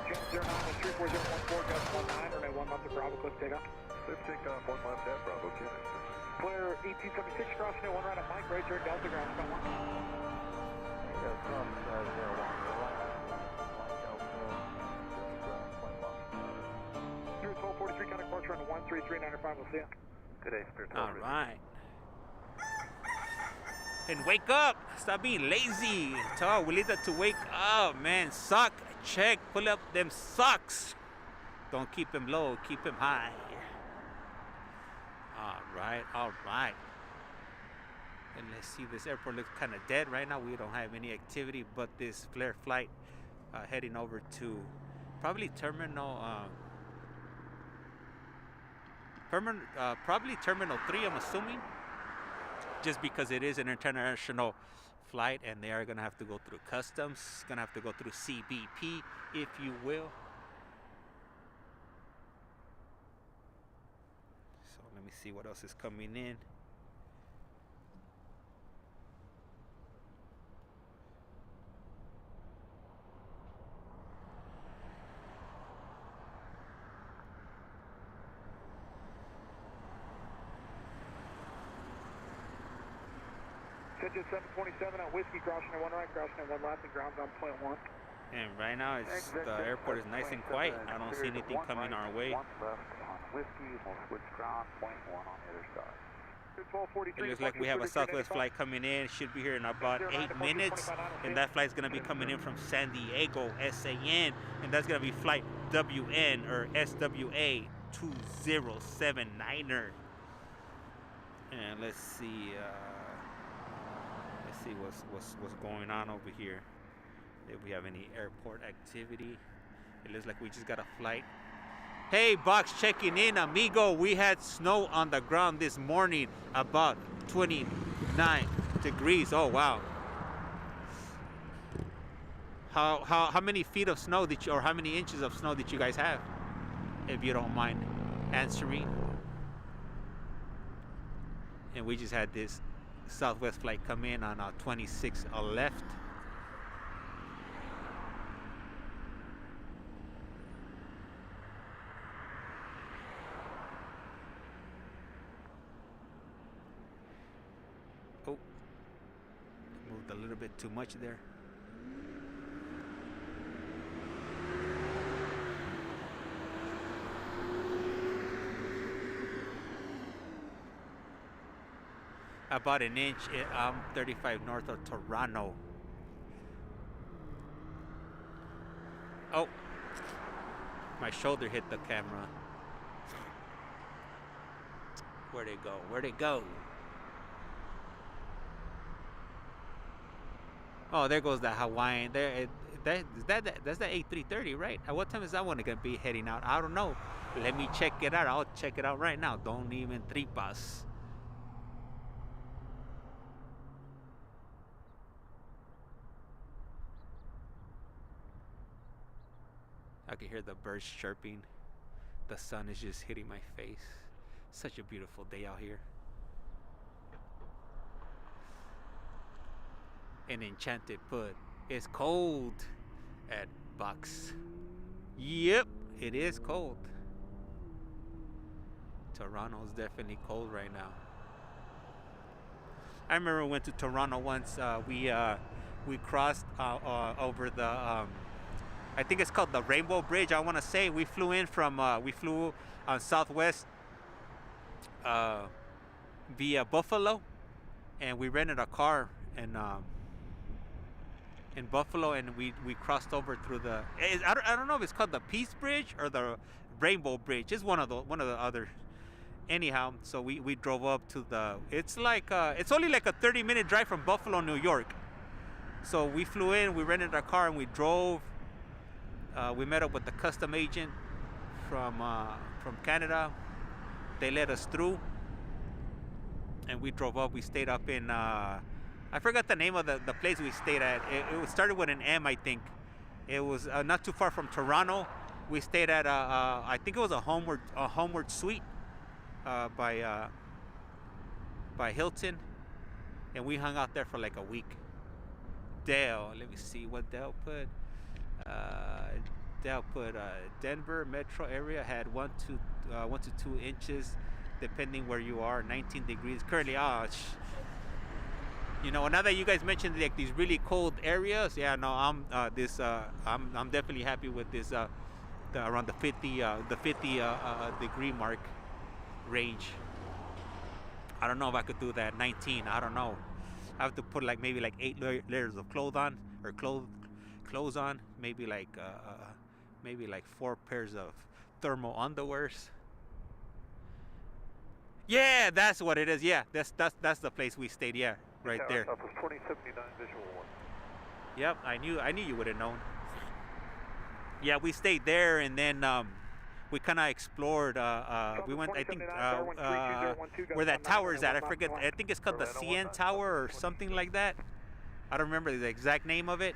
Jet 09 is 34014, gust 19, runway 1 left to Bravo, cliff takeoff. Cliff takeoff, 1 left at Bravo, Jet. Clear 1876, cross runway 1 right at Mike, right turn, Delta ground, sky 1. Yeah, cross Spirit 1243, contact departure on 13395, we'll see you. Good day, Spirit 1243. All right. And wake up! Stop being lazy. Tell Wilita to wake up, man. Sock check. Pull up them socks. Don't keep him low. Keep him high. All right. All right. And let's see. This airport looks kind of dead right now. We don't have any activity but this flare flight heading over to probably Terminal. Probably Terminal 3. I'm assuming. Just because it is an international flight and they are going to have to go through customs, going to have to go through CBP, if you will. So let me see what else is coming in. Jet 727 on Whiskey, crossing 1 right, crossing 1 left, and ground's on point 1. And right now, the airport is nice and quiet. I don't see anything coming our way. 1 left on Whiskey, we'll switch ground, point 1 on the other side. It looks like we have a Southwest flight coming in. Should be here in about 8 minutes. And that flight's going to be coming in from San Diego, SAN. And that's going to be flight WN or SWA 2079er. And let's see what's going on over here. If we have any airport activity. It looks like we just got a flight. Hey, box checking in, amigo. We had snow on the ground this morning, about 29 degrees. Oh wow. How many feet of snow did you, or how many inches of snow did you guys have? If you don't mind answering. And we just had this Southwest flight come in on 26 left. Oh, moved a little bit too much there. About an inch. I'm 35 north of Toronto. Oh, my shoulder hit the camera. Where'd it go? Where'd it go? Oh, there goes the Hawaiian. That's the A330, right? At what time is that one gonna be heading out? I don't know. Let me check it out. I'll check it out right now. Don't even tripas. I can hear the birds chirping. The sun is just hitting my face. Such a beautiful day out here. An enchanted put. It's cold at Bucks. Yep, it is cold. Toronto's definitely cold right now. I remember we went to Toronto once. We crossed over the I think it's called the Rainbow Bridge. I want to say we flew in from we flew on Southwest via Buffalo, and we rented a car in Buffalo, and we crossed over through the I don't know if it's called the Peace Bridge or the Rainbow Bridge. It's one of the other. Anyhow, so we drove up to the. It's like it's only like a 30-minute drive from Buffalo, New York. So we flew in, we rented a car, and we drove. We met up with the custom agent from Canada. They let us through, and we drove up. We stayed up in I forgot the name of the place we stayed at. It started with an M, I think. It was not too far from Toronto. We stayed at I think it was a homeward suite by Hilton, and we hung out there for like a week. Dale, let me see what Dale put. Dale put Denver metro area had 1 to 2 inches, depending where you are. 19 degrees currently. You know, now that you guys mentioned like these really cold areas, yeah, no, I'm definitely happy with this around the 50 degree mark range. I don't know if I could do that. 19, I don't know. I have to put like maybe like 8 layers of clothes on, maybe like 4 pairs of thermal underwears. Yeah, that's what it is. Yeah, that's the place we stayed. Yeah, right there. Southwest 2079 visual 1. Yep, I knew you would have known. Yeah, we stayed there, and then we kind of explored. We went, I think, where that tower is at. I forget. I think it's called the CN Tower or something like that. I don't remember the exact name of it.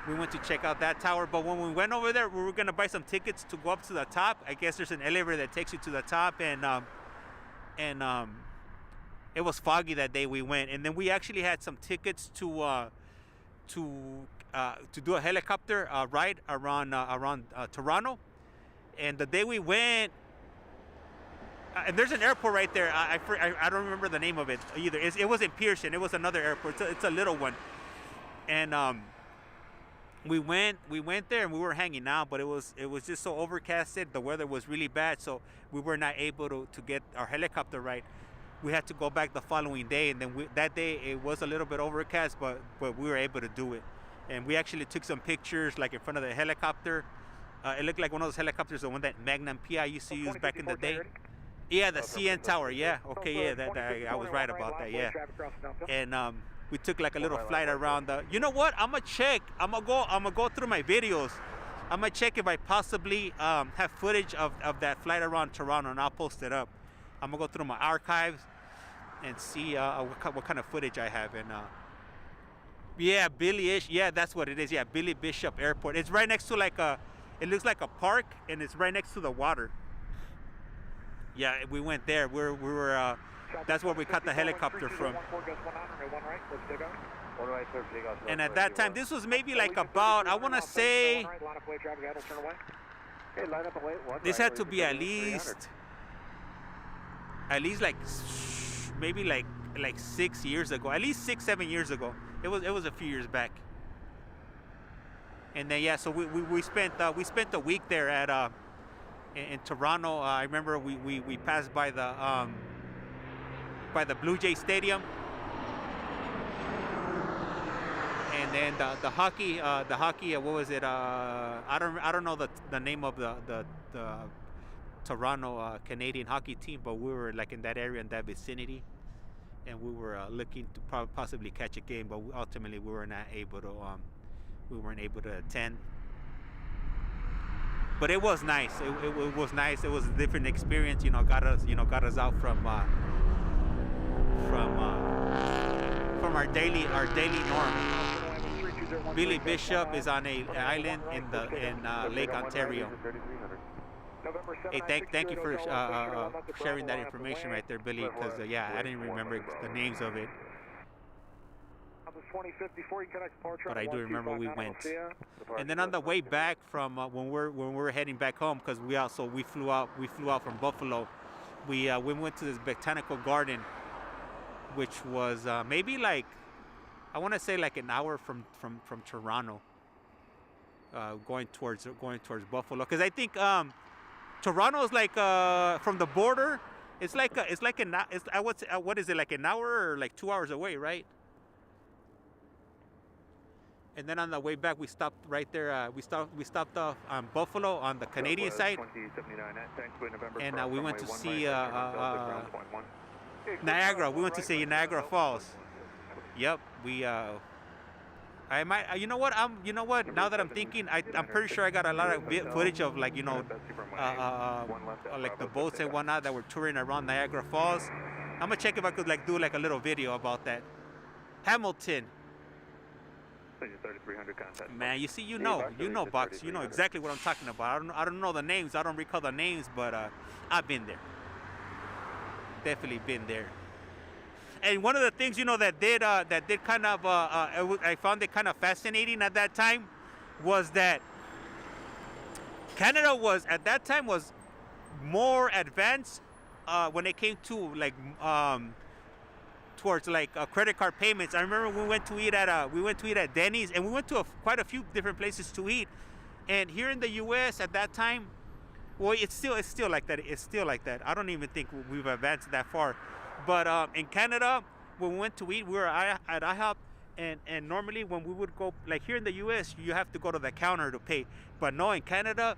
We went to check out that tower, but when we went over there, we were gonna buy some tickets to go up to the top. I guess there's an elevator that takes you to the top, and it was foggy that day we went, and then we actually had some tickets to do a helicopter ride around Toronto. And the day we went, and there's an airport right there. I don't remember the name of it either. It wasn't Pearson. It was another airport. It's a little one. And we went there and we were hanging out, but it was just so overcasted. The weather was really bad, so we were not able to get our helicopter ride. We had to go back the following day, and then that day it was a little bit overcast, but we were able to do it. And we actually took some pictures like in front of the helicopter. It looked like one of those helicopters, the one that Magnum PI used to use back in the day. Yeah, the CN Tower. Yeah, okay, yeah, that I was right about that. Yeah, and we took like a little flight around the. You know what? I'm gonna check. I'm gonna go through my videos. I'm gonna check if I possibly have footage of that flight around Toronto, and I'll post it up. I'm gonna go through my archives and see what kind of footage I have. And yeah, Billy-ish. Yeah, that's what it is. Yeah, Billy Bishop Airport. It's right next to like a. It looks like a park, and it's right next to the water. Yeah, we went there. We were. That's where we caught the helicopter from. And at that time, this was maybe like about, I want to say, this had to be at least like maybe like 6 years ago, at least 6-7 years ago. It was a few years back. And then yeah, so we spent a week there at in Toronto. I remember we passed by the Blue Jay Stadium, and then the hockey. What was it? I don't know the name of the Toronto Canadian hockey team, but we were like in that area, in that vicinity, and we were looking to possibly catch a game, but ultimately we were not able to. We weren't able to attend, but it was nice. It was nice. It was a different experience. Got us out from our daily norm. Billy Bishop is on an island in Lake Ontario. Hey, thank you for sharing that information right there, Billy. Because yeah, I didn't remember the names of it. But I do remember we went. And then on the way back from when we were heading back home, because we flew out from Buffalo, we went to this botanical garden, which was maybe like, I want to say like an hour from Toronto, going towards Buffalo, because I think Toronto is like from the border. What is it, like an hour or like 2 hours away, right? And then on the way back, we stopped right there. We stopped off on Buffalo on the Canadian side, and we went to see Niagara. We went to see Niagara Falls. Yep. I might. You know what? Now that I'm thinking, I'm pretty sure I got a lot of footage of like like the boats and whatnot that were touring around Niagara Falls. I'm gonna check if I could like do like a little video about that. Hamilton. 3300 contact. Man, you see, you know, Bucks, you know exactly what I'm talking about. I don't know the names, I don't recall the names, but I've been there. Definitely been there. And one of the things, you know, that did kind of I found it kind of fascinating at that time was that Canada was at that time was more advanced when it came to like towards like credit card payments. I remember we went to eat at Denny's, and we went to quite a few different places to eat. And here in the U.S. at that time, well, it's still like that. It's still like that. I don't even think we've advanced that far. But in Canada, when we went to eat, we were at IHOP, and normally when we would go, like here in the U.S., you have to go to the counter to pay. But no, in Canada,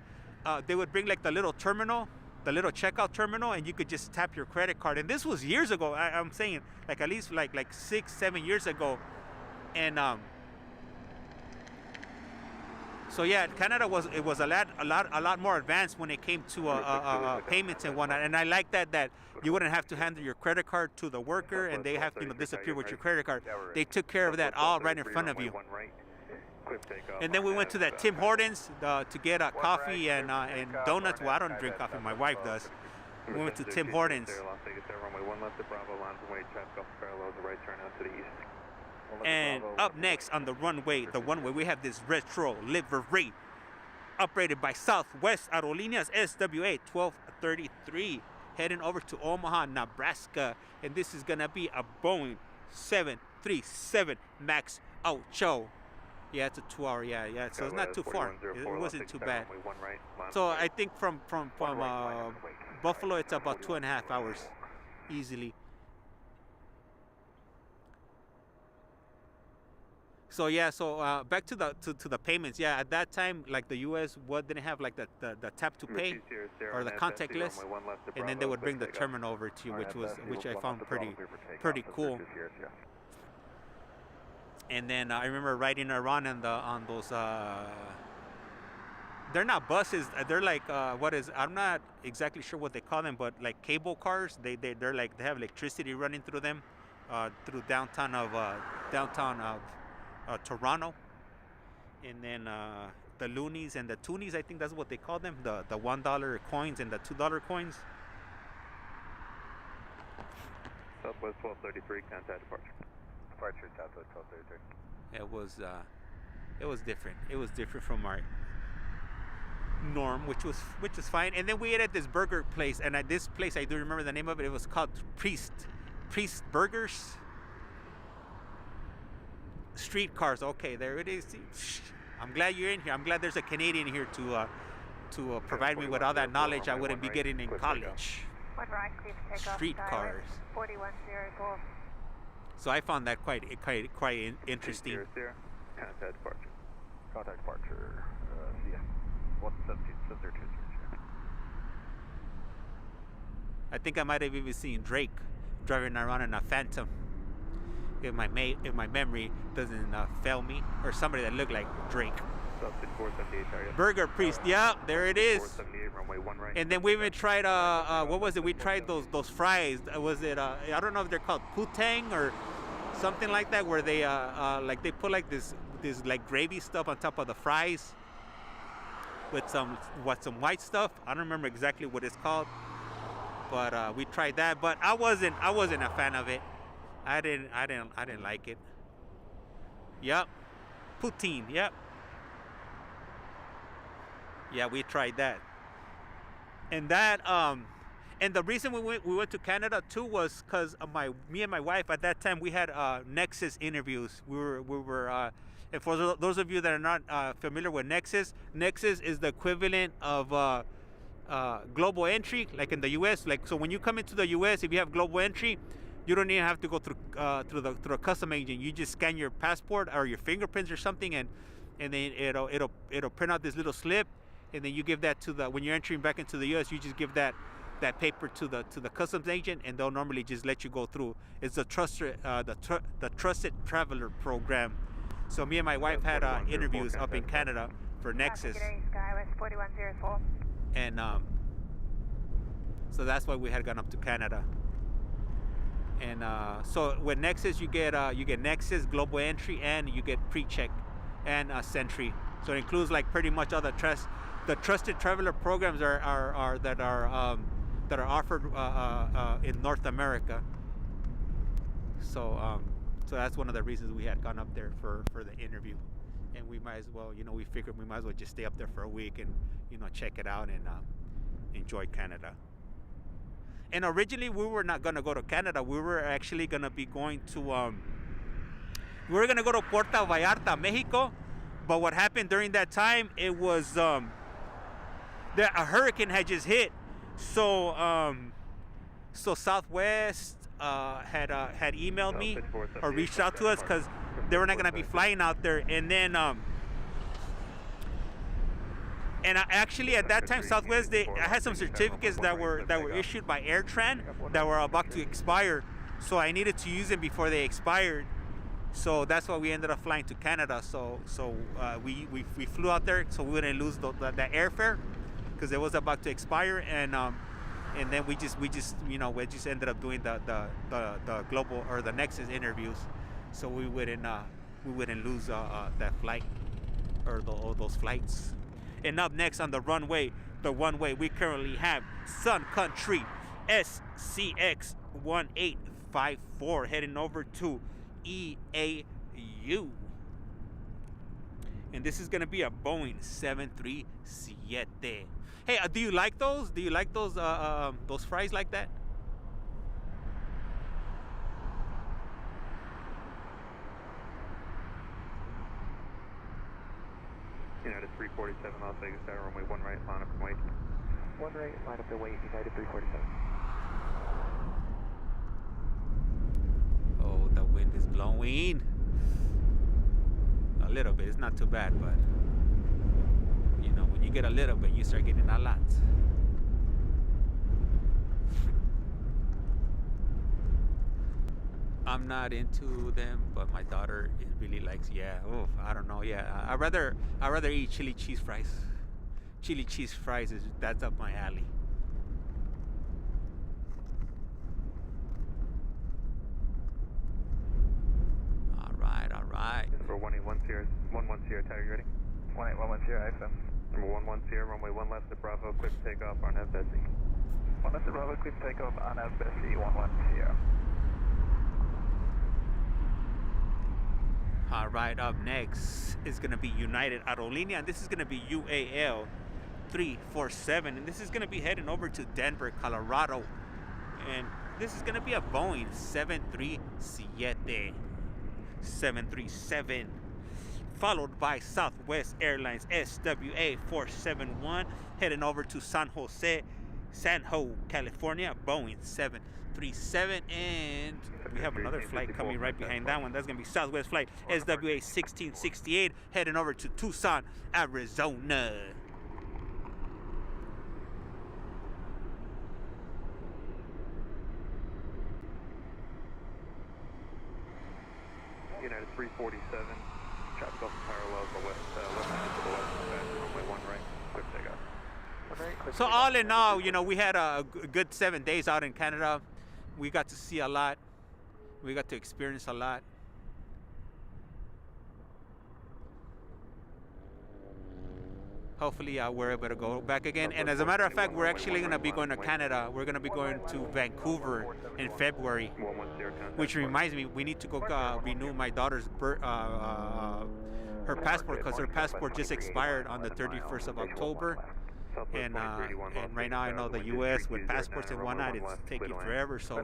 they would bring like the little terminal, the little checkout terminal, and you could just tap your credit card. And this was years ago. I'm saying like at least like 6-7 years ago. And so yeah, Canada was a lot more advanced when it came to payments and whatnot. And I like that you wouldn't have to hand your credit card to the worker and they have to disappear with your credit card. They took care of that all right in front of you. And then we went to that Tim Hortons to get coffee and donuts. Well, I don't drink coffee, my wife does. We went to Tim Hortons. And up next on the runway, we have this retro livery operated by Southwest Aerolíneas SWA 1233 heading over to Omaha, Nebraska. And this is gonna be a Boeing 737 MAX 8. Yeah, it's a 2-hour. Yeah. So it's not too far. It wasn't too bad. So I think from Buffalo, it's about 2.5 hours, easily. So yeah, back to the payments. Yeah, at that time, like the U.S. didn't have like the tap to pay or the contactless, and then they would bring the terminal over to you, which I found pretty cool. And then I remember riding around on those. They're not buses. They're like I'm not exactly sure what they call them, but like cable cars. They're like they have electricity running through them, through downtown of Toronto. And then the loonies and the toonies, I think that's what they call them. The $1 coins and the $2 coins. Southwest 1233, contact departure. Departure Southwest 1233. It was different. It was different from our norm, which is fine. And then we ate at this burger place, and at this place I do remember the name of it. It was called Priest Burgers. Streetcars. Okay, there it is. I'm glad you're in here. I'm glad there's a Canadian here to provide me with all that knowledge I wouldn't be getting in college. Streetcars. 4104. So I found that quite interesting. Contact departure. Contact departure. CS 172. I think I might have even seen Drake driving around in a Phantom. If my memory doesn't fail me, or somebody that looked like Drake. Burger Priest, yeah, there it is. And then we even tried what was it? We tried those fries. Was it I don't know if they're called putang or something like that, where they like they put like this like gravy stuff on top of the fries with some white stuff. I don't remember exactly what it's called, but we tried that. But I wasn't a fan of it. I didn't like it. Yep, poutine. Yep. Yeah, we tried that. And that and the reason we went to Canada too was because me and my wife at that time we had Nexus interviews. We were and for those of you that are not familiar with Nexus is the equivalent of global entry, like in the U.S. Like, so when you come into the U.S., if you have global entry, you don't even have to go through a custom agent. You just scan your passport or your fingerprints or something, and then it'll print out this little slip, and then you give that to when you're entering back into the U.S. You just give that paper to the customs agent, and they'll normally just let you go through. It's the trusted traveler program. So me and my wife had interviews up in Canada for Nexus. Skywest 4104. And so that's why we had gone up to Canada. And so with Nexus, you get Nexus global entry, and you get pre-check and Sentry. So it includes like pretty much all the trusted traveler programs that are offered in North America. So that's one of the reasons we had gone up there for the interview, and we might as well, we figured we might as well just stay up there for a week and check it out and enjoy Canada. And originally we were not gonna go to Canada. We were actually gonna be going to we were gonna go to Puerto Vallarta, Mexico. But what happened during that time, it was a hurricane had just hit. So Southwest had emailed me or reached out to us because they were not gonna be flying out there. And then actually at that time, Southwest, I had some certificates that were issued by AirTran that were about to expire. So I needed to use them before they expired. So that's why we ended up flying to Canada. So we flew out there so we wouldn't lose the airfare because it was about to expire, and then we just ended up doing the global or the Nexus interviews, so we wouldn't lose that flight or those flights. And up next on the runway, we currently have Sun Country SCX 1854 heading over to EAU, and this is gonna be a Boeing 737. Hey, do you like those? Do you like those fries like that? United 347, Las Vegas Tower, runway 1 right, line up and wait. 1 right, line up and wait, United 347. Oh, the wind is blowing. A little bit, it's not too bad, but when you get a little bit, you start getting a lot. I'm not into them, but my daughter really likes. Yeah. Oh, I don't know. Yeah, I'd rather eat chili cheese fries. Chili cheese fries that's up my alley. All right. Number 181 Sierra, 11 Sierra, Tower, you ready? 1811 Sierra, IFM. Number 11 Sierra, runway 1 left to Bravo, quick takeoff on FSE. 1 left to Bravo, quick takeoff on FSE, 11 Sierra. All right, up next is going to be United Aerolínea, and this is going to be UAL 347, and this is going to be heading over to Denver, Colorado, and this is going to be a Boeing 737, followed by Southwest Airlines SWA 471, heading over to San Jose, California, Boeing 737, and we have another flight coming right behind that one. That's going to be Southwest flight SWA 1668, heading over to Tucson, Arizona. United 347, traffic off parallel to the west, left to the west, runway 1 right, quick takeoff. So all in all, we had a good 7 days out in Canada. We got to see a lot. We got to experience a lot. Hopefully we're able to go back again. And as a matter of fact, we're actually going to be going to Canada. We're going to be going to Vancouver in February. Which reminds me, we need to go renew my daughter's her passport, because her passport just expired on the 31st of October. And right now I know the U.S. with passports and whatnot, it's taking forever. So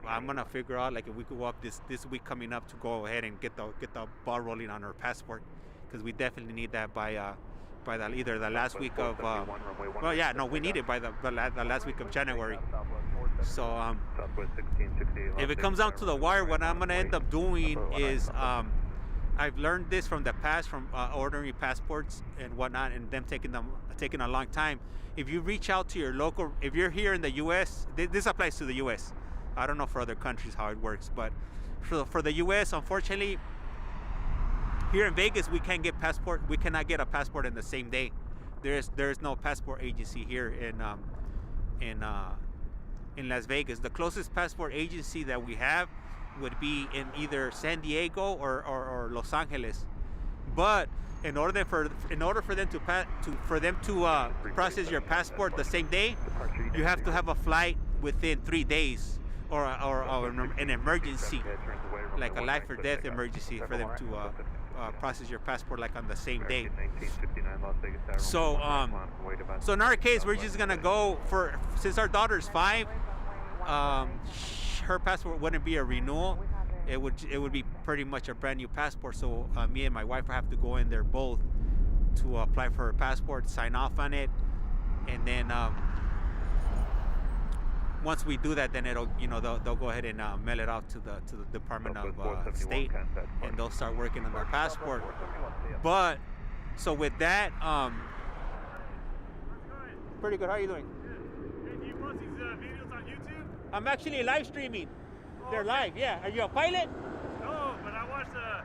I'm gonna figure out like if we could go up this week coming up to go ahead and get the ball rolling on her passport, because we definitely need that by either the last week of we need it by the last week of January. So if it comes down to the wire, what I'm gonna end up doing is I've learned this from the past, from ordering passports and whatnot, and them taking a long time. If you reach out to your local, if you're here in the U.S., this applies to the U.S. I don't know for other countries how it works, but for the U.S., unfortunately, here in Vegas, we cannot get a passport in the same day. There's no passport agency here in Las Vegas. The closest passport agency that we have would be in either San Diego or Los Angeles, But in order for them to process your passport the same day, you have to have a flight within 3 days, or an emergency, like a life or death emergency, for them to process your passport like on the same day. So so in our case, we're just gonna go since our daughter's 5, her passport wouldn't be a renewal. It would be pretty much a brand new passport. So me and my wife have to go in there both to apply for her passport, sign off on it, and then once we do that, then they'll go ahead and mail it out to the Department of State, and they'll start working on their passport. But so with that, pretty good. How are you doing? Hey, do you post these videos on YouTube? I'm actually live streaming. They're live. Yeah. Are you a pilot? No, but I watch a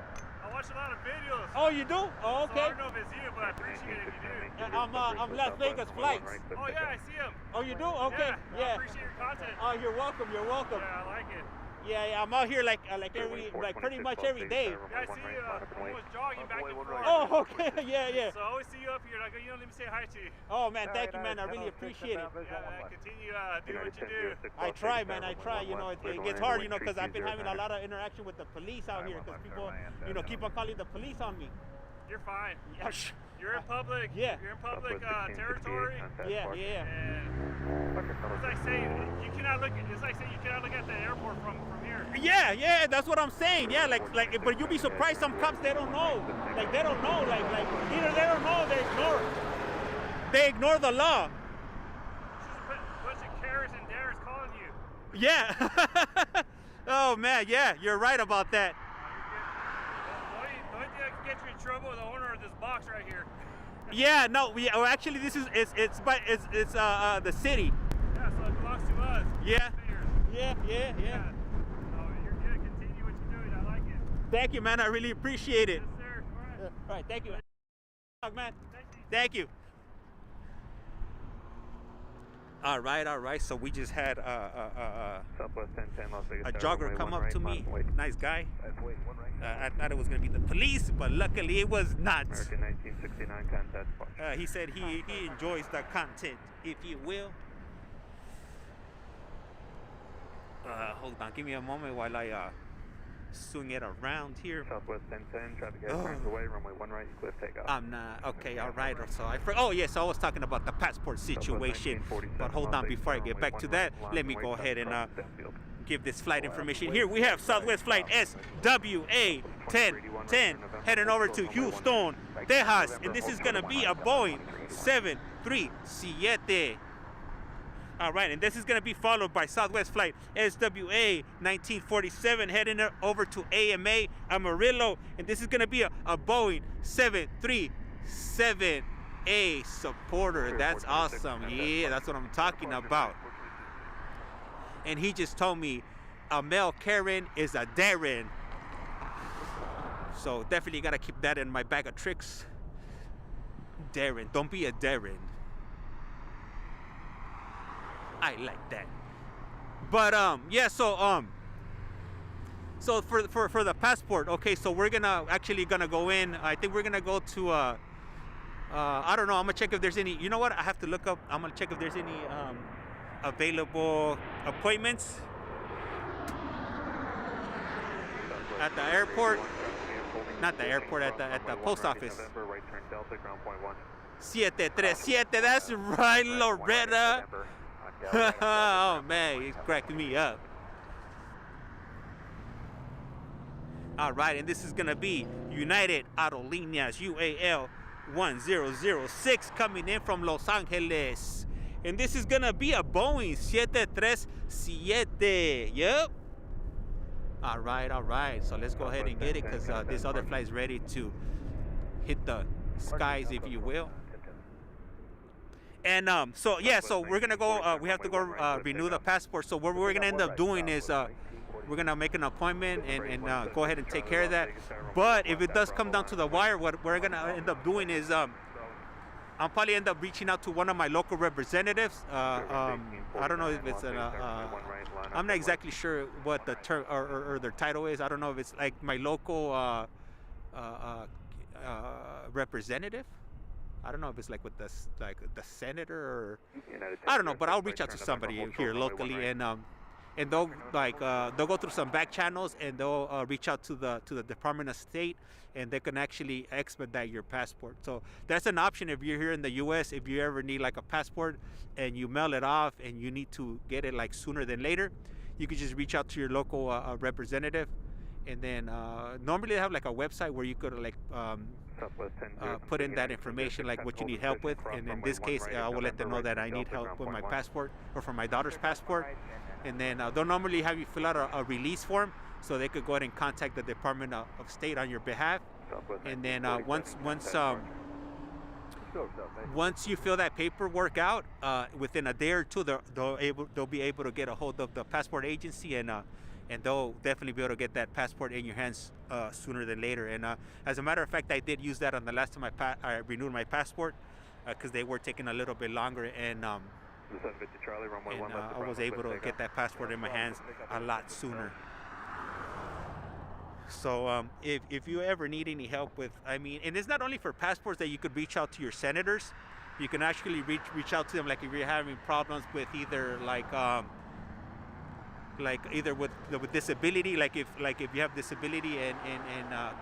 lot of videos. Oh, you do? Oh, okay. So I don't know if it's you, but I appreciate it if you do. I'm Las Vegas flights. Oh yeah, I see them. Oh, you do? Okay. Yeah. I appreciate your content. Oh, you're welcome. You're welcome. Yeah, I like it. Yeah, I'm out here like pretty much every day. Yeah, I see you almost jogging back and forth. Oh, okay. Yeah. So I always see you up here. Like, let me say hi to you. Oh man, thank you, man. I really appreciate it. Yeah, continue doing what you do. I try, man. I try. It gets hard, because I've been having a lot of interaction with the police out here, because people, keep on calling the police on me. You're fine. Yeah. You're in public. Yeah. You're in public territory. Yeah. And it's like saying you cannot look at the airport from here. Yeah, that's what I'm saying. Yeah, but you'll be surprised. Some cops, they don't know. Like they don't know. Like either they don't know, they ignore the law. This is a bunch of carrots and dares calling you. Yeah. Oh man, yeah, you're right about that. The only thing that can get you in trouble is the owner of this box right here. Yeah, no, actually this is it's the city. Yeah, so it belongs to us. Yeah. Yeah. So you're good. Continue what you're doing. I like it. Thank you, man. I really appreciate it. Yes, sir. All right. All right, thank you, man. Thank you. All right. So we just had a jogger come up to me. Nice guy. I thought it was gonna be the police, but luckily it was not. He said he enjoys the content, if you will. Hold on, give me a moment while I swing it around here. Southwest 1010, traffic heading away, runway 1 right, cliff takeoff. I'm not, okay, all right. So I was talking about the passport situation. But hold on, before I get back to that, let me go ahead and give this flight information. Here we have Southwest flight SWA 1010 heading over to Houston, Texas, and this is gonna be a Boeing 737. All right, and this is gonna be followed by Southwest flight SWA 1947 heading over to AMA Amarillo, and this is gonna be a Boeing 737A supporter. That's awesome. Yeah, that's what I'm talking about. And he just told me a McCarran is a Darren. So definitely gotta keep that in my bag of tricks. Darren, don't be a Darren. I like that. But yeah, so for the passport, okay, so we're gonna go in. I think we're gonna go to I don't know, I'm gonna check if there's any, you know what, I have to look up, I'm gonna check if there's any available appointments at the airport. Not the airport, at the post office. 737, that's right, Loretta. Oh man, he's cracking me up. All right, and this is gonna be United Aerolíneas UAL 1006 coming in from Los Angeles. And this is gonna be a Boeing 737. Yep. All right. So let's go ahead and get it, because this other flight is ready to hit the skies, if you will. And so we're gonna go. We have to go renew the passport. So what we're gonna end up doing is we're gonna make an appointment and go ahead and take care of that. But if it does come down to the wire, what we're gonna end up doing is I'll probably end up reaching out to one of my local representatives. I don't know if it's I'm not exactly sure what the term or their title is. I don't know if it's like my local representative. I don't know if it's like with the senator or I don't know, but I'll reach out to somebody here locally, and they'll they'll go through some back channels, and they'll reach out to the Department of State, and they can actually expedite your passport. So that's an option if you're here in the U.S. If you ever need like a passport and you mail it off and you need to get it like sooner than later, you can just reach out to your local representative, and then normally they have like a website where you could like put in that information, like what you need help with. And in this case, I will let them know that I need help with my passport or for my daughter's passport. And then they'll normally have you fill out a release form, so they could go ahead and contact the Department of State on your behalf. And then once you fill that paperwork out, within a day or two, they'll be able to get a hold of the passport agency, and they'll definitely be able to get that passport in your hands sooner than later. And as a matter of fact, I did use that on the last time I renewed my passport, because they were taking a little bit longer, and I was able to get that passport in my hands a lot sooner. So if you ever need any help with, and it's not only for passports that you could reach out to your senators. You can actually reach out to them, like if you're having problems with either either with disability, like if you have disability and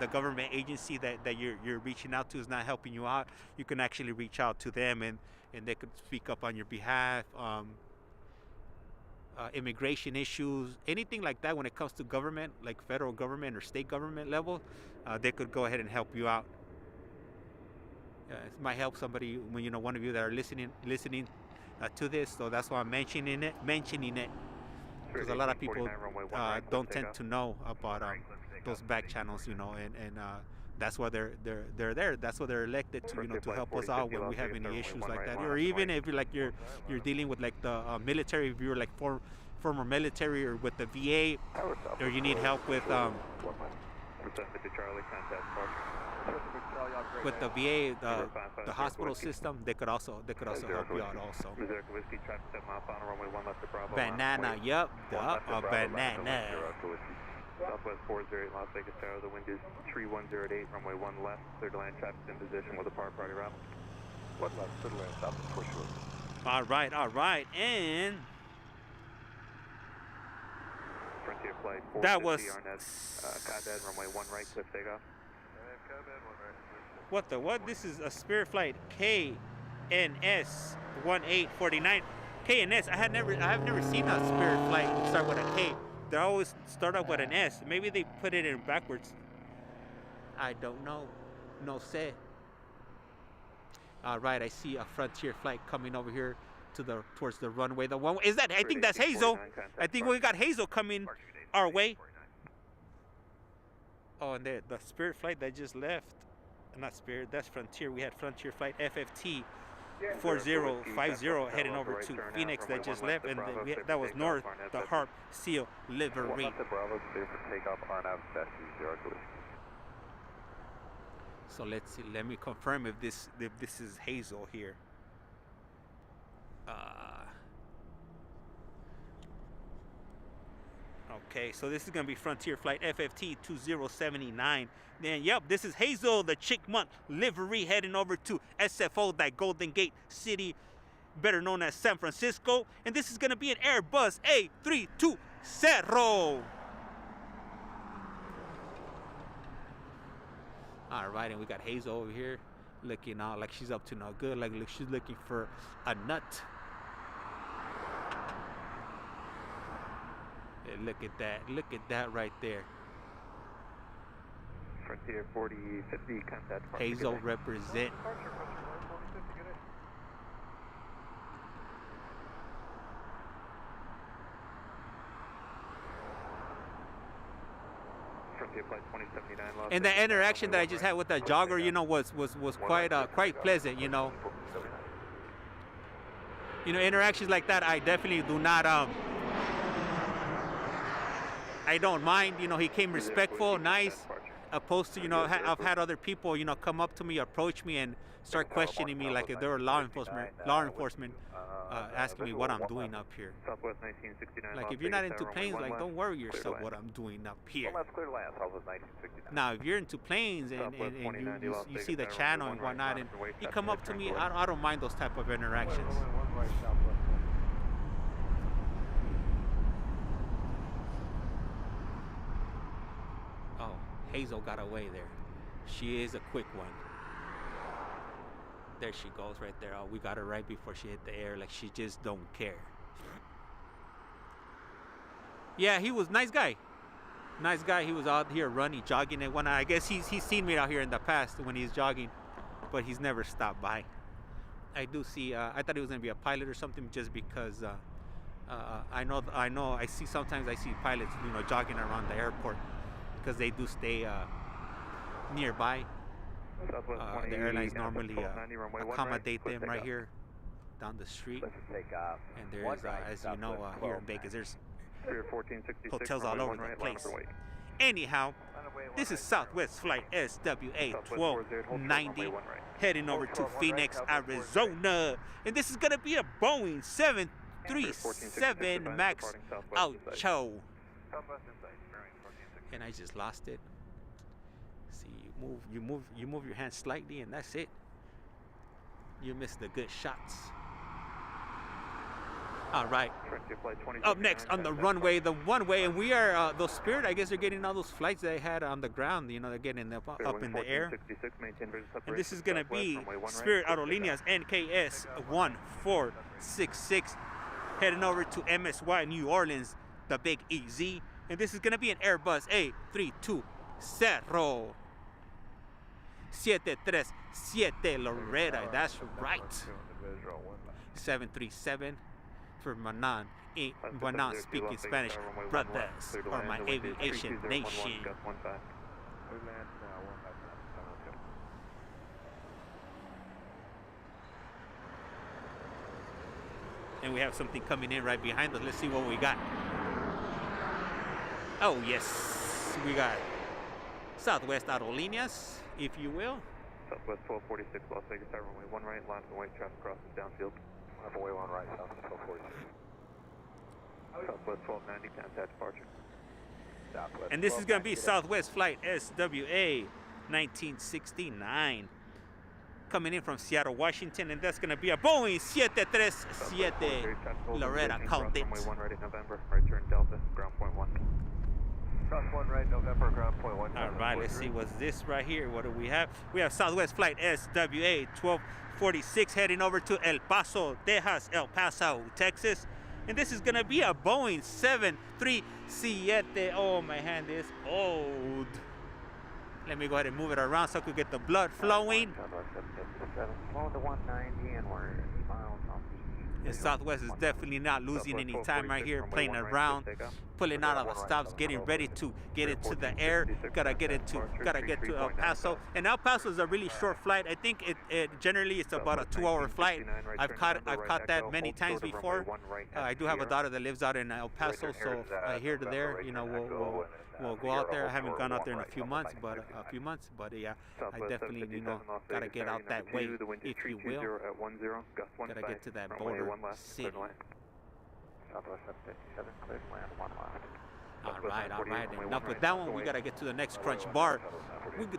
the government agency that you're reaching out to is not helping you out, you can actually reach out to them, and they could speak up on your behalf. Immigration issues, anything like that when it comes to government, like federal government or state government level, they could go ahead and help you out. It might help somebody, when one of you that are listening to this, so that's why I'm mentioning it. Because a lot of people don't tend to know about those back channels, and that's why they're there. That's why they're elected to help us out when we have any issues like that, or even if you're dealing with like the military, if you're like former military or with the VA, or you need help with the VA, the hospital system, they could also help you out also. Banana, yep, a banana. Southwest 408 Las Vegas Tower, the wind is 3108, runway 1 left, clear to land, traffic in position with a power party route. 1 left, clear to land, stop and push through. All right, and Frontier flight 450, that was Cadad, runway 1 right, cliff takeoff. What? This is a Spirit flight KNS 1849. KNS. I have never seen a Spirit flight start with a K. They always start up with an S. Maybe they put it in backwards. I don't know. No sé. All right, I see a Frontier flight coming over here towards the runway. The one is that? I think that's Hazel. I think we got Hazel coming our way. Oh, and the Spirit flight that just left. Not Spirit. That's Frontier. We had Frontier flight FFT 4050 heading over to Phoenix that just left, and that was north, the Harp Seal livery. So let's see. Let me confirm if this is Hazel here. Okay, so this is gonna be Frontier flight FFT 2079. Then, yep, this is Hazel, the Chickmont livery, heading over to SFO, that Golden Gate City, better known as San Francisco. And this is gonna be an Airbus A320. All right, and we got Hazel over here, looking out like she's up to no good, like she's looking for a nut. Look at that right there. Frontier 4050, contact. Hazel represent. Frontier flight 2079. And the interaction that I just had with that jogger, was quite pleasant, interactions like that, I definitely do not I don't mind. He came respectful, nice, Opposed to, you know, I've had other people, you know, come up to me, approach me, and start questioning me like if they were law enforcement, asking me what I'm doing up here. Southwest 1969. Like, if you're not into planes, like, don't worry yourself what I'm doing up here. Well, that's clear to land, Southwest 1969. Now, if you're into planes and you see the channel and whatnot, and you come up to me, I don't mind those type of interactions. One right, Southwest. Oh, Hazel got away there. She is a quick one. There she goes right there. Oh, we got her right before she hit the air. Like, she just don't care. Yeah, he was nice guy. Nice guy. He was out here running, jogging and whatnot. I guess he's seen me out here in the past when he's jogging, but he's never stopped by. I do see. I thought he was gonna be a pilot or something, just because I see sometimes I see pilots, you know, jogging around the airport because they do stay nearby. The airlines normally accommodate them right here down the street. And there's, as you know, here in Vegas, there's hotels all over the place. Anyhow, this is Southwest Flight SWA 1290 heading over to Phoenix, Arizona. And this is going to be a Boeing 737 MAX Oucho. And I just lost it. See, you move your hand slightly, and that's it. You miss the good shots. All right. Up next on the runway, the one-way, and we are those Spirit. I guess they're getting all those flights they had on the ground. You know, they're getting up in the air. And this is gonna be Spirit Aerolíneas NKS 1466 heading over to MSY New Orleans, the Big EZ. And this is gonna be an Airbus A320 737 Loretta. That's right. 737 for my non-speaking Spanish brothers, or my aviation nation. And we have something coming in right behind us. Let's see what we got. Oh yes, we got Southwest Aerolíneas, if you will. Southwest 1246, Las Vegas, runway 1 right, line of white traffic crosses downfield. Runway 1 right, Southwest 1246. Southwest 1290, contact departure. Southwest And this is going to be Southwest Flight SWA 1969. Coming in from Seattle, Washington, and that's going to be a Boeing 737 Loretta. Called it. Runway 1 right in November, right turn Delta, ground point 1. Cross 1 right, November, ground point 1. All right, let's see what's this right here. What do we have? We have Southwest Flight SWA 1246 heading over to El Paso, Texas, Texas. And this is going to be a Boeing 737. Oh, my hand is old. Let me go ahead and move it around so I could get the blood flowing. Slow to 190 and we're miles off the And Southwest is definitely not losing any time right here, playing around, pulling out of the stops, getting ready to get into the air. Gotta get to El Paso. And El Paso is a really short flight. I think it generally it's about a 2-hour flight. I've caught that many times before. I do have a daughter that lives out in El Paso, so here to there, you know, we'll go out there. I haven't gone out there in a few months, but yeah, I definitely, you know, gotta get out that way, if you will. Gotta get to that border city. Southwest 757, clear to land 1 left. All right. Enough with that one. We gotta get to the next crunch bar.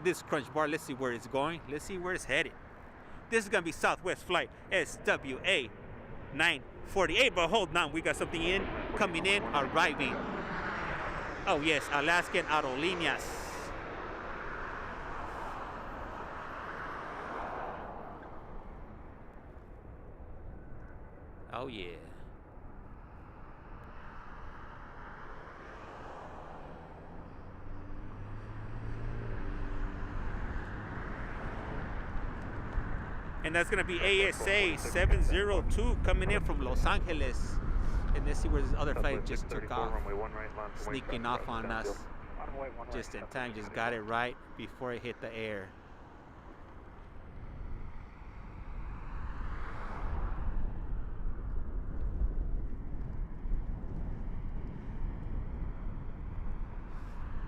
This crunch bar, let's see where it's going. Let's see where it's headed. This is gonna be Southwest Flight SWA 948. But hold on, we got something coming in, arriving. Oh yes, Alaskan Aerolíneas. Oh yeah. And that's gonna be ASA 702 coming in from Los Angeles. And let's see where this other flight just took off, sneaking off on us just in time. Just got it right before it hit the air.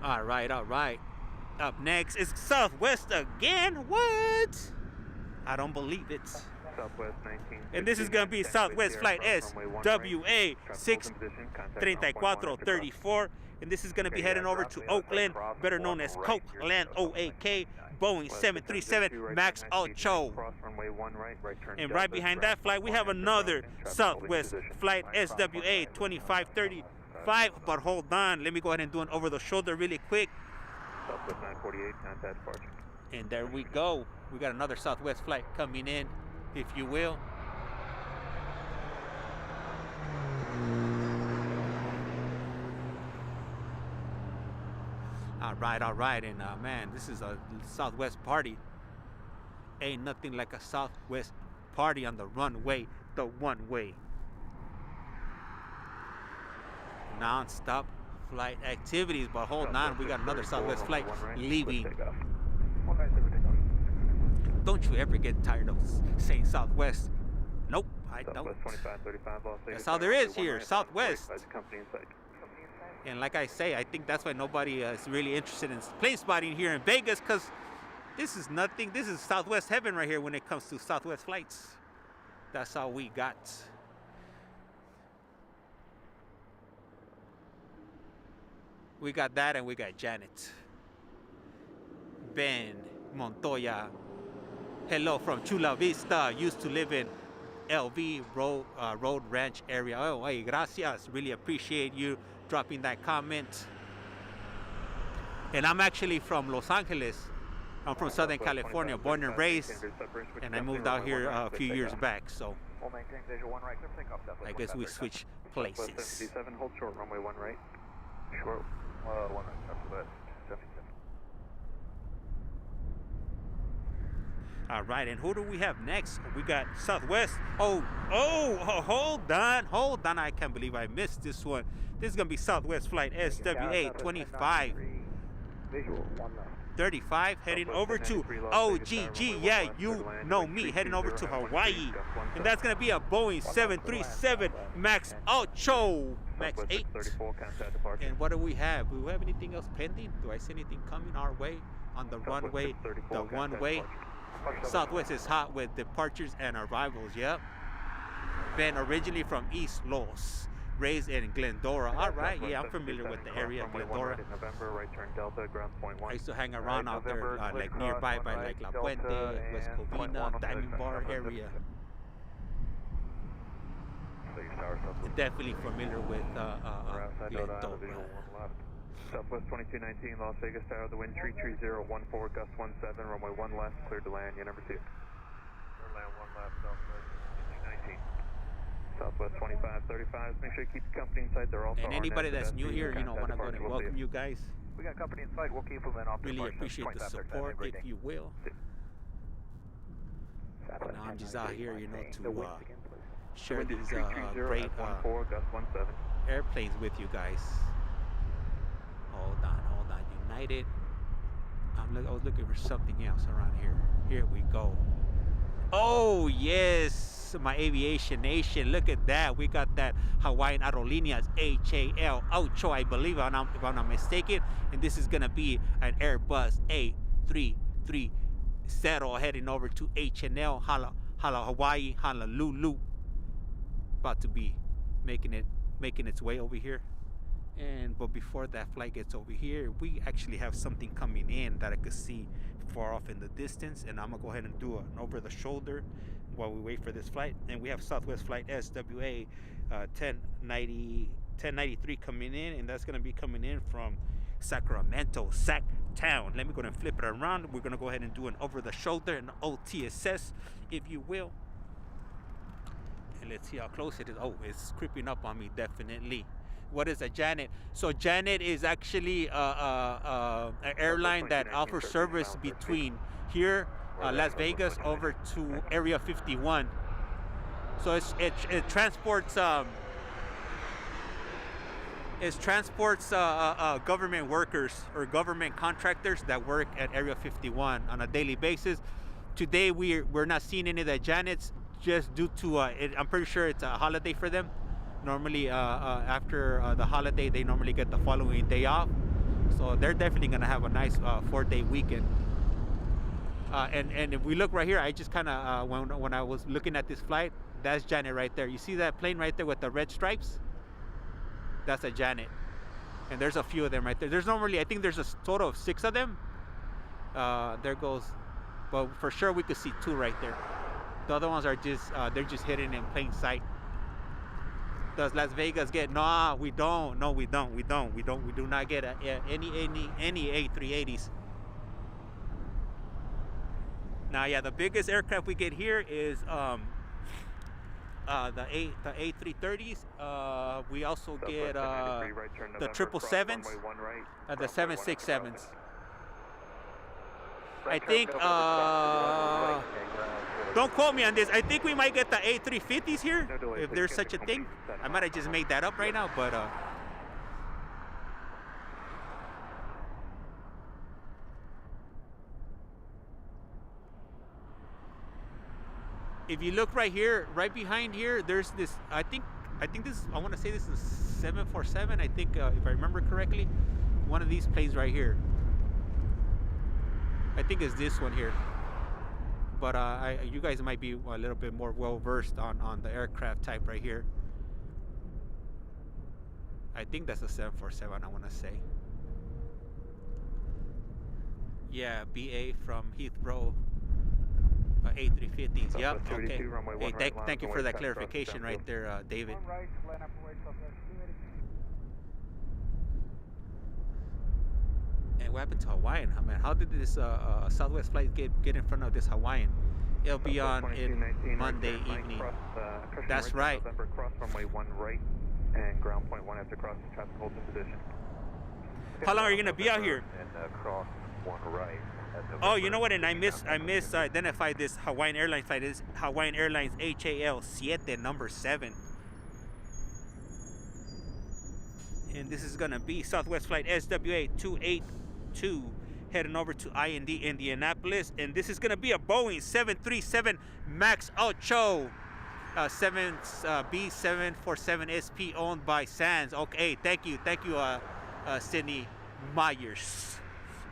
All right. Up next is Southwest again. What? I don't believe it. Southwest 19. And this is going to be Southwest Flight SWA 63434. And this is going to be heading over to Oakland, better known as Cokeland OAK, Boeing 737 MAX 8. And right behind that flight, we have another Southwest Flight SWA 2535. But hold on, let me go ahead and do an over the shoulder really quick. Southwest 948, contact departure. And there we go. We got another Southwest flight coming in, if you will. All right. And man, this is a Southwest party. Ain't nothing like a Southwest party on the runway, the one way. Non-stop flight activities, but hold on, we got another Southwest flight leaving. Don't you ever get tired of saying Southwest? Nope, I don't. That's all there is here, Southwest. And like I say, I think that's why nobody is really interested in plane spotting here in Vegas, because this is nothing. This is Southwest heaven right here when it comes to Southwest flights. That's all we got. We got that, and we got Janet. Ben Montoya. Hello from Chula Vista. Used to live in LV Road Ranch area. Oh, hey, gracias. Really appreciate you dropping that comment. And I'm actually from Los Angeles. I'm from Southern California, born and raised. And I moved out here a few years back. So I guess we switch places. 57, hold short, runway 1 right. Short, 1 right, Southwest 77. All right, and who do we have next? We got Southwest. Oh, hold on. I can't believe I missed this one. This is going to be Southwest Flight SWA 2535 heading over to OGG. Yeah, you know me, heading over to Hawaii. And that's going to be a Boeing 737 MAX 8. MAX 8. And what do we have? Do we have anything else pending? Do I see anything coming our way on the runway, the one way? Southwest is hot with departures and arrivals. Yep. Been originally from East Los, raised in Glendora. All right, yeah, I'm familiar with the area of Glendora. I used to hang around out there, like nearby by like La Puente, West Covina, Diamond Bar area. Definitely familiar with Glendora. Southwest 2219, Las Vegas Tower, the wind 33014, gust 17, runway 1 left, cleared to land, unit number 2. Cleared land 1 left, Southwest 2219. Southwest 2535, make sure you keep the company in sight, they're also. And anybody that's new here, you know, want to go and welcome you guys. We got company in sight, we'll keep them in off. Really appreciate the support, if you will. And I'm just out here, you know, to share these great airplanes with you guys. Hold on. United. I was looking for something else around here. Here we go. Oh, yes. My aviation nation. Look at that. We got that Hawaiian Aerolíneas HAL 8, I believe, if I'm not mistaken. And this is going to be an Airbus A330 heading over to H&L, Hawaii, Honolulu. About to be making its way over here. But before that flight gets over here, we actually have something coming in that I could see far off in the distance, and I'm gonna go ahead and do an over the shoulder while we wait for this flight. And we have Southwest Flight SWA 1093 coming in, and that's gonna be coming in from Sacramento, Sac Town. Let me go ahead and flip it around. We're gonna go ahead and do an over the shoulder, an OTSS, if you will. And let's see how close it is. Oh, it's creeping up on me, definitely. What is a Janet? So Janet is actually an airline that offers service between here, Las Vegas, over to Area 51. So it transports government workers or government contractors that work at Area 51 on a daily basis. Today we're not seeing any of the Janets just due to I'm pretty sure it's a holiday for them. Normally after the holiday they normally get the following day off, So they're definitely gonna have a nice 4-day weekend. And if we look right here, I just kind of when I was looking at this flight, that's Janet right there. You see that plane right there with the red stripes? That's a Janet. And there's a few of them right there. There's normally, I think there's a total of 6 of them. There goes, but for sure we could see 2 right there. The other ones are just, they're just hidden in plain sight. Does Las Vegas get? No, we don't. No, we don't. We do not get any A380s. Now, yeah, the biggest aircraft we get here is the A330s. We also get the 777s and the 767s. I think, don't quote me on this, I think we might get the A350s here, if there's such a thing. I might have just made that up right now, but if you look right here, right behind here, there's this, I think this, I want to say this is 747, I think, if I remember correctly, one of these planes right here. I think it's this one here. But you guys might be a little bit more well versed on the aircraft type right here. I think that's a 747, I want to say. Yeah, BA from Heathrow. A350s. Yep. Okay. Hey, thank you for that clarification right there, David. And what happened to Hawaiian? I mean, how did this Southwest flight get in front of this Hawaiian? It'll be on Monday evening. That's right. Cross runway 1 right and ground point 1 after crossing, traffic holds in position. How long are you gonna be out here? And cross 1 right. Oh, you know what? And I identified this Hawaiian Airlines flight. It's Hawaiian Airlines HAL7 number 7. And this is gonna be Southwest flight SWA 282 heading over to IND Indianapolis. And this is gonna be a Boeing 737 MAX 8 B747 SP owned by Sands. Okay, thank you, Sydney Myers.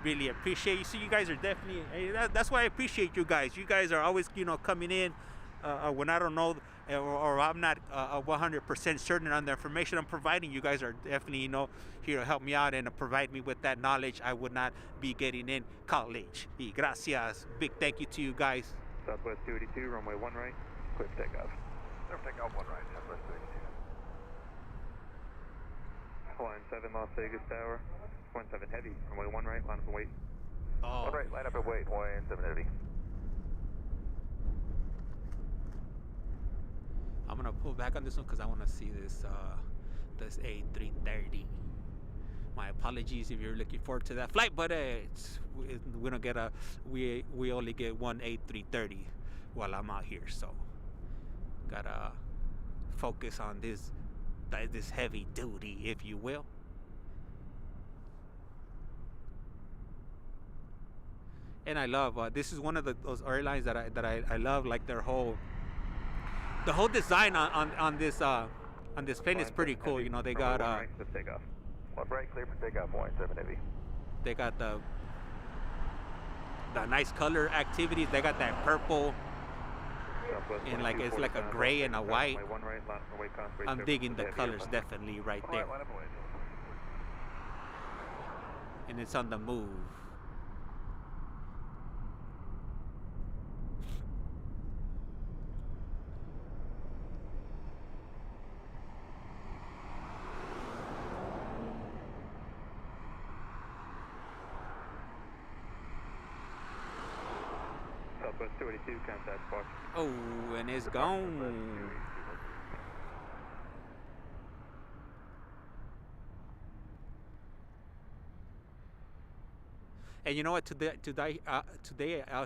Really appreciate you. See, you guys are definitely, that's why I appreciate you guys. You guys are always, coming in when I don't know or I'm not 100% certain on the information I'm providing. You guys are definitely, here to help me out and provide me with that knowledge I would not be getting in college. Y gracias. Big thank you to you guys. Southwest 282, runway 1 right, clear for takeoff. Clear for takeoff 1 right, Southwest 282. Hawaiian 7, Las Vegas Tower. 17 heavy, runway 1 right, line up and wait. Oh. 1 right, line up and wait, Hawaiian 7 heavy. I'm gonna pull back on this one because I want to see this this A330. My apologies if you're looking forward to that flight, but we don't get we only get one A330 while I'm out here, so gotta focus on this heavy duty, if you will. And I love this is one of those airlines that I love, like the whole design on this plane is pretty cool. They got 1 right, clear for takeoff, Hawaiian 7 heavy. They got the nice color activities. They got that purple and it's like a gray and a white. I'm digging the colors definitely right there. And it's on the move. Southwest 282, contact Spark. Oh, and it's gone. And you know what? Today out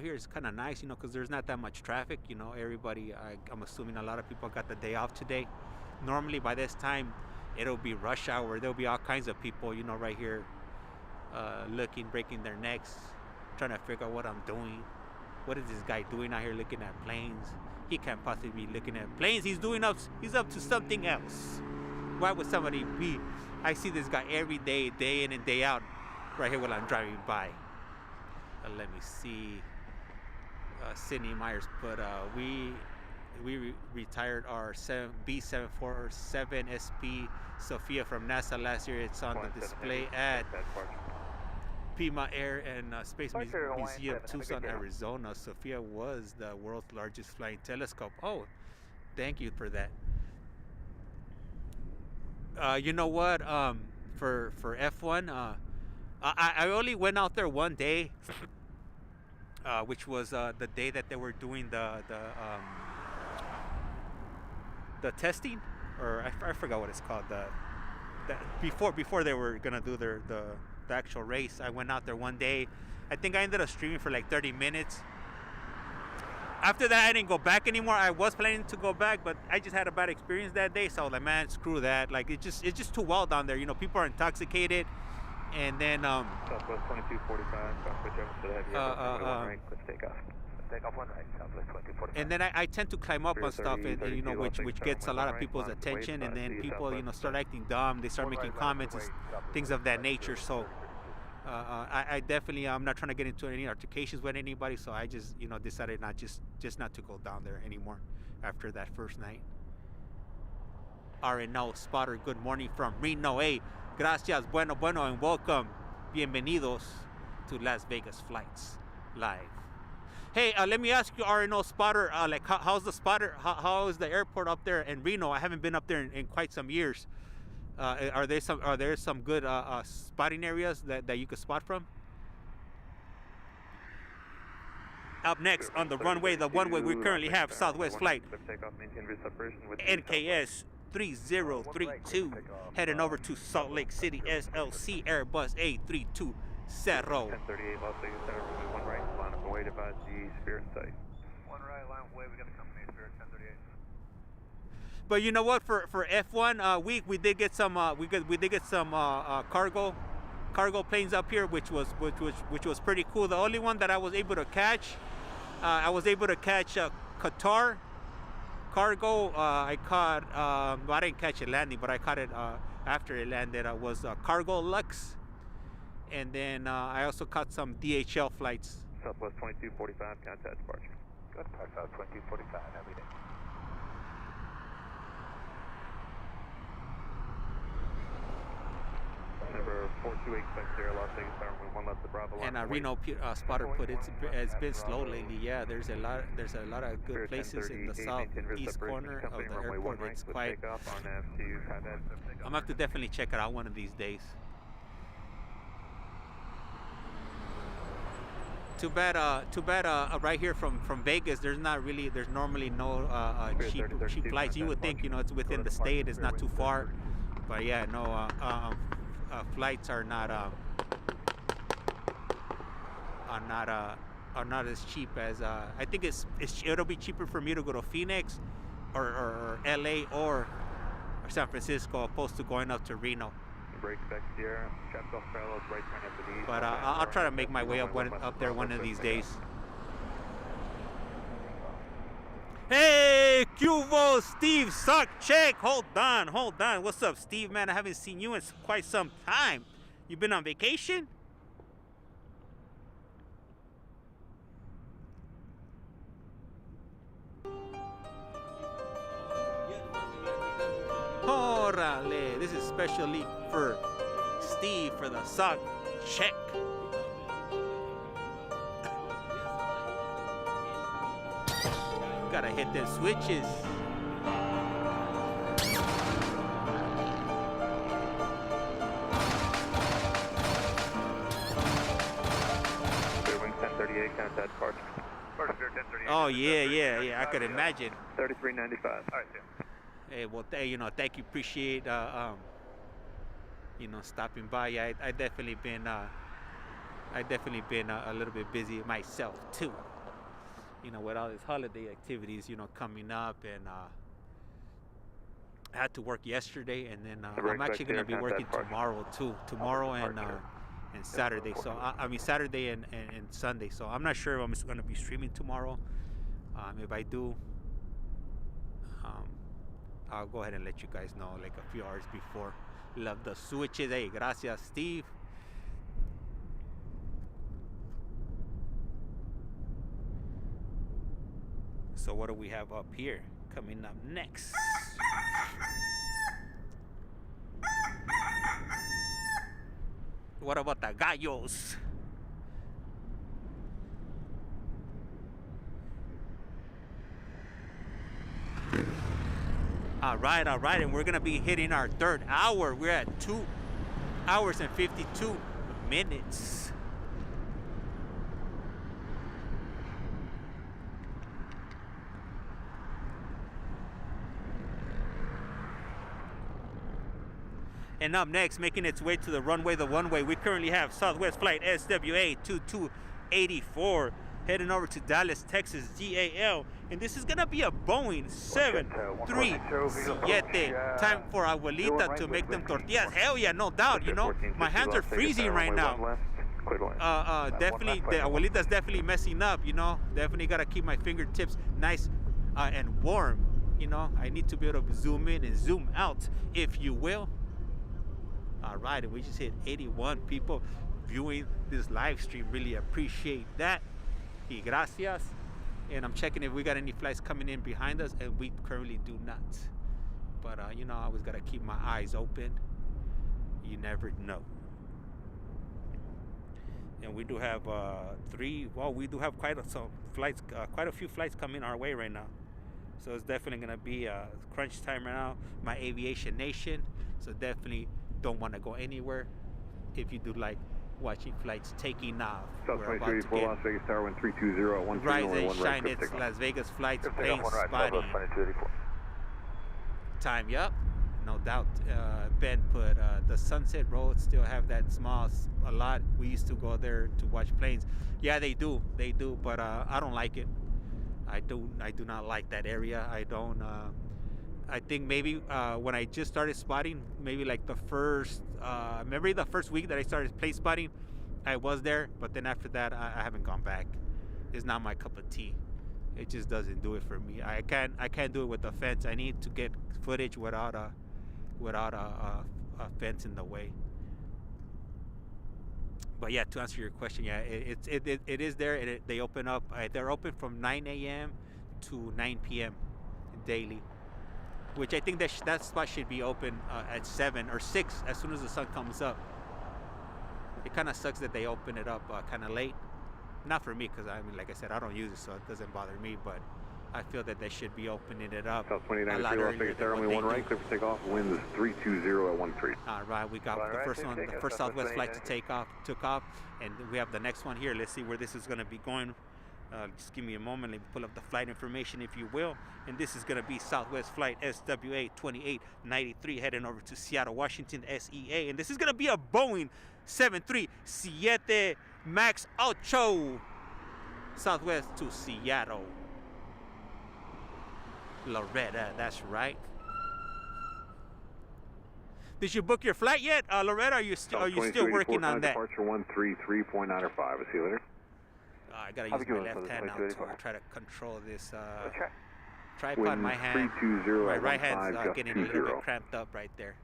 here is kind of nice, because there's not that much traffic. Everybody. I'm assuming a lot of people got the day off today. Normally by this time, it'll be rush hour. There'll be all kinds of people, right here, looking, breaking their necks, trying to figure out what I'm doing. What is this guy doing out here looking at planes? He can't possibly be looking at planes. He's up to something else. Why would somebody be? I see this guy every day, day in and day out, right here while I'm driving by. Let me see. Sydney Myers put we retired our B747 SP Sophia from NASA last year. It's on the display at Pima Air and Space Museum, Tucson, Arizona. Sophia was the world's largest flying telescope. Oh, thank you for that. You know what? For F1, I only went out there one day, which was the day that they were doing the testing, or I forgot what it's called. Before they were gonna do the actual race. I went out there one day. I think I ended up streaming for like 30 minutes. After that, I didn't go back anymore. I was planning to go back, but I just had a bad experience that day. So I was like, man, screw that. Like it's just too wild down there. You know, people are intoxicated, and then Southwest 2245. Let's take off. Take off one right, Southwest 2245. And then I tend to climb up on stuff, and you know, which gets a lot of people's attention, and then people, you know, start acting dumb. They start making comments and things of that nature. So I definitely, I'm not trying to get into any altercations with anybody. So I just, you know, decided not just not to go down there anymore after that first night. RNO spotter, good morning from Reno. Hey, gracias, bueno, and welcome. Bienvenidos to Las Vegas Flights Live. Hey, let me ask you, RNO spotter, like how's the spotter? How is the airport up there in Reno? I haven't been up there in quite some years. Are there some good spotting areas that you could spot from? Up next on the runway, we currently have Southwest flight NKS 3032 heading over to Salt Lake City SLC Airbus A320. 1038 Las Vegas Tower, one right, line up and wait about the Spirit site. One right, line up and wait, we got the company Spirit 1038. But you know what? For F1 week, we did get some cargo planes up here, which was pretty cool. The only one that I was able to catch, Qatar cargo. I caught. Well, I didn't catch it landing, but I caught it after it landed. Was Cargo Lux. And then I also caught some DHL flights. Southwest 2245, contact departure. Good, Southwest 2245, every day. Number 42860, Las Vegas Tower, one left the Bravo line. And Reno spotter put it's been slow lately. Yeah, there's a lot of good places in the southeast corner of the airport. It's quite. I'm gonna have to definitely check it out one of these days. Too bad. Right here from Vegas, there's normally no cheap flights. You would think, you know, it's within the state, it's not too far, but yeah, no, flights are not as cheap as I think it'll be cheaper for me to go to Phoenix or LA or San Francisco opposed to going up to Reno. But I'll try to make my way up there one of these days. Hey, Cuvo, Steve, suck, check. Hold on. What's up, Steve, man? I haven't seen you in quite some time. You been on vacation? Orale, this is specially for Steve for the sock check. Gotta hit them switches. Wing 1038, contact departure. Oh yeah, I could imagine. 3395. All right, yeah. Hey, well, thank you, appreciate, stopping by. I definitely been a little bit busy myself too. You know, with all these holiday activities, coming up, and I had to work yesterday, and then I'm actually gonna be working tomorrow too. Tomorrow and Saturday. So I mean Saturday and Sunday. So I'm not sure if I'm gonna be streaming tomorrow. If I do, I'll go ahead and let you guys know like a few hours before. Love the switches. Hey, gracias, Steve. So what do we have up here coming up next? What about the gallos? All right, and we're gonna be hitting our third hour. We're at 2 hours and 52 minutes. And up next, making its way to the one-way, we currently have Southwest Flight SWA 2284 heading over to Dallas, Texas, DAL. And this is gonna be a Boeing 737. Time for Abuelita to make them tortillas. Hell yeah, no doubt, you know. My hands are freezing right now. Definitely, the Abuelita's definitely messing up, you know. Definitely gotta keep my fingertips nice and warm, you know. I need to be able to zoom in and zoom out, if you will. All right, and we just hit 81 people viewing this live stream. Really appreciate that. Y gracias. And I'm checking if we got any flights coming in behind us, and we currently do not. But you know, I always gotta keep my eyes open. You never know. And we do have we do have quite a few flights coming our way right now. So it's definitely gonna be crunch time right now. My aviation nation. So definitely don't want to go anywhere if you do like watching flights taking off. South 2384 Las Vegas Tower 1320 rise and shine. It's Las Vegas flights, plane spotting. Time, yup, no doubt. Ben put the Sunset Road still have that a lot. We used to go there to watch planes. Yeah, they do, but I don't like it. I do not like that area. I think maybe when I just started spotting, maybe like the first week that I started plane spotting, I was there, but then after that, I haven't gone back. It's not my cup of tea. It just doesn't do it for me. I can't do it with a fence. I need to get footage without a fence in the way. But yeah, to answer your question, yeah, it is there. They open up. They're open from 9 a.m. to 9 p.m. daily. Which I think that spot should be open at 7 or 6 as soon as the sun comes up. It kind of sucks that they open it up kind of late. Not for me, because I mean, like I said, I don't use it, so it doesn't bother me. But I feel that they should be opening it up South 29 Las Vegas Tower, only one right, clear for takeoff. Wind is 320 at 13. All right, we got the first one, the first Southwest flight took off, and we have the next one here. Let's see where this is going to be going. Just give me a moment. Let me pull up the flight information, if you will. And this is going to be Southwest Flight SWA 2893 heading over to Seattle, Washington, SEA. And this is going to be a Boeing 737 MAX 8 Southwest to Seattle. Loretta, that's right. Did you book your flight yet, Loretta? Are you still working on that? Departure 133.95. I'll see you later. I gotta use my left hand now to try to control this tripod. My right hand's getting a little bit cramped up right there.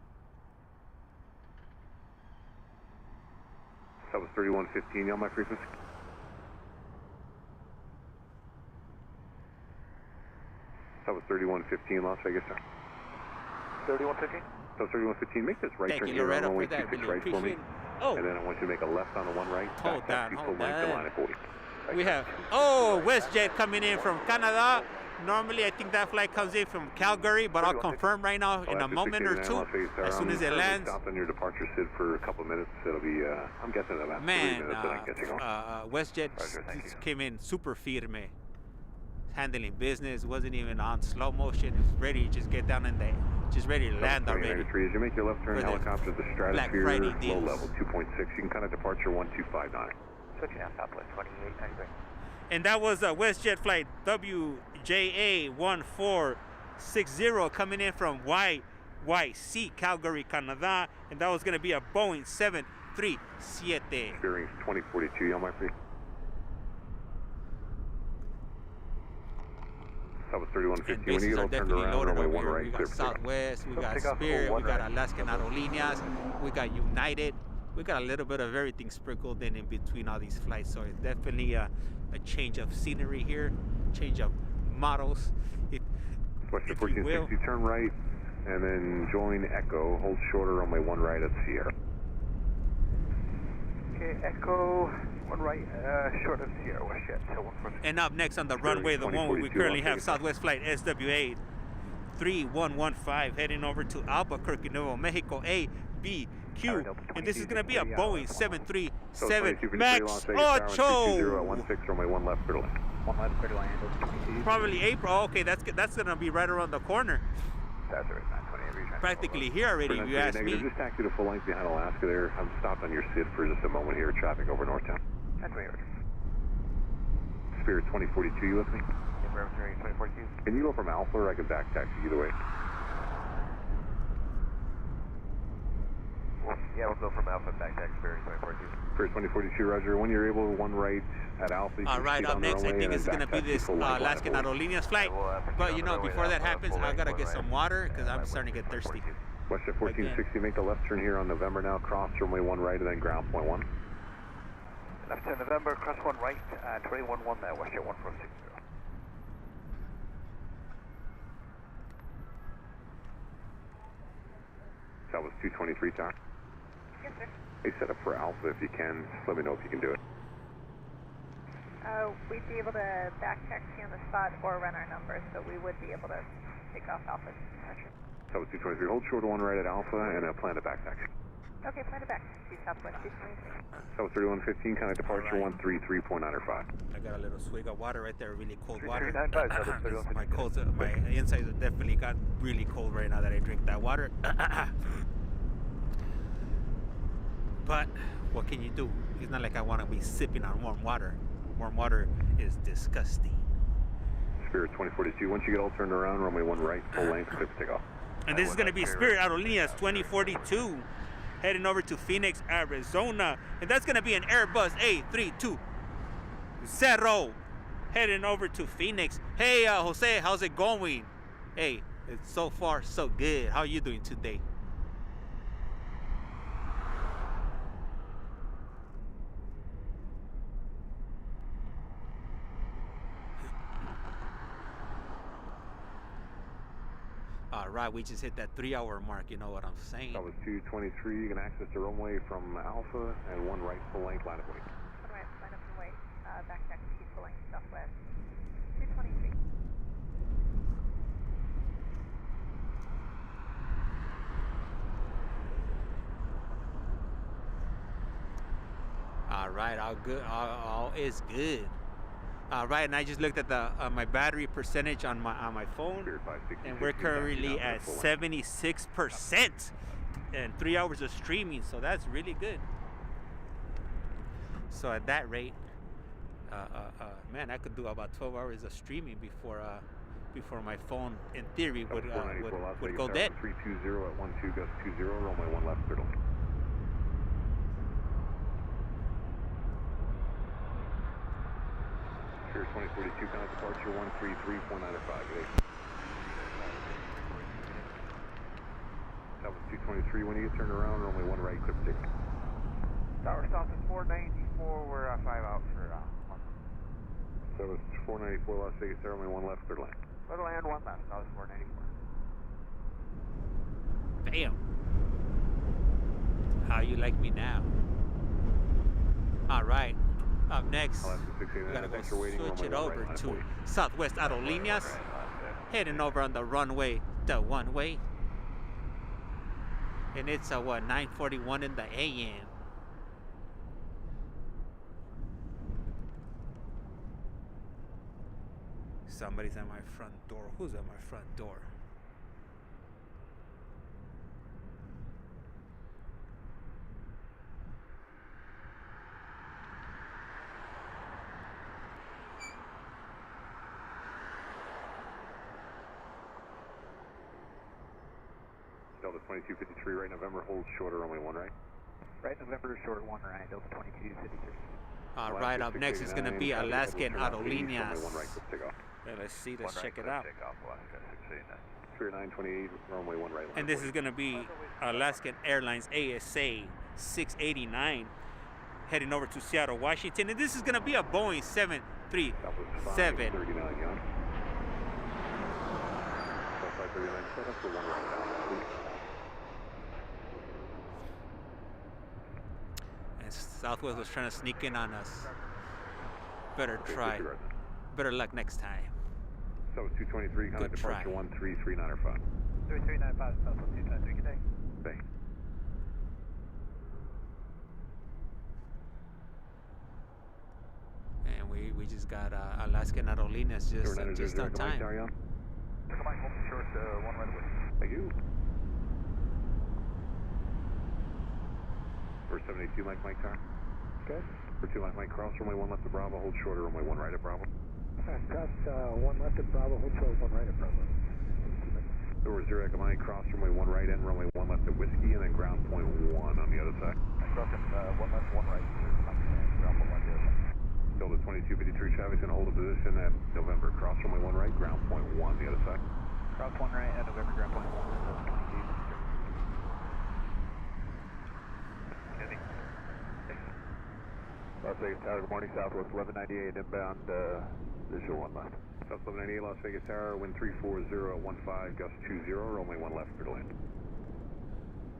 That was 3115 on my frequency. That was 3115 Las Vegas. 3115? That was 3115. Make this right Thank turn you, here Loretta, on for runway that. 26 Really right for me. Oh. And then I want you to make a left on the one right. Hold on. Line at 40. We have WestJet coming in from Canada. Normally, I think that flight comes in from Calgary, but I'll confirm right now in a moment or two as soon as it lands. Stop on your departure SID for a couple of minutes. It'll be, I'm guessing about 3 minutes. WestJet came in super firme, handling business. Wasn't even on slow motion. It was ready to just get down in there, just ready to land already. As you make your left turn, helicopter to the stratosphere, low level 2.6. You can kind of departure 1259. Switching out Southwest 2893. And that was a WestJet flight WJA 1460 coming in from YYC, Calgary, Canada. And that was going to be a Boeing 737. Bearings 2042 on my free. That was 3150. When you get all turned around, runway 1 right. We got Southwest, we got Spirit, we got Alaskan Aerolíneas, we got United. We got a little bit of everything sprinkled in between all these flights. So it's definitely a change of scenery here, change of models, if you will. 1460, turn right, and then join Echo. Hold shorter runway 1 right at Sierra. Okay, Echo, 1 right, short of Sierra, West Jet, so 1 And up next on the runway, the one we currently have Southwest Flight SWA 3115 heading over to Albuquerque, Nuevo Mexico, A, B, Q. And this is going to be a Boeing 737 MAX 8. runway 1 left, clear to land. 1 left, clear to land, 22. Probably April. Okay, that's going to be right around the corner. That's right, 920. Practically here already, if you ask me. Just taxi to full length behind Alaska there. I'm stopped on your SID for just a moment here. Traffic over Northtown. That's right. Spirit 2042, you with me? Yeah, we're 2042. Can you go from Alpha or I can back taxi either way? Yeah, we'll go from Alpha back to Spirit 2042. Spirit 2042, Roger. When you're able, 1 right at Alpha. All right, up next, I think it's going to be this Alaskan Aerolíneas flight. But, you know, before that happens, I got to get some water because I'm starting to get thirsty. WestJet 1460, make the left turn here on November now. Cross runway 1 right and then ground point 1. Left turn November, cross 1 right, 211 there, WestJet 1460. That was 223 time. Yes, sir. Hey, set up for Alpha if you can. Just let me know if you can do it. We'd be able to back taxi on the spot or run our numbers, so we would be able to take off Alpha departure. That was 223. Hold short 1 right at Alpha and plan to back taxi. Okay, plan to back taxi Southwest 223. That was 3115, kind of departure 133.905. I got a little swig of water right there, really cold water. 3395, My insides have definitely got really cold right now that I drink that water. But what can you do? It's not like I want to be sipping on warm water. Warm water is disgusting. Spirit 2042, once you get all turned around, runway 1 right, full length, clear for takeoff. And this is going to be Spirit Aerolíneas 2042 heading over to Phoenix, Arizona. And that's going to be an Airbus A320 heading over to Phoenix. Hey, Jose, how's it going? Hey, it's so far so good. How are you doing today? All right, we just hit that 3-hour mark, you know what I'm saying? That was 223. You can access the runway from Alpha and 1 right, full length, line of way. 1 right, line up and wait. Back taxi full length Southwest 223. All right, all good. All is good. All right, and I just looked at the my battery percentage on my phone, and we're currently at 76%, and 3 hours of streaming, so that's really good. So at that rate, man, I could do about 12 hours of streaming before my phone, in theory, would go dead. 320 at 12 gust 20, runway 1 left, clear to land. Spirit 2042, kind of departure 133.905. That was 223. When you get turned around, runway 1 right, clear for takeoff. Tower stop is 494, we're 5 out for So it was 494 Las Vegas, runway 1 left, clear to land. Clear to land, 1 left, that was 494. Damn. How you like me now? All right. Up next, we gotta go switch it over to Southwest Aerolíneas, heading over on the runway, the one way. And it's 9:41 in the AM. Somebody's at my front door. Who's at my front door? Delta 2253, right November, hold shorter, runway 1 right. Right November, short 1 right, Delta 2253. All right, up next is going to be Alaskan Aerolíneas. Let's see, let's check it out. Spirit 928, runway 1 right. And this is going to be Alaskan Airlines ASA 689 heading over to Seattle, Washington. And this is going to be a Boeing 737 539 set up for 1 right down. And Southwest was trying to sneak in on us. Better try. Better luck next time. So 223, contact departure 13395. 3395, Southwest 223, good day. Thanks. And we just got Alaskan Aerolíneas just on time. Took Mike, hold short, 1 right away. Thank you. For 782 Mike Tower. Okay. For 2 Mike cross, runway 1 left of Bravo, hold shorter, runway 1 right at Bravo. Cross 1 left at Bravo, hold short 1 right at Bravo. Door 0 Echo Mike cross, runway 1 right and runway 1 left at Whiskey, and then ground point 1 on the other side. Crossing 1 left, 1 right, ground point 1 the other side. Delta 2253 traffic's going to hold a position at November. Cross runway 1 right, ground point 1 the other side. Cross 1 right at November, ground point 1. Las Vegas Tower, good morning, Southwest 1198 inbound, visual 1 left. South 1198 Las Vegas Tower, wind 34015, gust 20, runway 1 left, clear to land.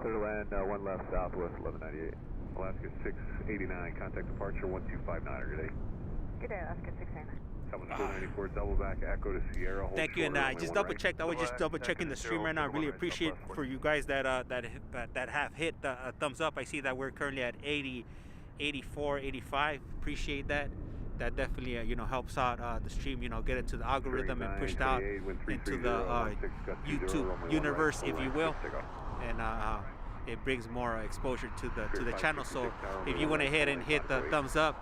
Clear to land, 1 left, Southwest 1198. Alaska 689, contact departure 1259, good day. Good day, Alaska 689. Southwest 494, double back, Echo to Sierra. Thank you, and I just double checked. I was just double checking the stream right now. I really appreciate for you guys that that have hit the thumbs up. I see that we're currently at 80, 84, 85. Appreciate that. That definitely helps out the stream. Get into the algorithm and pushed out into the YouTube universe, if you will, and it brings more exposure to the channel. So if you went ahead and hit the thumbs up,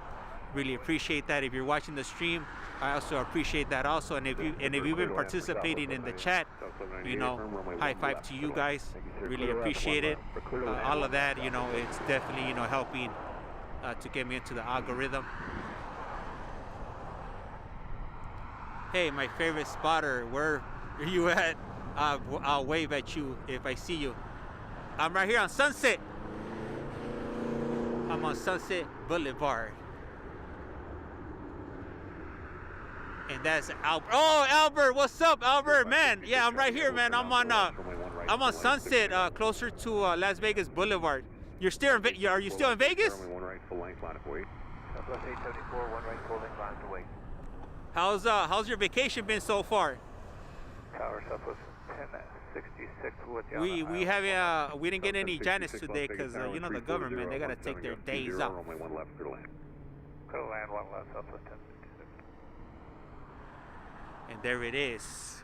really appreciate that. If you're watching the stream, I also appreciate that also. And if you've been participating in the chat, high five to you guys. Really appreciate it. All of that, it's definitely helping to get me into the algorithm. Hey, my favorite spotter, where are you at? I'll wave at you if I see you. I'm right here on Sunset. I'm on Sunset Boulevard. And that's Albert. Oh, Albert, what's up, Albert? Man, yeah, I'm right here, man. I'm on Sunset, closer to Las Vegas Boulevard. You're still in are you still in Vegas? Southwest 874, 1 right, full length, line away. How's your vacation been so far? Tower Southwest 1066 with you. We didn't get any Janice today because the government, they gotta take their days off. Clear to land 1 left, Southwest 1066. And there it is.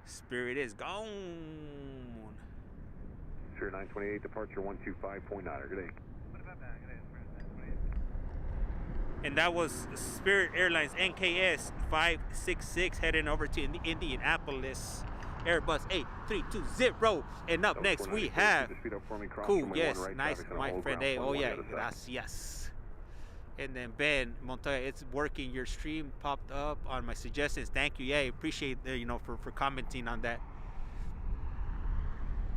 Spirit is gone. Sure, 928 departure 125.9. Good day. And that was Spirit Airlines NKS 566 heading over to Indianapolis. Airbus 8320. And up next we have cool, yes, nice, my friend. Hey, oh yeah, gracias. And then Ben Montoya, it's working. Your stream popped up on my suggestions. Thank you. Yeah, I appreciate for commenting on that.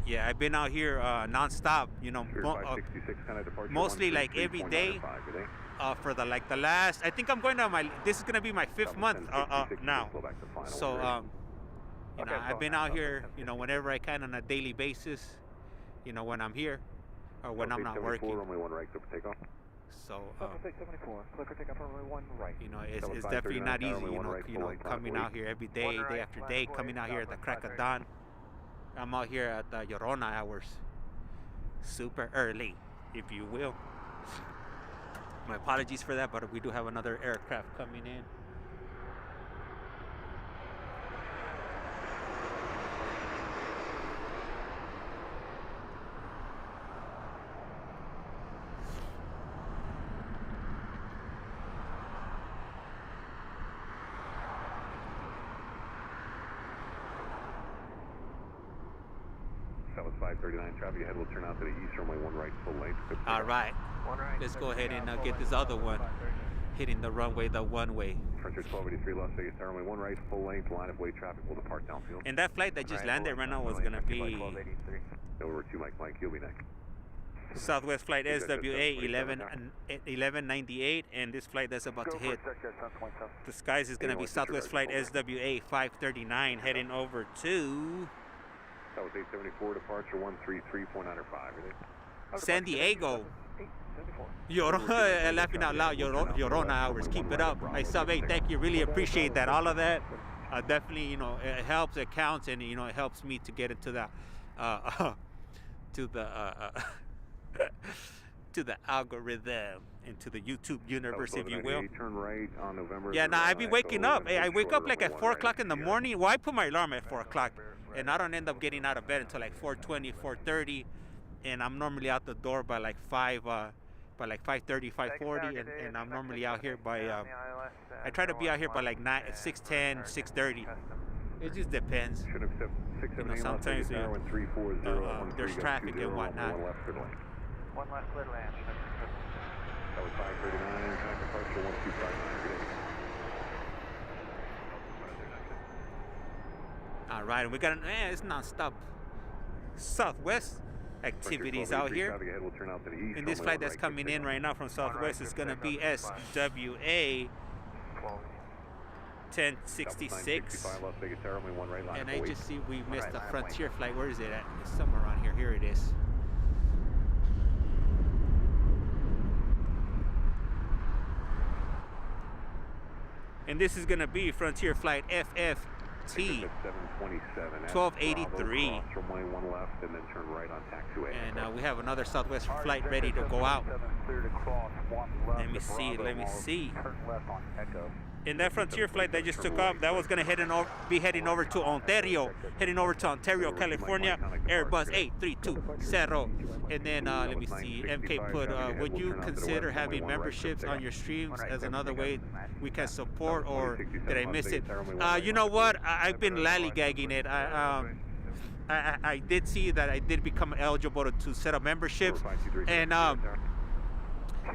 Yeah, I've been out here non-stop. Mostly like every day. For the last, I think I'm going to this is gonna be my 5th month now. So I've been out here, whenever I can on a daily basis. When I'm here or when I'm not working. So it's definitely not easy, coming out here every day, day after day, coming out here at the crack of dawn. I'm out here at the Llorona hours, super early, if you will. My apologies for that, but we do have another aircraft coming in. That was 539 traffic ahead. We'll turn out to the east runway 1 right, full length. All right. Let's go ahead and get this other one hitting the runway the one way. Frontier 1283 Las Vegas Tower, runway 1 right, full length, line of way traffic will depart downfield. And that flight that just landed right now was going to be... Over 2 Mike, you'll be next. Southwest flight SWA 1198, and this flight that's about to hit the skies is going to be Southwest flight SWA 539 heading over to That was 874, departure 133.95. San Diego. Laughing out loud, Llorona hours. Keep it up. I sub 8. Thank you. Really appreciate that. All of that, definitely, you know, it helps. It counts, and you know, it helps me to get into that, to the algorithm, into the YouTube universe, if you will. Turn right on November. Yeah, now I be waking up. Hey, I wake up like at 4 o'clock in the morning. Well, I put my alarm at 4 o'clock, and I don't end up getting out of bed until like 4:20, 4:30, and I'm normally out the door by like 5:30, 5:40, and I'm normally out here by. I try to be out here by like 6:10, 6:30. It just depends. You know, sometimes there's traffic and whatnot. One left clear to land. That was 539, time departure 1259. All right, we got it's non-stop Southwest activities out here. And this flight that's coming in right now from Southwest is going to be SWA 1066. And I just see we missed the Frontier flight. Where is it at? It's somewhere around here. Here it is. And this is going to be Frontier flight FFT 1283. And we have another Southwest flight ready to go out. Let me see. And that Frontier flight that just took off, that was going to be heading over to Ontario, California, Airbus 8320. And then, let me see, MK put, would you consider having memberships on your streams as another way we can support, or did I miss it? You know what? I've been lollygagging it. I did see that I did become eligible to set up memberships. And,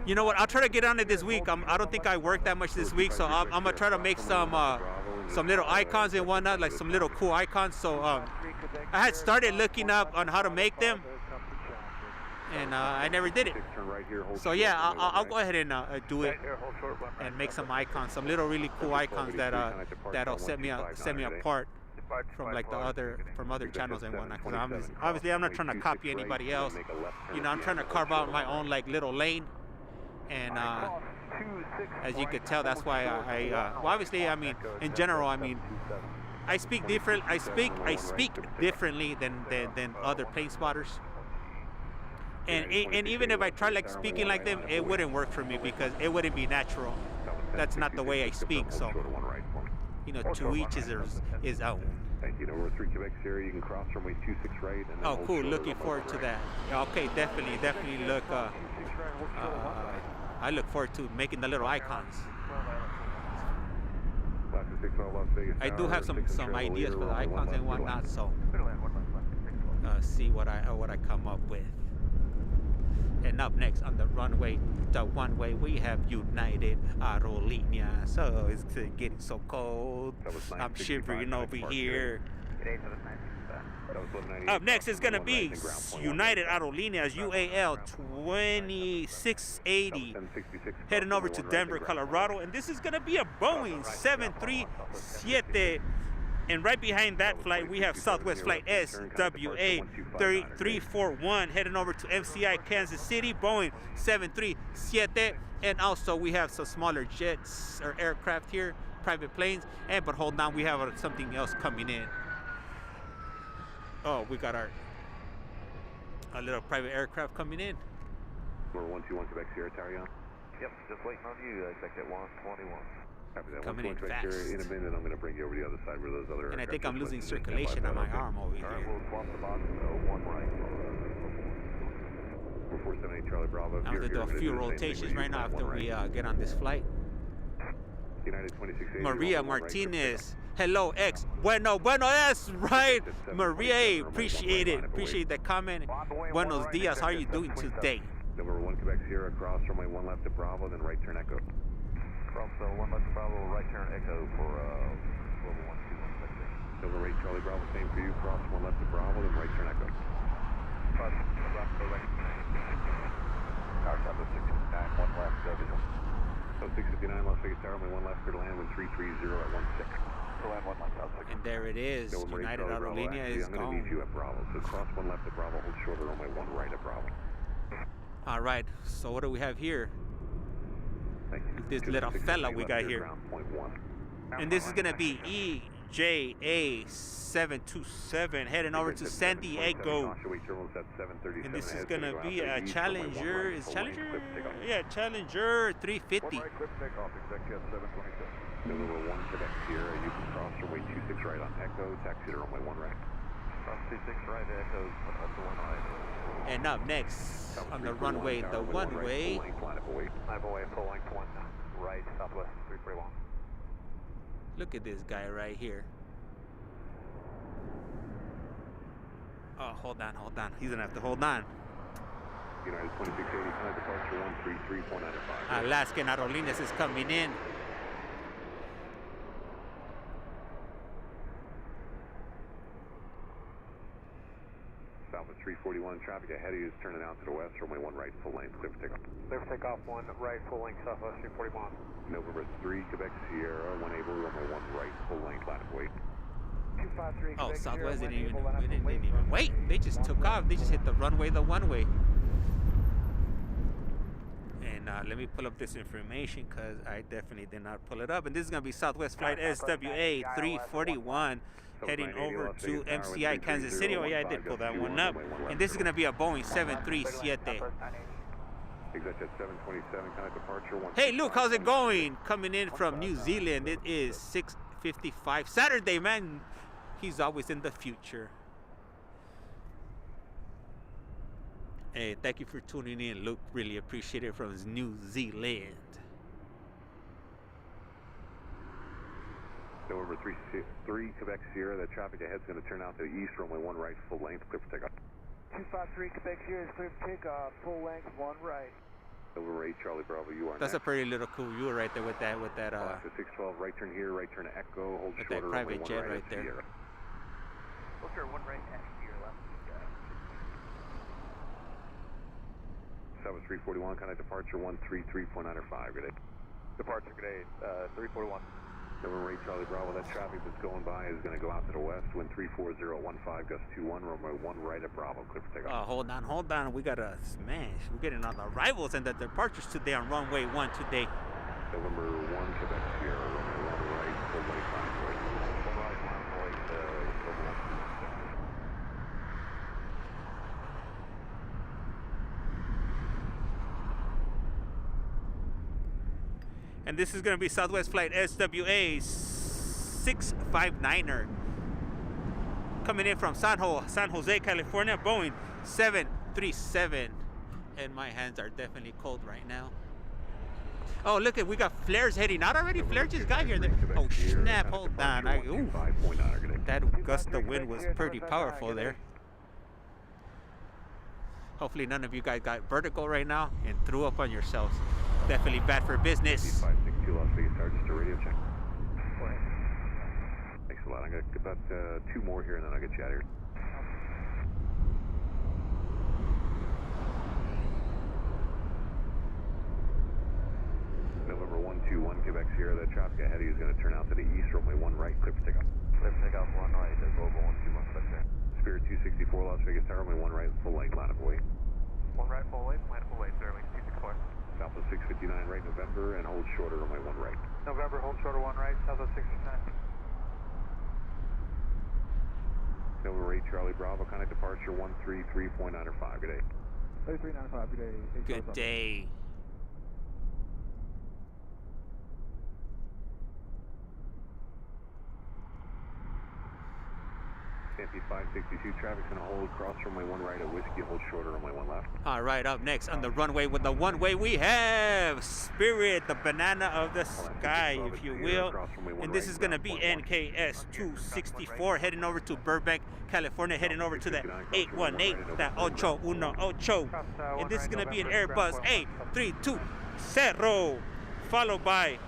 you know what? I'll try to get on it this week. I don't think I worked that much this week, so I'm gonna try to make some little icons and whatnot, like some little cool icons. So I had started looking up on how to make them, and I never did it. So yeah, I'll go ahead and do it and make some icons, some little really cool icons that'll set me apart from like other channels and whatnot. Because obviously I'm not trying to copy anybody else. You know, I'm trying to carve out my own like little lane. And as you could tell, that's why well, obviously, I mean, in general, I mean, I speak different. I speak differently than other plane spotters. And even if I try like speaking like them, it wouldn't work for me because it wouldn't be natural. That's not the way I speak. So, you know, to each is his own. Thank you. Over 3 Quebec Sierra, you can cross runway 26 right. And oh, cool. Looking forward to that. Yeah, okay, definitely look. I look forward to making the little icons. I do have some ideas for the icons and whatnot, so see what I come up with. And up next on the runway, the one-way, we have United Aerolíneas. So it's getting so cold. I'm shivering over here. Up next is going to be United Aerolíneas UAL 2680 heading over to Denver, Colorado, and this is going to be a Boeing 737. And right behind that flight we have Southwest flight SWA 341 heading over to MCI Kansas City, Boeing 737. And also we have some smaller jets or aircraft here, private planes, but hold on, we have something else coming in. Oh, we got our little private aircraft coming in. Number 121 Quebec Sierra Tower, yeah? Yep, just waiting on you. I expect at 121. Coming in fast. In a minute, I'm going to bring you over to the other side where those other. And I think I'm losing circulation on my arm over here. All right, we'll swap the box. One right. 478 Charlie Bravo. I'm going to do a few rotations right now after we get on this flight. United 2680. Maria Martinez. Hello, X. Bueno, that's right. Maria, appreciate it. Appreciate that comment. Buenos dias. How are you doing today? Number 1 Quebec Sierra, cross runway 1 left to Bravo, then right turn Echo. Cross 1 left to Bravo, right turn Echo for Global 121. Number 8 Charlie Bravo, same for you. Cross 1 left to Bravo, then right turn Echo. Cross Bravo, right. 659 Las Vegas Tower, runway 1 left, clear to land, wind 330 at 16. Land 1 left, south 6. And there it is. United Aerolínea is I'm going to need you at Bravo. So cross 1 left at Bravo, hold shorter, runway 1 right at Bravo. All right. So what do we have here? Thank you. This little fella we got here. And this is going to be EJA727 heading over to San Diego. And this is going to be a Challenger. Is Challenger? Yeah, Challenger 350. Number 1 Quebec Sierra, you can cross runway 26 right on Echo, taxi to runway 1 right. Cross 26 right, Echo, up to 1 right. And up next on the runway, the one-way. Line away, full length 1 right, southwest 331. Look at this guy right here. Oh, hold on. He's gonna have to hold on. United 2680, time departure 133.95. Alaskan Aerolíneas is coming in. Southwest 341, traffic ahead of you is turning out to the west, runway 1 right, full length, clear for takeoff. Clear for takeoff 1 right, full length, southwest 341. November 3, Quebec Sierra, 1 able, runway 1 right, full length, line of weight. 253, Oh, Quebec Southwest Sierra, didn't even wait. wait. They just took off. They just hit the runway, the one-way. And let me pull up this information because I definitely did not pull it up. And this is going to be Southwest Flight SWA 341 heading over to MCI Kansas City. Oh, yeah, I did pull that one up. And this is going to be a Boeing 737. Exit 727, kind of departure 1. Hey, Luke, how's it going? Coming in from New Zealand. It is 6:55 Saturday, man. He's always in the future. Hey, thank you for tuning in, Luke. Really appreciate it from New Zealand. November 3 Quebec Sierra, that traffic ahead is going to turn out to the east, runway 1 right, full length, clear for takeoff. 253, Quebec Sierra is clear for takeoff, full length 1 right. November 8, Charlie Bravo, you are That's next. a pretty little cool view right there with that Alaska 612, right turn here, right turn to Echo, hold with shorter, that private runway 1 jet right, right there. Sierra. Filter 1 right, at your left. Southwest 341, kind of departure 133.95, good day. Departure, good day, 341. November 8, Charlie Bravo, that traffic that's going by is going to go out to the west, wind 34015, gust 21, runway 1 right at Bravo, clear for takeoff. Oh, hold on. We got a smash. We're getting on the arrivals and the departures today on runway 1 today. November 1, Quebec Sierra, runway 1 right, full length, line of weight. Full right, line of weight, And this is going to be Southwest Flight SWA 659er. Coming in from San Jose, California, Boeing 737. And my hands are definitely cold right now. Oh, look, we got flares heading out already. Flare just got here. Oh, snap, hold on. That gust of wind was pretty powerful there. Hopefully none of you guys got vertigo right now and threw up on yourselves. Definitely bad for business. 562 Las Vegas Tower, just a radio check. Thanks a lot. I'm going to get about 2 more here and then I'll get you out of here. November 121 Quebec Sierra, that traffic ahead of you is going to turn out to the east, runway 1 right, clear for takeoff. Clear for takeoff 1 right, Global 121, Quebec Sierra. Spirit 264 Las Vegas Tower, runway 1 right, full length, line of weight. 1 right, full length, line of weight, Airlines 264. Southwest 659 right, November, and hold shorter, runway 1 right. November, hold shorter 1 right, Southwest 659. November 8, Charlie Bravo, kind of departure 133.95, good day. 3395, good day. Good day. Stampede 562, traffic's going to hold cross runway 1 right at Whiskey, hold shorter runway 1 left. All right, up next on the runway with the one-way we have Spirit, the banana of the sky, if you will. And this is going to be NKS 264 heading over to Burbank, California, heading over to the 818, that 818. And this is going to be an Airbus A320, followed by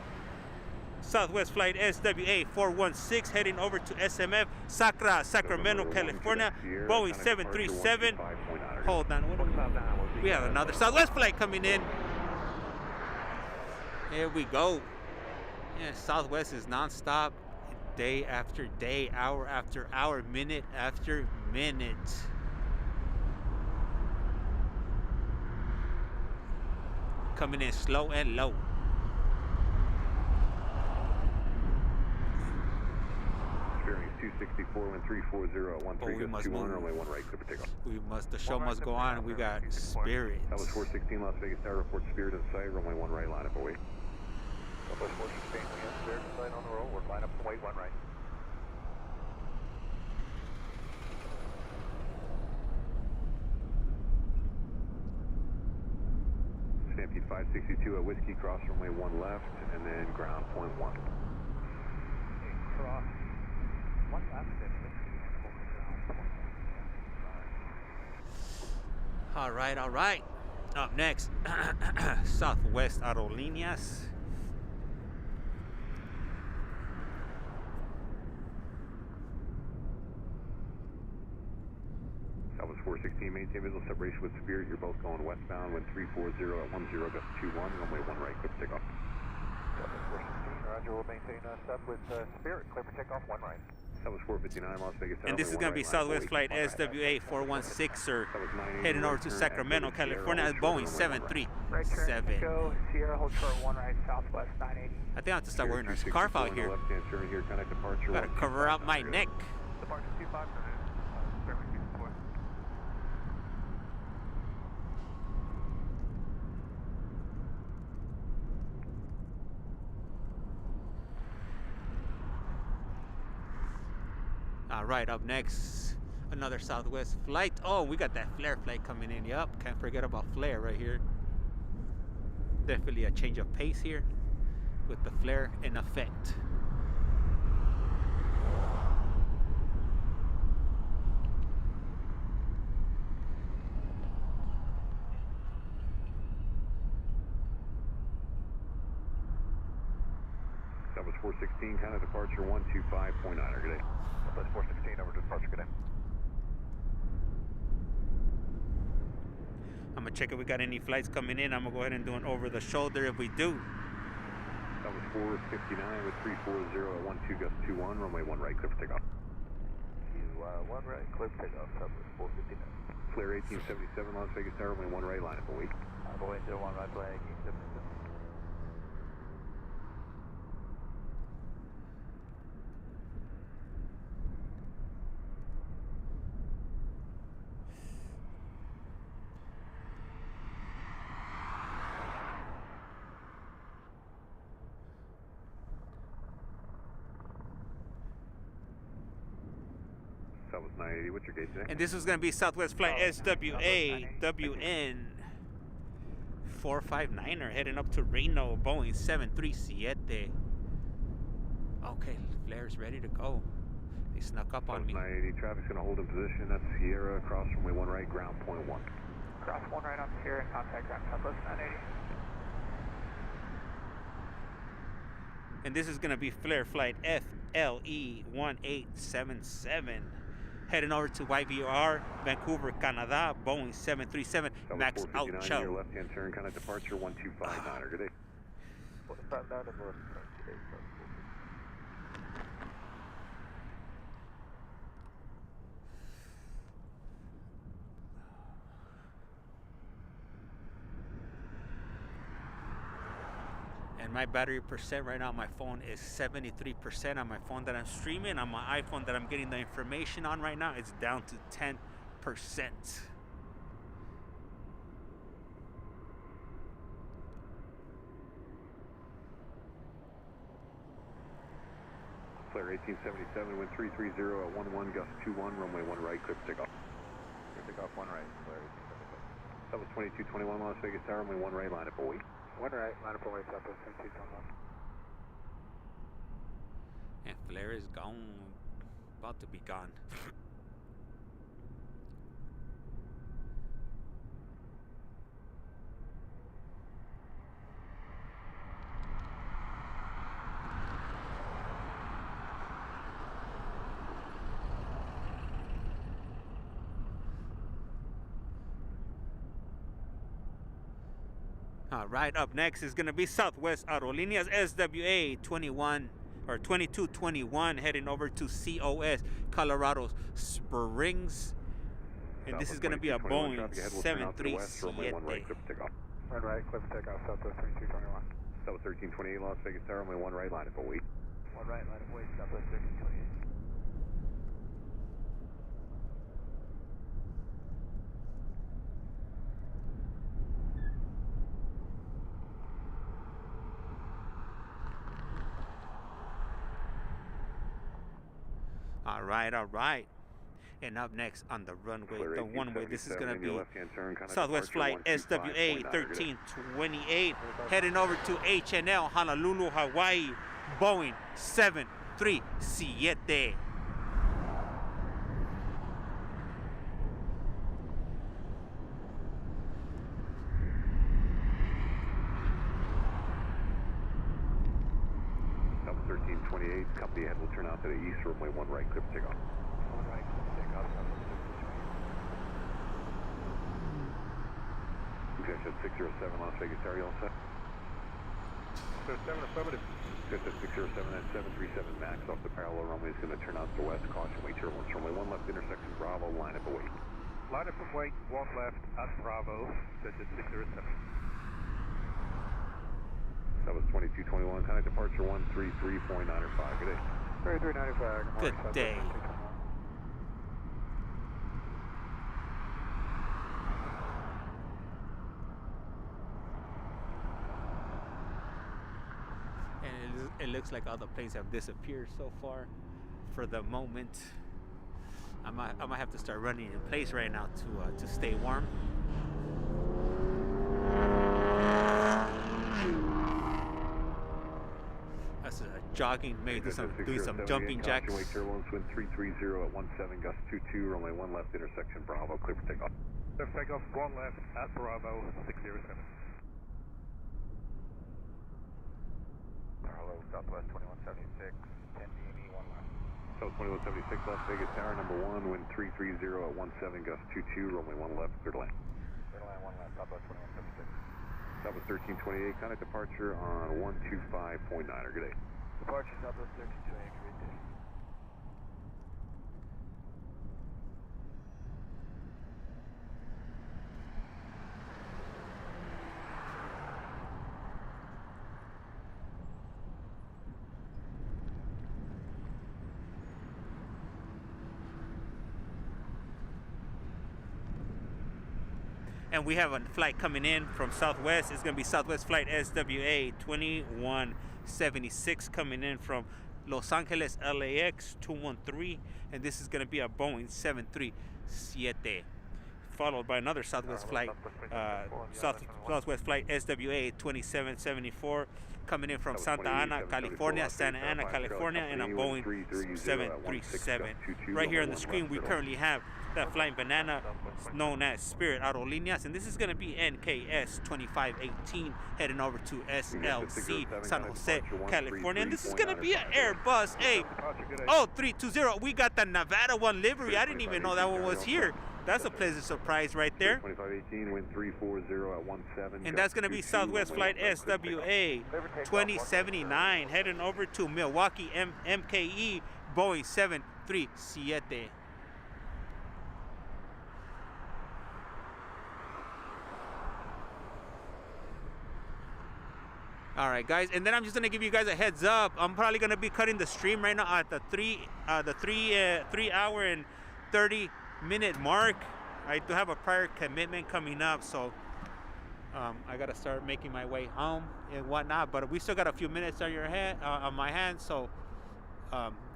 Southwest Flight SWA 416 heading over to SMF, Sacramento, California, Boeing 737. Hold on, we have another Southwest flight coming in. Here we go. Yeah, Southwest is non-stop, day after day, hour after hour, minute after minute. Coming in slow and low. Experience 264, wind 340, 13 gust 21, runway 1 right, clear for takeoff. We must, the show must go on, and we got Spirit. That was 416 Las Vegas Airport, Spirit in sight, runway 1 right, line up and wait. Southwest 416, we have Spirit in sight on the roll, we're line up and wait, 1 right. Stampede 562 at Whiskey, cross runway 1 left, and then ground point 1. Cross. 1 left, then All right, all right. Up next, Southwest Aerolíneas. That was 416, maintain visual separation with Spirit. You're both going westbound, wind 340 at 10, gust 21, runway 1 right, clear for takeoff. Southwest 416, roger, we'll maintain step with Spirit, clear for takeoff, 1 right. That was 459 Las Vegas. And this is going to be Southwest Flight SWA 416er heading over to Sacramento, California at Boeing 737. Go Sierra, hold short 1 right, Southwest 980. I think I have to start wearing a scarf out here. Left-hand turn here, connect departure. Gotta cover up my neck. Departure 25 minutes, service 24. All right, up next, another Southwest flight. Oh, we got that flare flight coming in. Yup, can't forget about flare right here. Definitely a change of pace here with the flare in effect. That was 416, kind of departure 125.9. Good day. Southwest 416, over to departure, good day. I'm gonna check if we got any flights coming in. I'm gonna go ahead and do an over the shoulder if we do. That was 459 with 340 at 12, gust 21, runway 1 right, clear for takeoff. 1 right, clear for takeoff, Southwest 459. Flare 1877, Las Vegas Tower, runway 1 right, line up and wait. Boeing 01 right, flag 1877. That was 980. What's your gate today? And this is gonna be Southwest Flight SWA WN 459er heading up to Reno, Boeing 737. Okay, flare's ready to go. They snuck up on me. 980. Traffic's gonna hold in position. That's Sierra, cross runway 1 right, ground point 1. Cross 1 right on Sierra, contact ground Southwest 980. And this is gonna be Flare Flight FLE 1877. Heading over to YVR, Vancouver, Canada, Boeing 737, max out chow. Your left-hand turn, kind of departure 1259. Good day. 459 and the left turn, good day, And my battery percent right now on my phone is 73%. On my phone that I'm streaming, on my iPhone that I'm getting the information on right now, it's down to 10%. Flare 1877, wind 330 at 11, gust 21, runway 1 right, clear for takeoff. Clear for takeoff, 1 right, Flare 1877. That was 2221 Las Vegas Tower, runway 1 right, line up and wait. 1 right, line up and wait, Southwest 2221. And flare is gone, about to be gone. All right, up next is going to be Southwest Aerolíneas SWA 21 or 2221 heading over to COS, Colorado Springs. And this is going to be a Boeing 737. One right, clip takeoff, Southwest 2221. Southwest 1328, Las Vegas Tower, runway 1 right, line up a wait. 1 right, line up wait, Southwest 1328. All right. And up next on the runway, the one-way, this is going to be Southwest Flight SWA 1328 heading over to HNL, Honolulu, Hawaii, Boeing 737. Southwest 1328, company head will turn out to the east, runway 1 right, clip takeoff. 1 right, clip takeoff, Southwest 1328. Congestion 607, Las Vegas Tower, you all set? 7 affirmative. Congestion 607 at 737 max off the parallel runway is going to turn out to the west, caution, wait turbulence, runway 1 left, intersection Bravo, line up await. Line up await, 1 left at Bravo, Congestion 607. That was 2221, kind of departure 133.905, good day. 3395, Good day. And it looks like all the planes have disappeared so far for the moment. I might have to start running in place right now to stay warm. That's a jogging, maybe doing some jumping jacks. Wait turbulence, wind 330 at 17, gust 22, runway 1 left, intersection Bravo, clear for takeoff. Clear for takeoff, 1 left at Bravo, 607. Hello, Southwest 2176, 10 DME, 1 left. South 2176, Las Vegas Tower, number 1, wind 330 at 17, gust 22, runway 1 left, clear to land. Clear to land, 1 left, Southwest 2176. Southwest 1328, kind of departure on 125.9, good day. Departure Southwest 1328, great day. And we have a flight coming in from Southwest. It's going to be Southwest Flight SWA 2176 coming in from Los Angeles LAX 213. And this is going to be a Boeing 737. Followed by another Southwest flight, Southwest Flight SWA 2774 coming in from Santa Ana, California, Santa Ana, California, and a Boeing 737. Right here on the screen, we currently have that flying banana known as Spirit Aerolíneas, and this is going to be NKS 2518 heading over to SLC, San Jose, California. And this is going to be an Airbus A0320. We got the Nevada one livery. I didn't even know that one was here. That's a pleasant surprise right there. 2518, wind 340 at 17. And that's going to be Southwest Flight SWA 2079 heading over to Milwaukee MKE Boeing 737. All right, guys, and then I'm just gonna give you guys a heads up. I'm probably gonna be cutting the stream right now at the 3 hour and 30-minute mark. I do have a prior commitment coming up, so I gotta start making my way home and whatnot. But we still got a few minutes on on my hands, so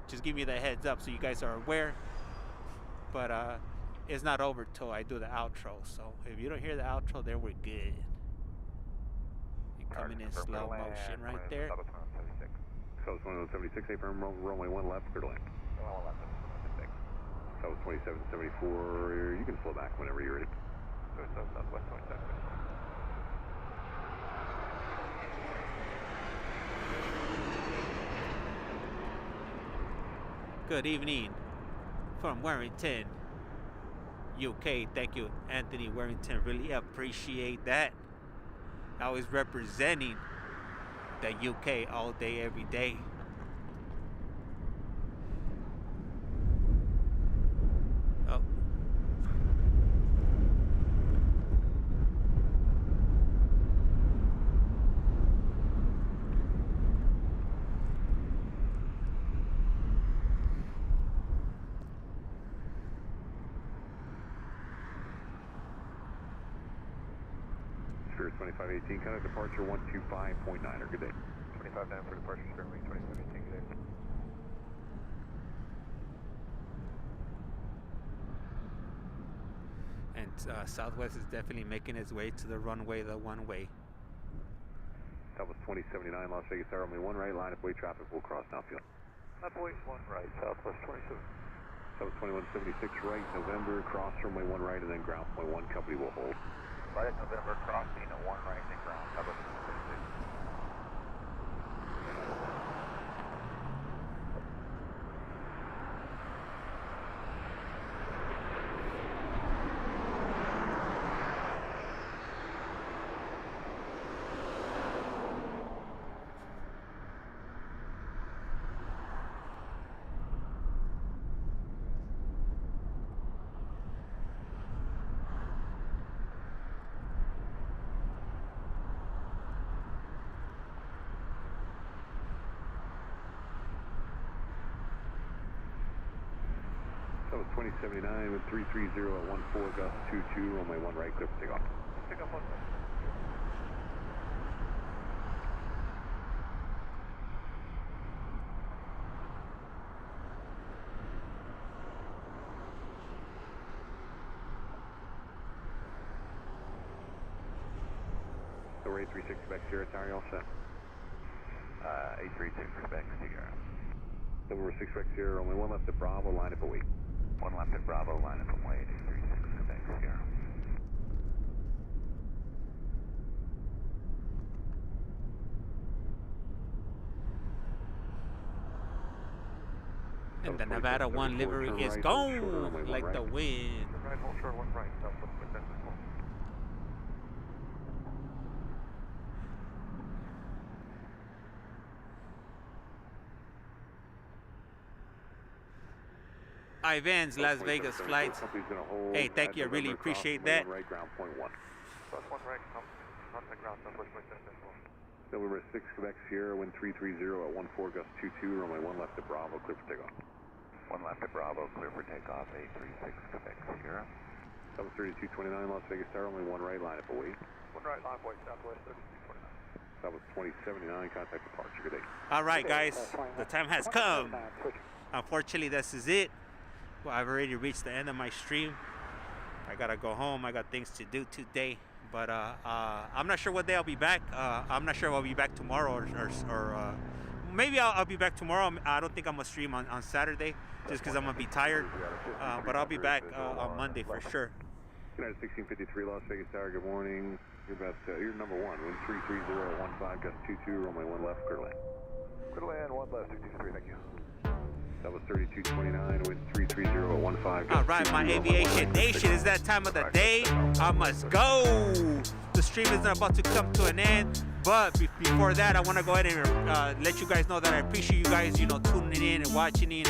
just give me the heads up so you guys are aware. But it's not over till I do the outro. So if you don't hear the outro, then we're good. Coming in slow motion right there. South 2176, affirm runway 1 left, clear to land. South 2774, you can slow back whenever you're ready. Southwest 2774. Good evening from Warrington, UK. Thank you, Anthony Warrington. Really appreciate that. I was representing the UK all day, every day. Oh. Spirit 2518, kind of departure 125.9er, good day. 25 for departure, Spirit Wing 2518, good day. And Southwest is definitely making its way to the runway, the one-way. Southwest 2079, Las Vegas Tower, only one right, line of way traffic will cross now field. Left way, one right, Southwest 27. Southwest 2176 right, November, cross runway one right, and then ground point one, company will hold. Right at November, crossing at one right, and ground, Southwest 26. Southwest 2079 with 330 at 14 gust 22, runway one right, clear for takeoff. Pick up one. So we're 836 Quebec Sierra Tower, you all set? 836 Quebec Sierra. November 6 Quebec Sierra, only one left at Bravo, line up await. One left at Bravo, line up and wait, 836 Quebec Sierra. And the Nevada 1 livery is gone like the wind. Right, hold short, one right, Southwest 27. Aviones, Las Vegas flights. Hey, thank you. I really appreciate that. Right, ground point one. Plus one right, contact ground, Southwest 27. November 6 Quebec Sierra, wind 330 at 14 gust 22, runway one left at Bravo, clear for takeoff. One left at Bravo, clear for takeoff, 836 Quebec Sierra. Southwest 3229, Las Vegas Tower, only one right, line up await. One right, line wait, Southwest 3229. Southwest 2079, contact departure, good day. All right, guys, the time has come. Unfortunately, this is it. Well, I've already reached the end of my stream. I gotta go home. I got things to do today. But I'm not sure what day I'll be back. I'm not sure if I'll be back tomorrow or maybe I'll be back tomorrow. I don't think I'm gonna stream on Saturday just because I'm gonna be tired. But I'll be back on Monday for sure. United 1653 Las Vegas Tower, good morning. You're about, you're number one, wind 330 at 15 gust 22, runway one left, clear to land. Clear to land, one left, 223, thank you. That was 3229 with 330 at 15. All right, my aviation nation, it's that time of the day. I must go. The stream is about to come to an end, but before that, I want to go ahead and let you guys know that I appreciate you guys, you know, tuning in and watching,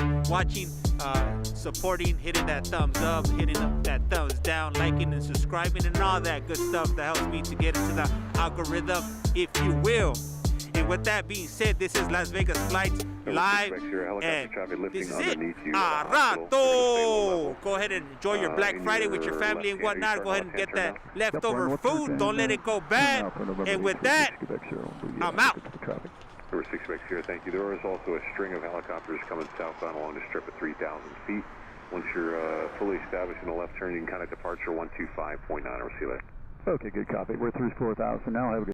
supporting, hitting that thumbs up, hitting that thumbs down, liking and subscribing, and all that good stuff that helps me to get into the algorithm, if you will. And with that being said, this is Las Vegas Flights Live, and this is it. Arato! Go ahead and enjoy your Black Friday with your family and whatnot. Go ahead and get that leftover food. Don't let it go bad. And with that, I'm out. Number 6 Quebec Sierra, thank you. There is also a string of helicopters coming southbound along the strip at 3,000 feet. Once you're fully established in the left turn, you can contact departure 125.9. I'll see you later. Okay, good copy. We're through 4,000 now. Have a good